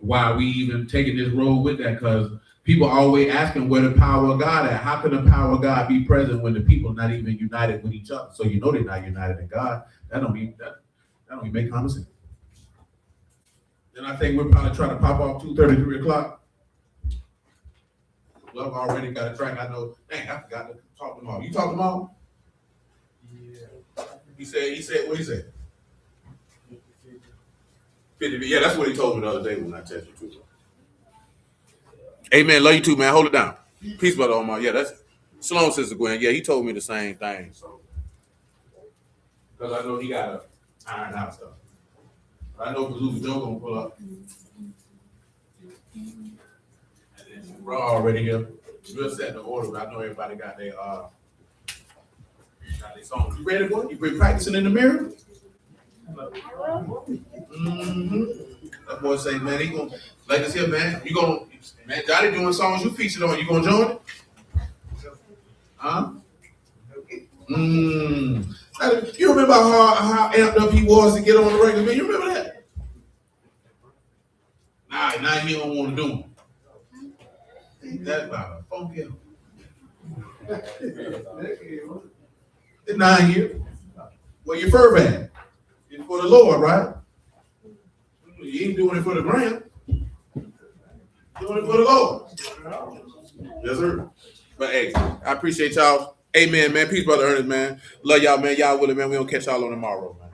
Speaker 3: why we even taking this road with that, because people are always asking where the power of God at. How can the power of God be present when the people are not even united with each other? So you know they're not united in God. That don't even make common sense. Then I think we'll probably try to pop off 2:30, 3 o'clock. Love already got a track. I know. Dang, I forgot to talk to Mom. You talk to Mom? Yeah. He said, what he said? 50. Yeah, that's what he told me the other day when I texted you too. Amen. Love you too, man. Hold it down. Peace, brother Omar. Yeah, that's Sloan, Sister Gwen. Yeah, he told me the same thing. So, because I know he got to iron out stuff. I know Bazooka Joe gonna pull up. We're already here. We'll set the order, but I know everybody got their songs. You ready, boy? You been practicing in the mirror? Mm-hmm. That boy say, man, he gonna like this here, man. You gonna, man, Johnny doing songs you featured on. You gonna join it? Huh? You remember how amped up he was to get on the record, man? You remember that? Now he don't want to do them. Ain't that about a funky? It's 9 years. Where your fur at? It's for the Lord, right? You ain't doing it for the gram. Doing it for the Lord. Yes, sir.
Speaker 1: But hey, I appreciate y'all. Amen, man. Peace, brother Ernest, man. Love y'all, man. Y'all with it, man. We don't catch y'all on tomorrow, man.